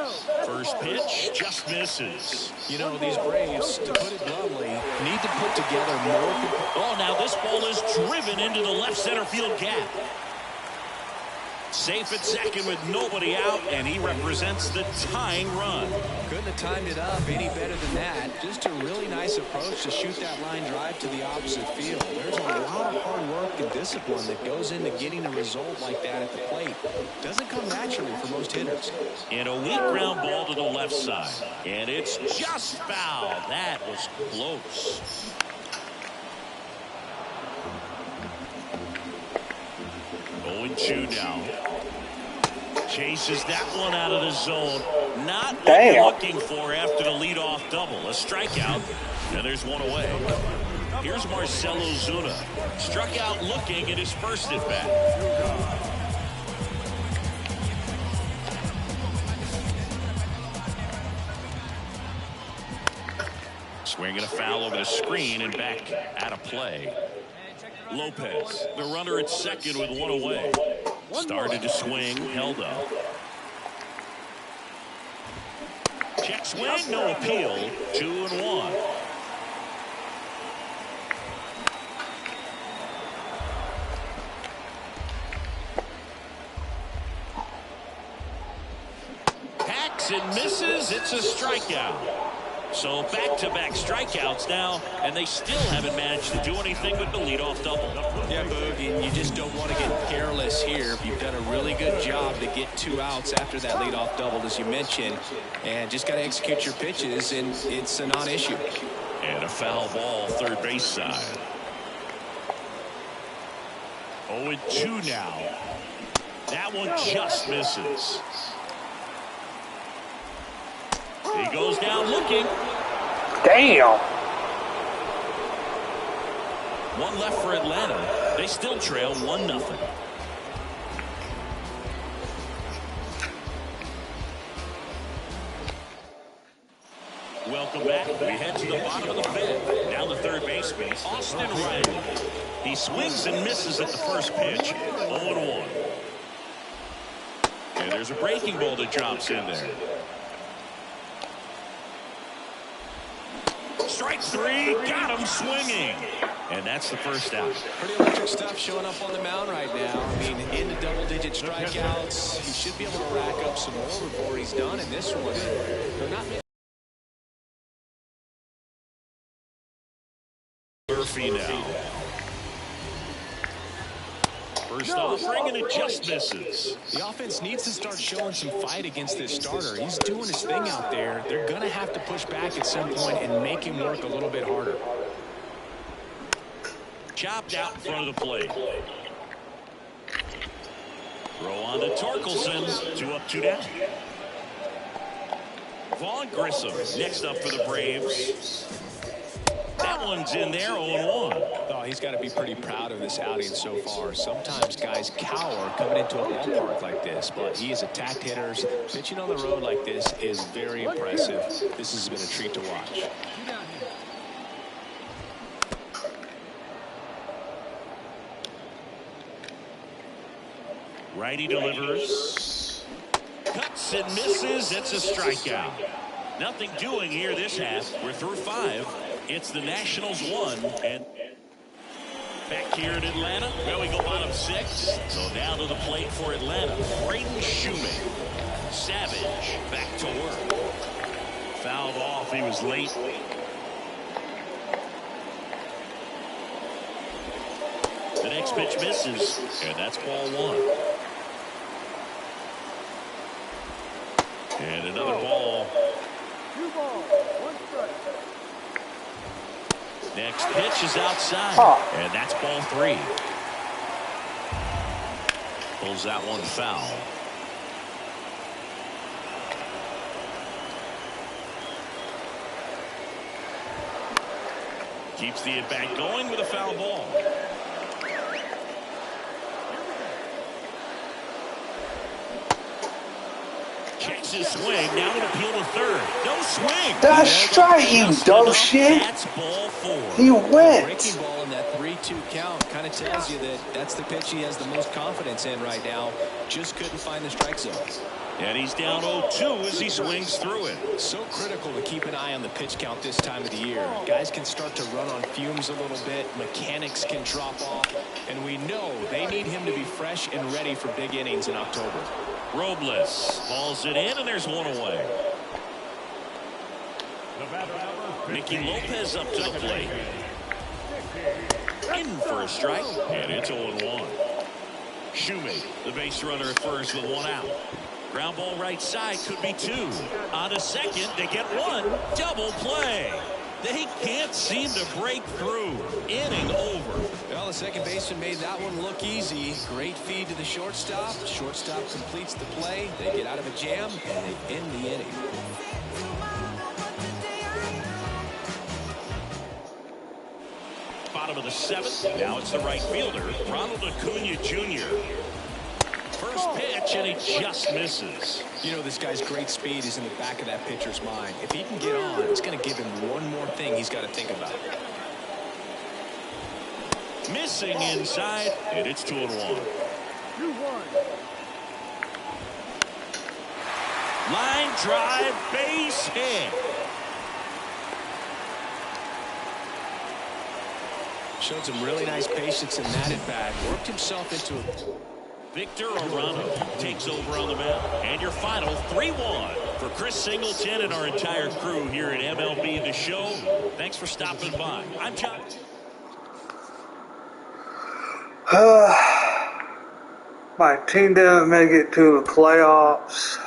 First pitch just misses. You know, these Braves, to put it bluntly, need to put together more. Oh, now this ball is driven into the left center field gap. Safe at second with nobody out, and he represents the tying run. Couldn't have timed it up any better than that. Just a really nice approach to shoot that line drive to the opposite field. There's a lot of hard work and discipline that goes into getting a result like that at the plate. Doesn't come naturally for most hitters. And a weak ground ball to the left side. And it's just foul. That was close. Two now. Chases that one out of the zone. Not what you're looking for after the leadoff double. A strikeout, and there's 1 away. Here's Marcell Ozuna. Struck out looking at his first at bat. Swinging a foul over the screen and back out of play. Lopez, the runner at second with 1 away. Started to swing, held up. Check swing, no appeal. 2-1. Hacks and misses. It's a strikeout. So back-to-back strikeouts now, and they still haven't managed to do anything with the leadoff double. Yeah, Boog, and you just don't want to get careless here. You've done a really good job to get 2 outs after that leadoff double, as you mentioned, and just got to execute your pitches, and it's a non-issue. And a foul ball, third base side. 0-2 now. That one just misses. He goes down looking. Damn. One left for Atlanta. They still trail 1-0. Welcome back. We head to the bottom of the 5th. Down the third baseman, Austin Riley. He swings and misses at the first pitch. 0-1. And there's a breaking ball that drops in there. Strike 3, got him swinging. And that's the first out. Pretty electric stuff showing up on the mound right now. I mean, into double-digit strikeouts. He should be able to rack up some more before he's done in this one. They're not Murphy now. First offering, and it just misses. The offense needs to start showing some fight against this starter. He's doing his thing out there. They're going to have to push back at some point and make him work a little bit harder. Chopped out in front of the plate. Throw on to Torkelson. 2 up, 2 down. Vaughn Grissom next up for the Braves. That one's in there, 0-1. Oh, he's got to be pretty proud of this outing so far. Sometimes guys cower coming into a ballpark like this, but he has attacked hitters. Pitching on the road like this is very impressive. This has been a treat to watch. Righty delivers. Cuts and misses. It's a strikeout. Nothing doing here this half. We're through 5. It's the Nationals 1. And back here in Atlanta, well, we go bottom 6. So now to the plate for Atlanta. Braden Shoemaker. Savage back to work. Fouled off. He was late. The next pitch misses. And that's ball 1. And another ball. 2 balls, 1 strike. Next pitch is outside. And that's ball 3. Pulls that one foul. Keeps the at-bat going with a foul ball. Checks his swing. Now an appeal to third. No swing. That's strike, you dumb shit. That's ball 4. He went. Breaking ball in that 3-2 count kind of tells you that that's the pitch he has the most confidence in right now. Just couldn't find the strike zone. And he's down 0-2 as he swings through it. So critical to keep an eye on the pitch count this time of the year. Guys can start to run on fumes a little bit. Mechanics can drop off. And we know they need him to be fresh and ready for big innings in October. Robles balls it in, and there's one away. Nicky Lopez up to the plate. In for a strike, and it's 0-1. Shoemaker, the base runner at first with 1 out. Ground ball right side, could be 2. On to second, they get 1. Double play. They can't seem to break through. Inning over. Well, the second baseman made that one look easy. Great feed to the shortstop. Shortstop completes the play. They get out of a jam, and they end the inning. Bottom of the 7th. Now it's the right fielder, Ronald Acuna Jr. First pitch, and he just misses. You know, this guy's great speed is in the back of that pitcher's mind. If he can get on, it's going to give him one more thing he's got to think about. Missing inside, and it's 2-1. 2-1. Line drive, base hit. Showed some really nice patience in that at bat. Worked himself into it. Victor Arano takes over on the mound. And your final 3-1 For Chris Singleton and our entire crew here at MLB The Show, thanks for stopping by. I'm John. My team didn't make it to the playoffs.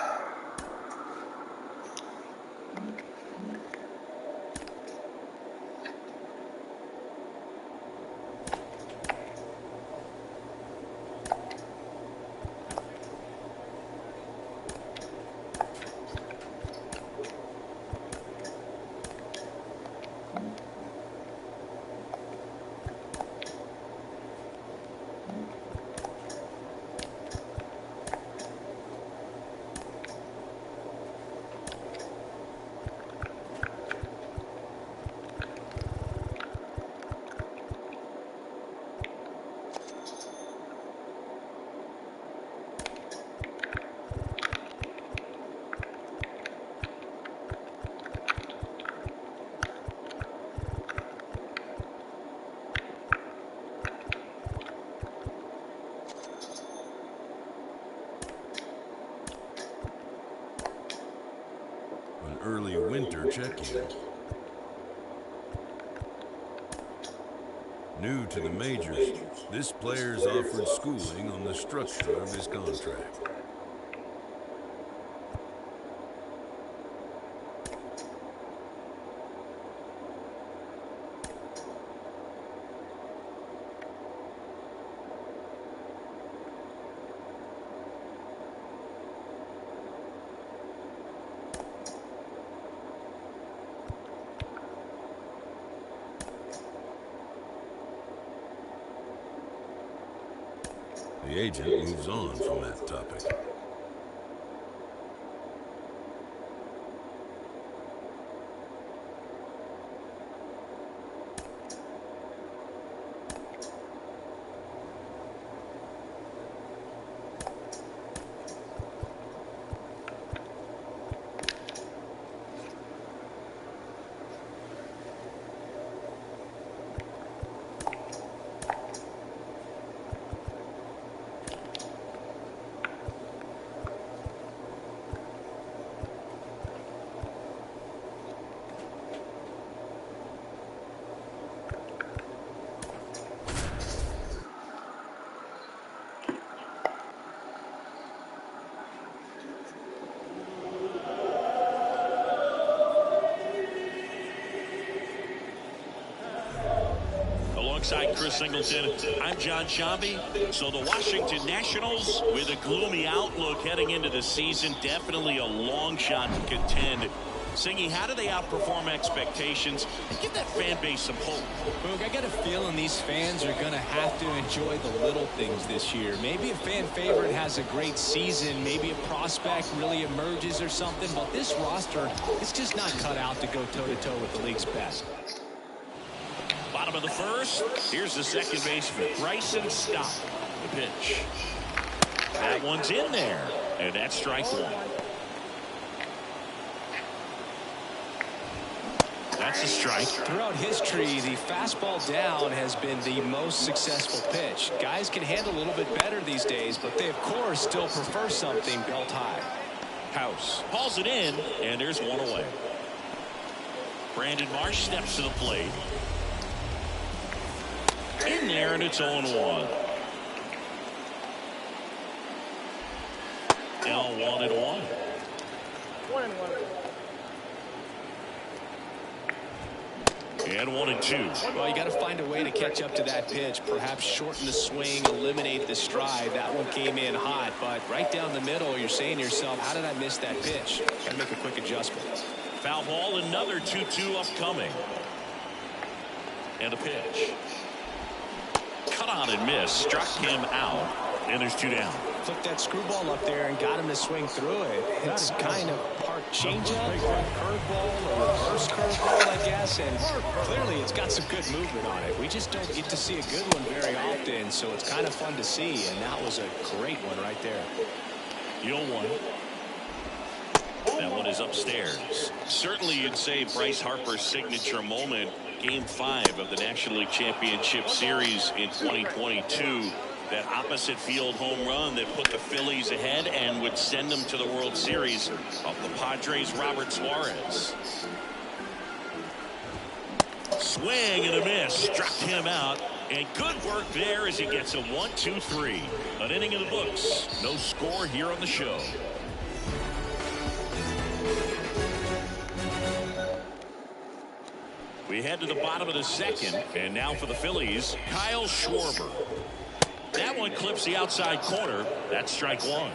An early winter check-in. New to the majors, this player is offered schooling on the structure of his contract. The agent moves on from that topic. Alongside Chris Singleton, I'm John Shambi. So the Washington Nationals, with a gloomy outlook heading into the season, definitely a long shot to contend. Singy, how do they outperform expectations and give that fan base some hope? Boog, I got a feeling these fans are going to have to enjoy the little things this year. Maybe a fan favorite has a great season. Maybe a prospect really emerges or something. But this roster is just not cut out to go toe-to-toe with the league's best. Bottom of the first. Here's the second baseman, Bryson Stott. The pitch. That one's in there. And that's strike one. That's a strike. Throughout history, the fastball down has been the most successful pitch. Guys can handle a little bit better these days, but they, of course, still prefer something belt high. House hauls it in, and there's one away. Brandon Marsh steps to the plate. In there, and it's 0-1. Now 1-1. 1-1. And 1-2. Well, you got to find a way to catch up to that pitch. Perhaps shorten the swing, eliminate the stride. That one came in hot, but right down the middle, you're saying to yourself, how did I miss that pitch? Got to make a quick adjustment. Foul ball, another 2-2 upcoming. And a pitch. Cut on and miss. Struck him out. And there's 2 down. Flipped that screwball up there and got him to swing through it. It's kind of part changeup or curveball or reverse curveball, I guess. And clearly it's got some good movement on it. We just don't get to see a good one very often, so it's kind of fun to see. And that was a great one right there. 0-1. That one is upstairs. Certainly you'd say Bryce Harper's signature moment, Game 5 of the National League Championship Series in 2022. That opposite field home run that put the Phillies ahead and would send them to the World Series of the Padres' Robert Suarez. Swing and a miss. Struck him out. And good work there as he gets a 1-2-3. An inning in the books. No score here on the show. We head to the bottom of the second. And now for the Phillies, Kyle Schwarber. That one clips the outside corner. That's strike one.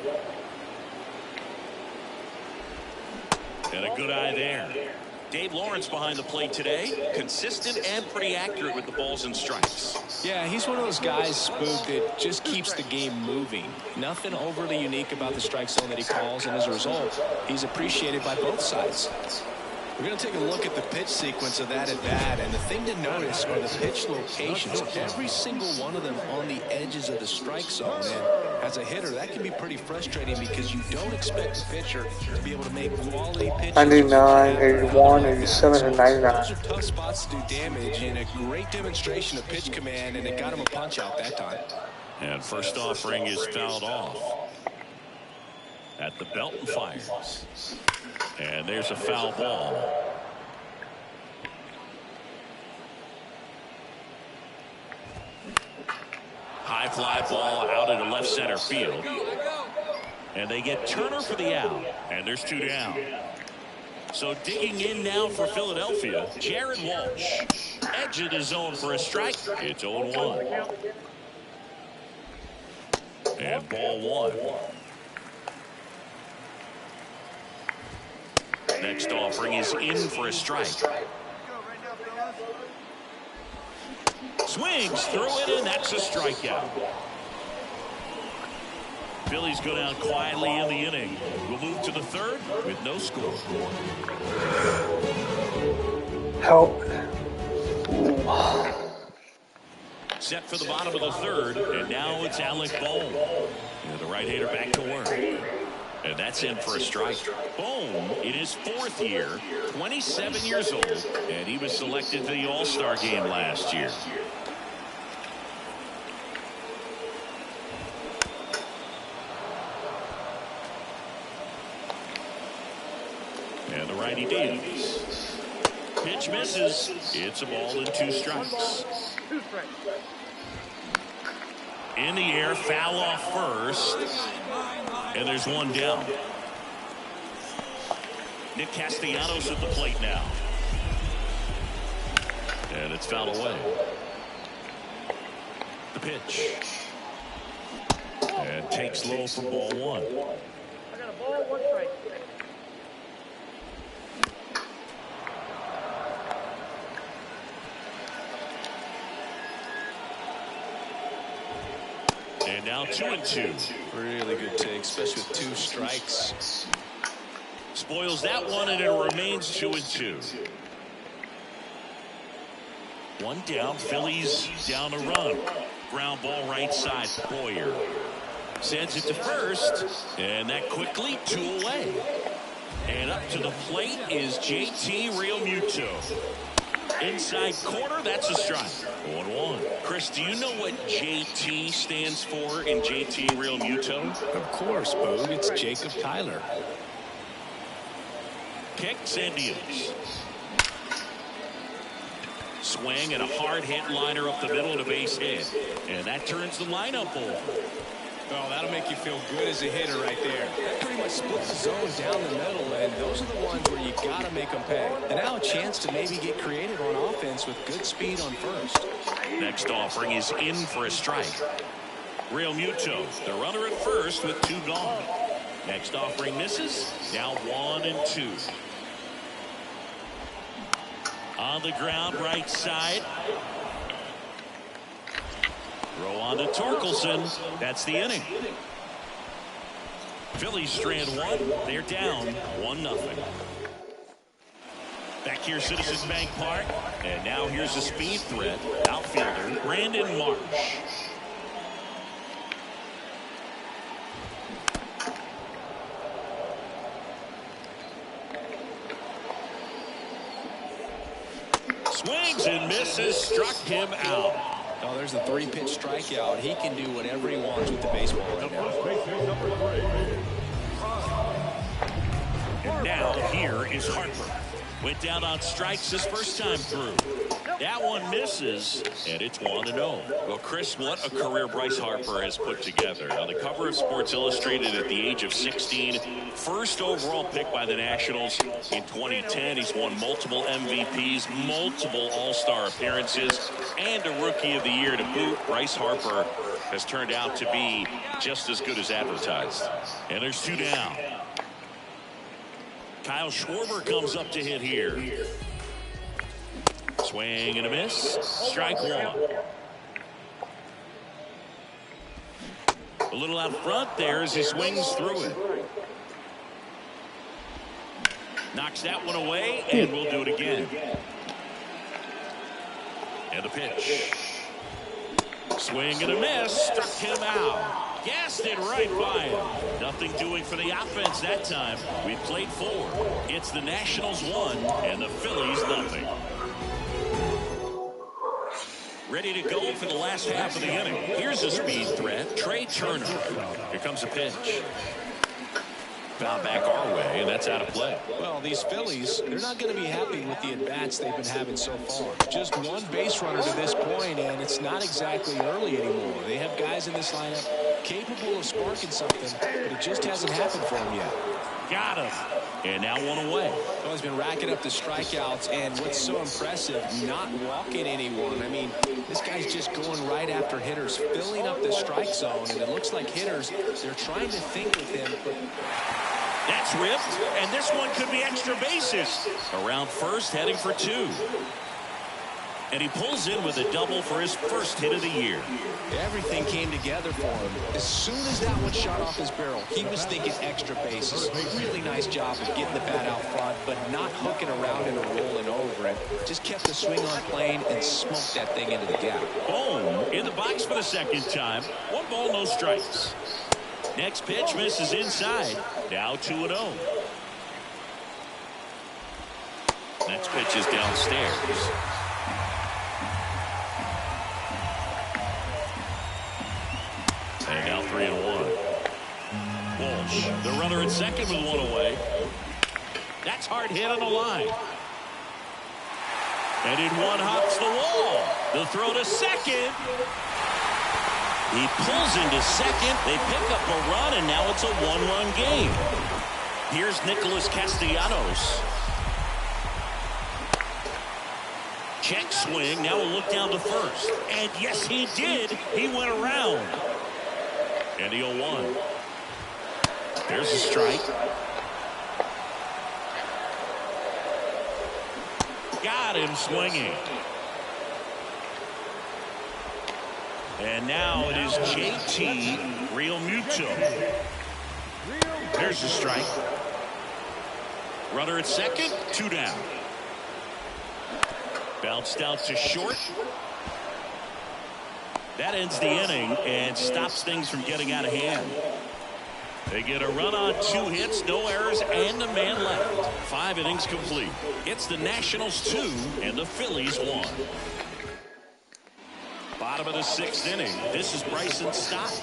And a good eye there. Dave Lawrence behind the plate today. Consistent and pretty accurate with the balls and strikes. Yeah, he's one of those guys, Spook, that just keeps the game moving. Nothing overly unique about the strike zone that he calls, and as a result, he's appreciated by both sides. We're going to take a look at the pitch sequence of that at bat, and the thing to notice are the pitch locations. Every single one of them on the edges of the strike zone. And as a hitter, that can be pretty frustrating because you don't expect the pitcher to be able to make quality pitches. 99, 81, 87, and 99. Those are tough spots to do damage, and a great demonstration of pitch command, and it got him a punch out that time. And first offering is fouled off. At the belt and fires. And there's a foul ball. High fly ball out into left center field. And they get Turner for the out. And there's two down. So digging in now for Philadelphia, Jared Walsh. Edge of the zone for a strike. It's 0-1. And ball one. Next offering is in for a strike. Swings through it, and that's a strikeout. Phillies go down quietly in the inning. We'll move to the third with no score. Help. Set for the bottom of the third, and now it's Alec Bohm. The right-hander back to work. And that's in for a strike. Bohm in his fourth year, 27 years old, and he was selected to the All-Star game last year. And the righty deals. Pitch misses. It's a ball and two strikes. In the air, foul off first. And there's one down. Nick Castellanos at the plate now. And it's fouled away. The pitch. And takes low for ball one. I got a ball, one strike. And now 2-2. Really good take, especially with two strikes. Spoils that one, and it remains 2-2. One down. Phillies down a run. Ground ball right side. Boyer sends it to first, and that quickly two away. And up to the plate is JT Realmuto. Inside corner, that's a strike. 1-1. Chris, do you know what JT stands for in JT Realmuto? Of course, Boog. It's Jacob Tyler. Kicks and deals. Swing and a hard hit liner up the middle and a base hit. And that turns the lineup over. Well, that'll make you feel good as a hitter right there. That pretty much splits the zone down the middle, and those are the ones where you got to make them pay. And now a chance to maybe get creative on offense with good speed on first. Next offering is in for a strike. Realmuto, the runner at first with two gone. Next offering misses. Now 1-2. On the ground, right side. Throw on to Torkelson. That's the inning. Phillies strand one. They're down 1-0. Back here, Citizens Bank Park. And now here's the speed threat. Outfielder Brandon Marsh. Swings and misses. Struck him out. Oh, there's a 3-pitch strikeout. He can do whatever he wants with the baseball right now. And now here is Harper. Went down on strikes his first time through. That one misses, and it's 1-0. Well, Chris, what a career Bryce Harper has put together. On the cover of Sports Illustrated at the age of 16, first overall pick by the Nationals in 2010. He's won multiple MVPs, multiple All-Star appearances, and a Rookie of the Year to boot. Bryce Harper has turned out to be just as good as advertised. And there's 2 down. Kyle Schwarber comes up to hit here. Swing and a miss. Strike 1. A little out front there as he swings through it. Knocks that one away, and we'll do it again. And the pitch. Swing and a miss. Struck him out. Gassed it right by him. Nothing doing for the offense that time. We played 4. It's the Nationals 1 and the Phillies nothing. Ready to go for the last half of the inning. Here's a speed threat. Trey Turner. Here comes a pitch. Foul back our way, and that's out of play. Well, these Phillies, they're not going to be happy with the at-bats they've been having so far. Just one base runner to this point, and it's not exactly early anymore. They have guys in this lineup capable of sparking something, but it just hasn't happened for them yet. Got him. And now 1 away. Well, he's been racking up the strikeouts, and what's so impressive, not walking anyone. I mean, this guy's just going right after hitters, filling up the strike zone, and it looks like hitters, they're trying to think with him. But that's ripped, and this one could be extra bases. Around first, heading for 2. And he pulls in with a double for his first hit of the year. Everything came together for him. As soon as that one shot off his barrel, he was thinking extra bases. Really nice job of getting the bat out front, but not hooking around and rolling over it. Just kept the swing on plane and smoked that thing into the gap. Boom. In the box for the second time. 1 ball, no strikes. Next pitch misses inside. Now 2-0. Next pitch is downstairs. And now 3-1. Walsh, the runner at second with 1 away. That's hard hit on the line. And in 1 hops the wall. The throw to second. He pulls into second. They pick up a run, and now it's a 1-run game. Here's Nicholas Castellanos. Check swing. Now we'll look down to first. And yes, he did. He went around. And the 0-1. There's a strike. Got him swinging. And now it is JT Realmuto. There's a strike. Runner at second, 2 down. Bounced out to short. That ends the inning and stops things from getting out of hand. They get a run on 2 hits, no errors, and a man left. 5 innings complete. It's the Nationals 2 and the Phillies 1. Bottom of the 6th inning. This is Bryson Stott.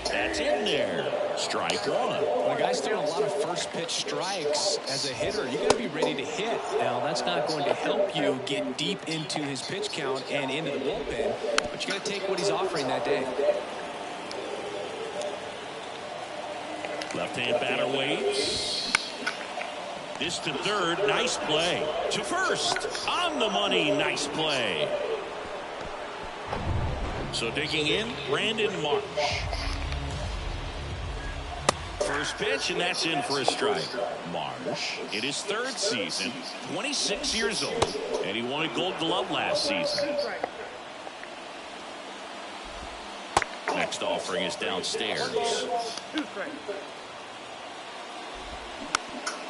That's in there. Strike 1. Well, the guy's throwing a lot of first pitch strikes. As a hitter, you got to be ready to hit. Now, that's not going to help you get deep into his pitch count and into the bullpen, but you got to take what he's offering that day. Left-hand batter waits. This to third. Nice play. To first. On the money. Nice play. So digging in, Brandon Marsh. First pitch, and that's in for a strike. Marsh, in his 3rd season, 26 years old, and he won a Gold Glove last season. Next offering is downstairs.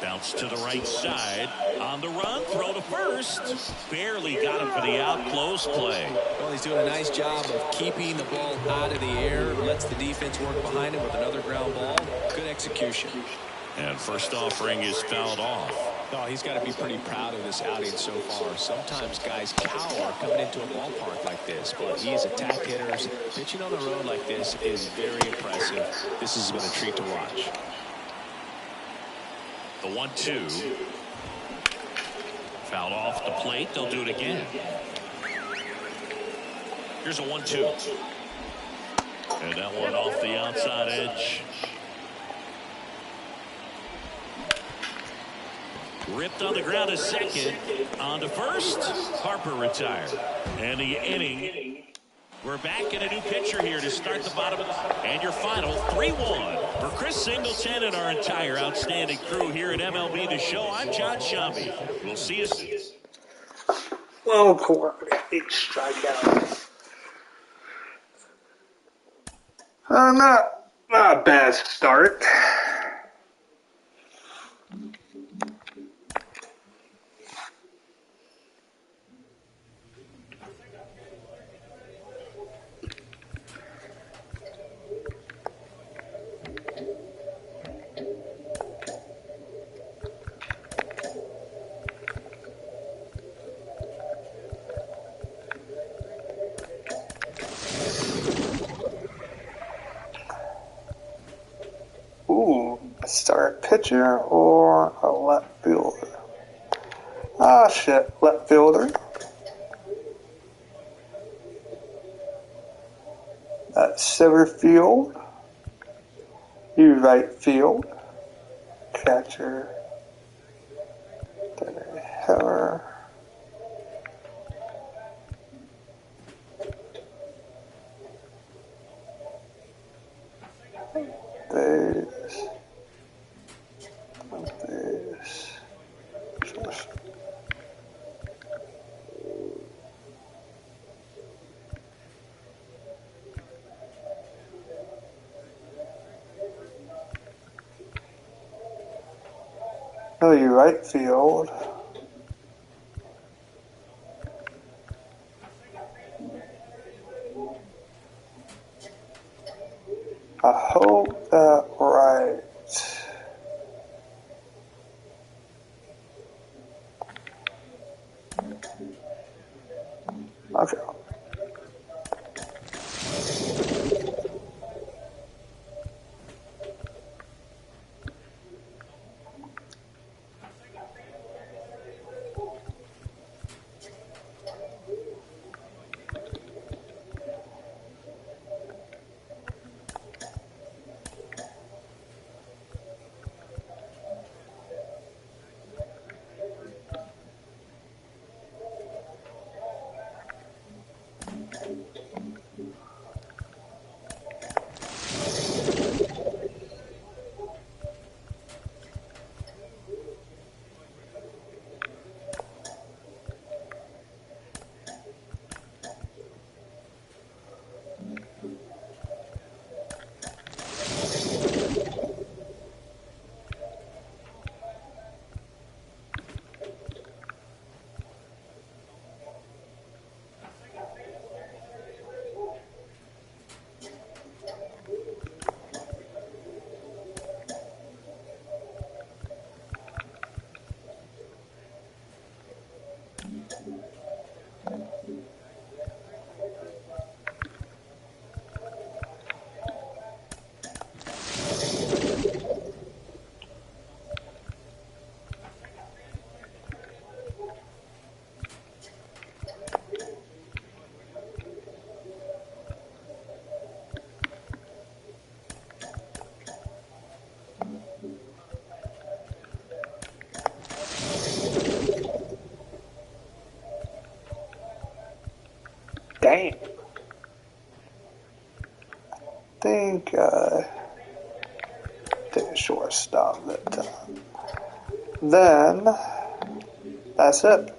Bounce to the right side. On the run, throw to first. Barely got him for the out. Close play. Well, he's doing a nice job of keeping the ball out of the air. Lets the defense work behind him with another ground ball. Good execution. And first offering is fouled off. No, he's got to be pretty proud of this outing so far. Sometimes guys cower coming into a ballpark like this, but he has attacked hitters. Pitching on the road like this is very impressive. This has been a treat to watch. The 1-2. Fouled off the plate. They'll do it again. Here's a 1-2. And that one off the outside edge. Ripped on the ground to second. On to first. Harper retired. And the inning. We're back in a new pitcher here to start the bottom. And your final 3-1 for Chris Singleton and our entire outstanding crew here at MLB The Show. I'm John Shambi. We'll see you soon. Well, Corey, 8 strikeouts. Not a bad start. Start pitcher or a left fielder? Ah, shit, left fielder. That's center field. You right field. Catcher. Heller. Days. Oh, you right field. I hope that right. Okay. Damn. Think take a shortstop that time. Then that's it.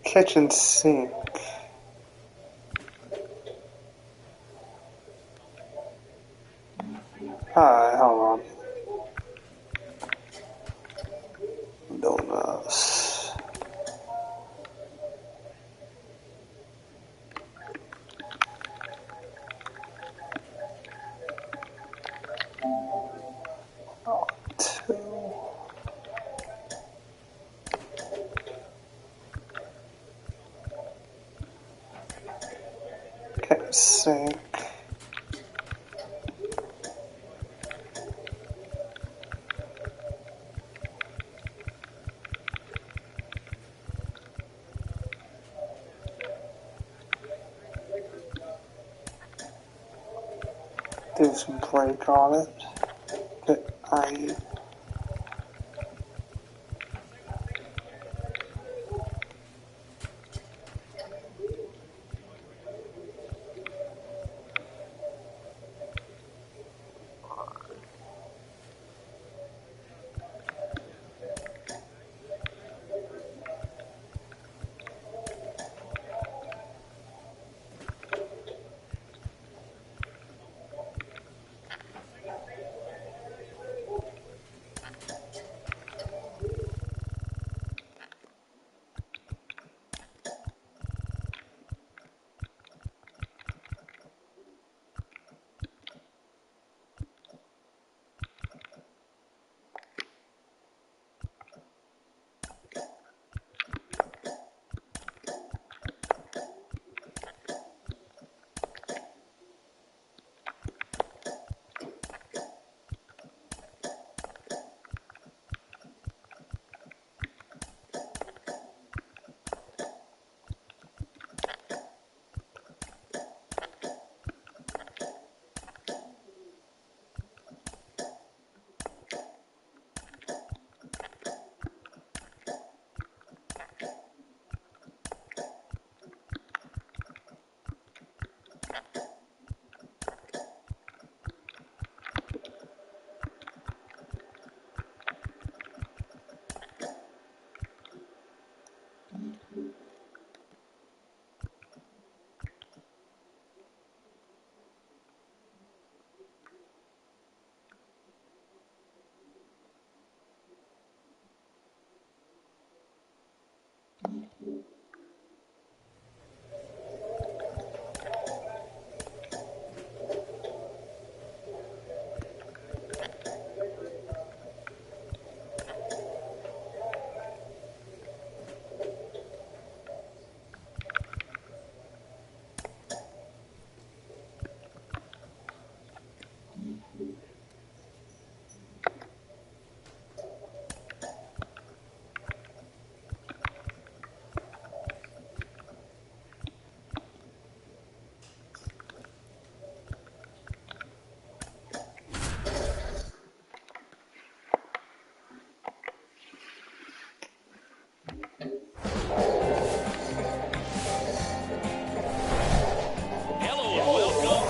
Kitchen sink. Alright, hold on. Donuts. sink. Do some break on it.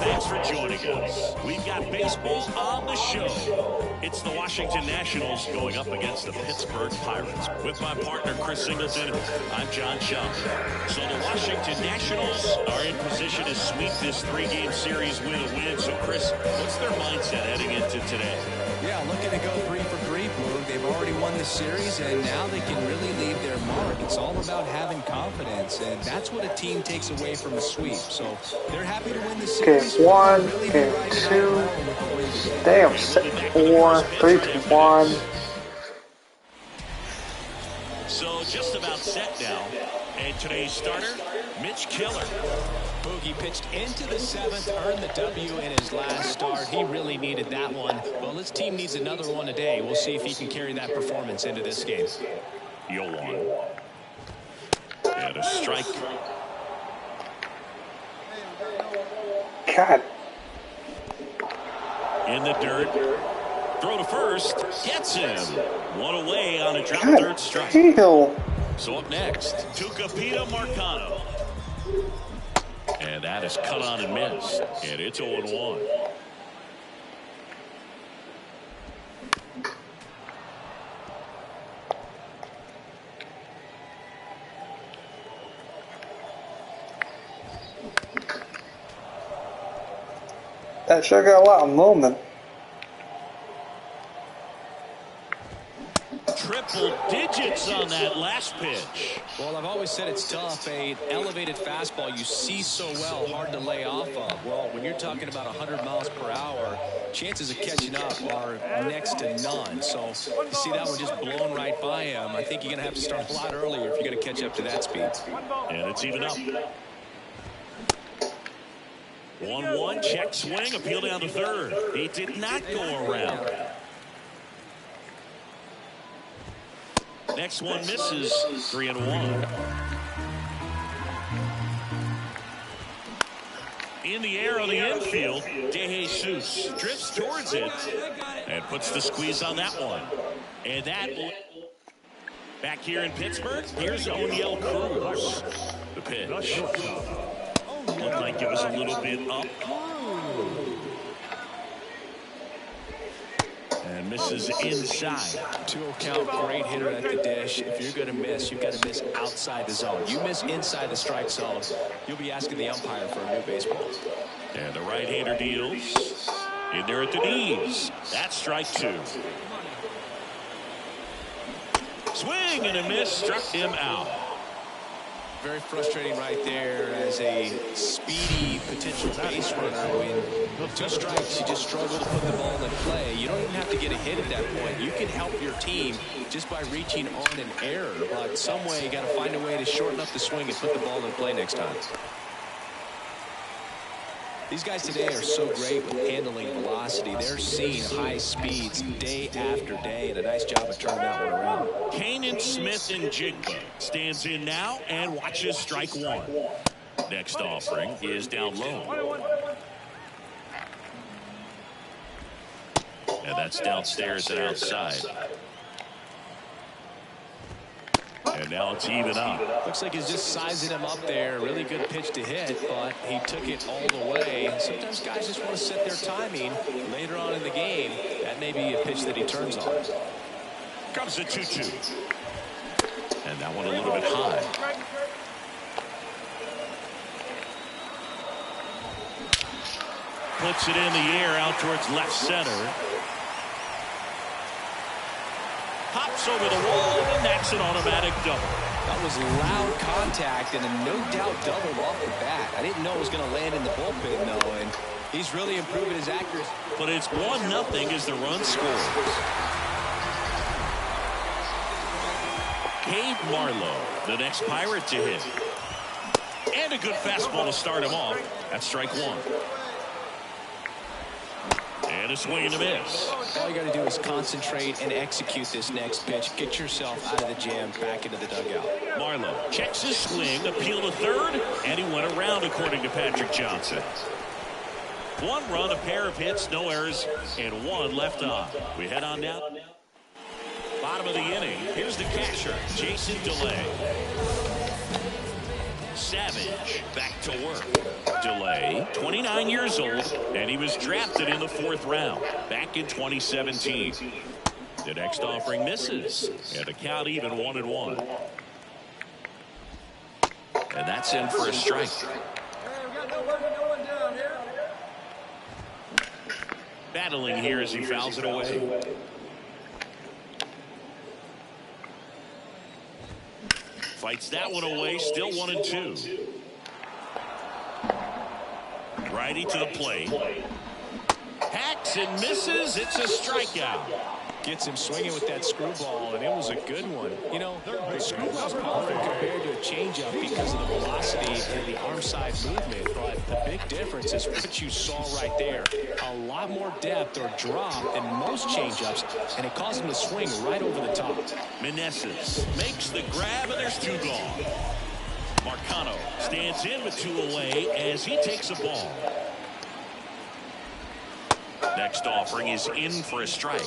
Thanks for joining us. We've got baseball on the show. It's the Washington Nationals going up against the Pittsburgh Pirates. With my partner, Chris Singleton, I'm John Schaub. So the Washington Nationals are in position to sweep this three-game series with a win. So, Chris, what's their mindset heading into today? Yeah, looking to go 3 for 3, Blue. They've already won the series, and now they can really leave their mark. It's all about having confidence, and that's what a team takes away from a sweep. So they're happy to win the series. Game 1, Game 2. Damn, 4, 3-1. So just about set now. And today's starter, Mitch Keller. Boogie pitched into the 7th, earned the W in his last start. He really needed that one. Well, his team needs another one today. We'll see if he can carry that performance into this game. Yoan. And a strike. God. In the dirt. Throw to first. Gets him. One away on a drop third strike. Hell. So up next, Tucupita Marcano. And that is cut on and missed. And it's 0-1. That sure got a lot of movement. Triple digits on that last pitch. Well, I've always said it's tough. An elevated fastball you see so well, hard to lay off of. Well, when you're talking about 100 miles per hour, chances of catching up are next to none. So you see that one just blown right by him. I think you're going to have to start a lot earlier if you're going to catch up to that speed. And it's even up. 1-1, check swing, appeal down to third. He did not go around. Next one misses, 3-1. In the air on the infield, DeJesus drifts towards it and puts the squeeze on that one. And that back here in Pittsburgh, here's O'Neill Cruz. The pitch. Looked like it was a little bit up. And misses inside. 2-0 count, great hitter at the dish. If you're going to miss, you've got to miss outside the zone. You miss inside the strike zone, you'll be asking the umpire for a new baseball. And the right-hander deals. In there at the knees. That's strike 2. Swing and a miss, struck him out. Very frustrating right there as a speedy potential base runner. When 2 strikes, you just struggle to put the ball in play. You don't even have to get a hit at that point. You can help your team just by reaching on an error. But some way, you got to find a way to shorten up the swing and put the ball in play next time. These guys today are so great with handling velocity. They're seeing high speeds day after day, and a nice job of turning that one around. Kanan Smith and Jigba stands in now and watches strike 1. Next offering is down low. And that's downstairs and outside. And now it's even up. Looks like he's just sizing him up there. Really good pitch to hit, but he took it all the way. Sometimes guys just want to set their timing later on in the game. That may be a pitch that he turns on. Comes the 2-2. And that one a little bit high. Puts it in the air out towards left center. Pops over the wall, and that's an automatic double. That was loud contact and a no-doubt double off the bat. I didn't know it was going to land in the bullpen, though, and he's really improving his accuracy. But it's 1-0 as the run scores. Cade Marlowe, the next Pirate to hit. And a good fastball to start him off. That's strike 1. And a swing and a miss. All you got to do is concentrate and execute this next pitch. Get yourself out of the jam, back into the dugout. Marlowe checks his swing, appeal to third, and he went around, according to Patrick Johnson. 1 run, a pair of hits, no errors, and 1 left on. We head on down. Bottom of the inning. Here's the catcher, Jason DeLay. Savage back to work. DeLay, 29 years old, and he was drafted in the 4th round back in 2017. The next offering misses, and the count even 1-1. And that's in for a strike. Battling here as he fouls it away. Fights that one away, still 1-2. Righty to the plate. Hacks and misses. It's a strikeout. Gets him swinging with that screwball, and it was a good one. You know, the screwball's powerful compared to a changeup because of the velocity and the arm side movement, but the big difference is what you saw right there. A lot more depth or drop than most changeups, and it caused him to swing right over the top. Meneses makes the grab, and there's 2 gone. Marcano stands in with 2 away as he takes a ball. Next offering is in for a strike.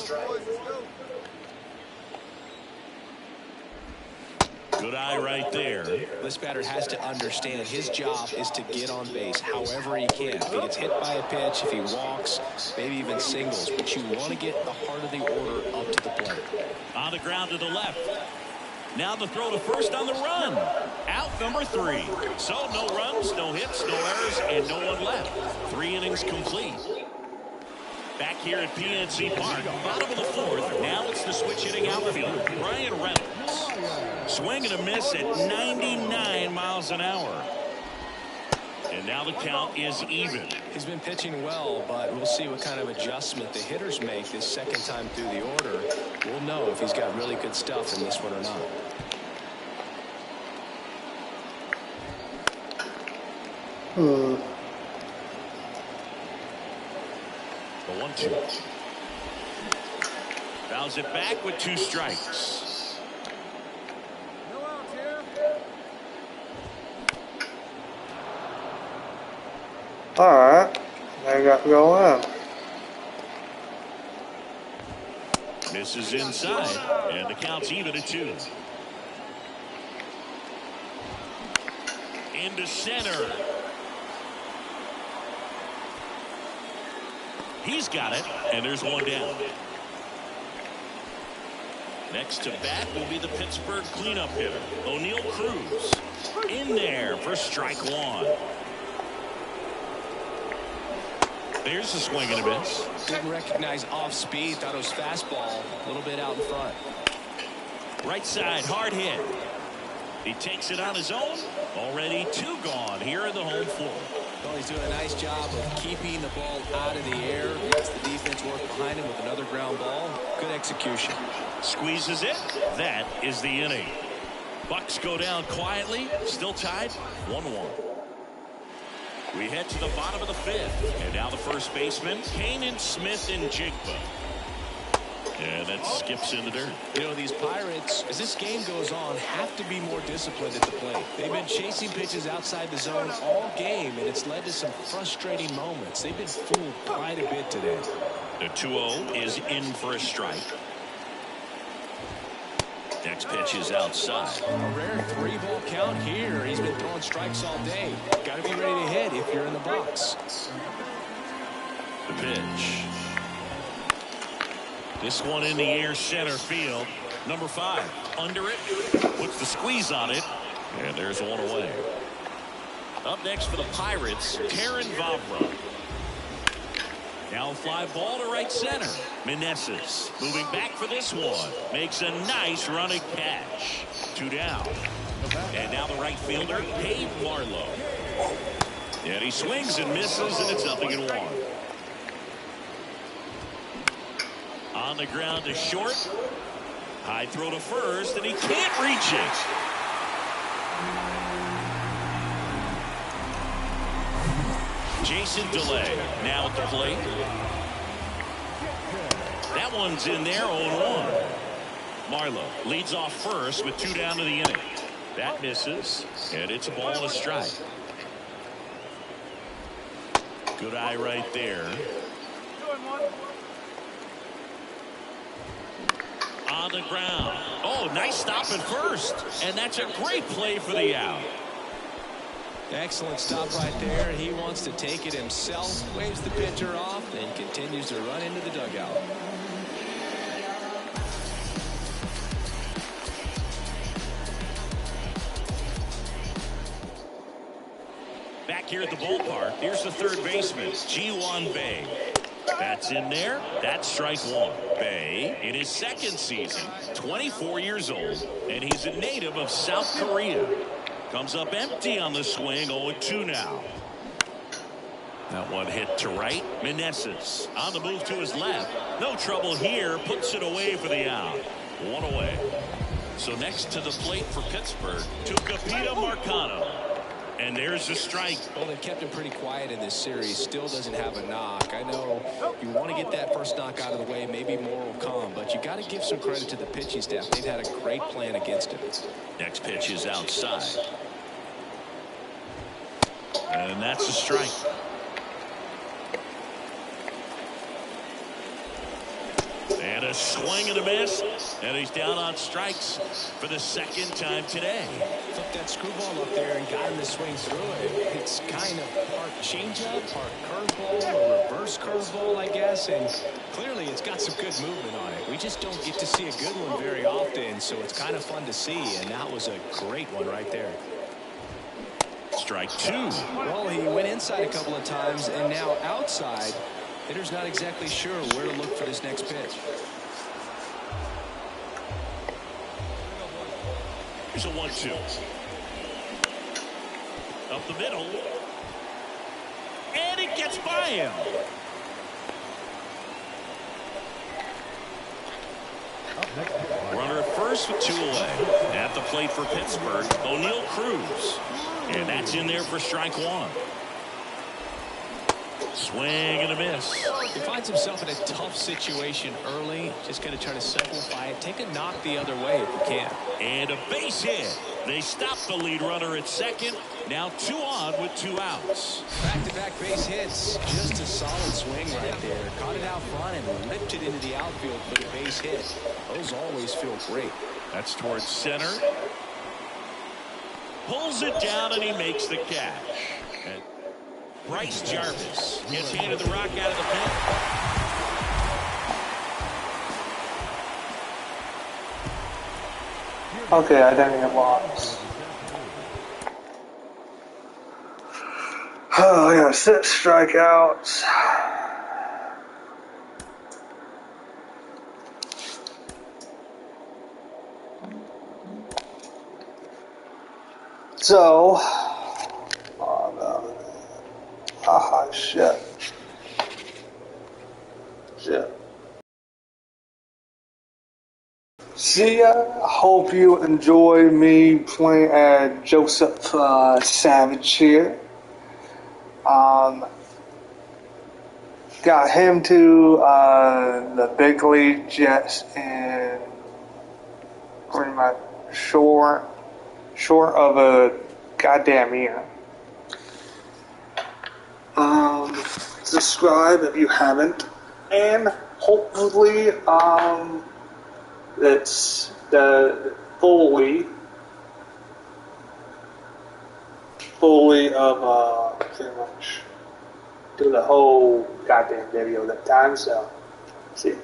Good eye right there. This batter has to understand his job is to get on base however he can. If he gets hit by a pitch, if he walks, maybe even singles, but you want to get the heart of the order up to the plate. On the ground to the left. Now the throw to first on the run. Out number 3. So no runs, no hits, no errors, and no one left. 3 innings complete. Back here at PNC Park, bottom of the 4th. Now it's the switch hitting outfielder, Brian Reynolds. Swing and a miss at 99 miles an hour. And now the count is even. He's been pitching well, but we'll see what kind of adjustment the hitters make this second time through the order. We'll know if he's got really good stuff in this one or not. 1-2. Fouls it back with 2 strikes. No outs here. All right, they got to go in. Misses inside, and the count's even at 2. Into center. He's got it, and there's 1 down. Next to bat will be the Pittsburgh cleanup hitter, O'Neal Cruz. In there for strike 1. There's a swing and a miss. Didn't recognize off speed. Thought it was fastball. A little bit out in front. Right side, hard hit. He takes it on his own. Already 2 gone here in the home floor. Well, he's doing a nice job of keeping the ball out of the air. Lets the defense work behind him with another ground ball. Good execution. Squeezes it. That is the inning. Bucks go down quietly. Still tied 1-1. We head to the bottom of the 5th. And now the first baseman, Kanan Smith-Njigba. And that skips in the dirt. You know, these Pirates, as this game goes on, have to be more disciplined at the plate. They've been chasing pitches outside the zone all game, and it's led to some frustrating moments. They've been fooled quite a bit today. The 2-0 is in for a strike. Next pitch is outside. A rare 3-ball count here. He's been throwing strikes all day. Got to be ready to hit if you're in the box. The pitch. This one in the air, center field. Number 5 under it, puts the squeeze on it, and there's 1 away. Up next for the Pirates, Taron Vavra. Now a fly ball to right center. Meneses moving back for this one. Makes a nice running catch. 2 down. And now the right fielder, Dave Marlowe. And he swings and misses, and it's 0-1. On the ground to short. High throw to first, and he can't reach it. Jason DeLay now at the plate. That one's in there, 0-1. Marlowe leads off first with 2 down to the inning. That misses, and it's a ball and a strike. Good eye right there. On the ground. Oh, nice stop at first. And that's a great play for the out. Excellent stop right there. He wants to take it himself, waves the pitcher off, and continues to run into the dugout. Back here at the ballpark, here's the third baseman, Ji-Hwan Bae. That's in there. That's strike 1. Bae, in his 2nd season, 24 years old, and he's a native of South Korea. Comes up empty on the swing, 0-2 now. That one hit to right. Meneses on the move to his left. No trouble here. Puts it away for the out. 1 away. So next to the plate for Pittsburgh, Tucupita Marcano. And there's the strike. Well, they've kept him pretty quiet in this series. Still doesn't have a knock. I know you want to get that first knock out of the way. Maybe more will come. But you got to give some credit to the pitching staff. They've had a great plan against him. Next pitch is outside. And that's a strike. And a swing and a miss. And he's down on strikes for the 2nd time today. Took that screwball up there and got him to swing through it. It's kind of part changeup, part curveball, or reverse curveball, I guess. And clearly it's got some good movement on it. We just don't get to see a good one very often, so it's kind of fun to see. And that was a great one right there. Strike 2. Well, he went inside a couple of times, and now outside. Hitter's not exactly sure where to look for this next pitch. Here's a 1-2. Up the middle. And it gets by him. Runner at first with 2 away. At the plate for Pittsburgh, O'Neal Cruz. And that's in there for strike 1. Swing and a miss. He finds himself in a tough situation early. Just going to try to simplify it. Take a knock the other way if you can. And a base hit. They stop the lead runner at second. Now 2 on with 2 outs. Back-to-back base hits. Just a solid swing right there. Caught it out front and ripped it into the outfield for the base hit. Those always feel great. That's towards center. Pulls it down and he makes the catch. And Bryce Jarvis gets handed the rock out of the pen. Okay, I didn't get lost. Oh, I got 6 strikeouts. So, shit. See, I hope you enjoy me playing at Joseph Savage here. Got him to the big league Jets in pretty much short of a goddamn year. Subscribe if you haven't, and hopefully it's the fully of pretty much do the whole goddamn video that time. So see ya.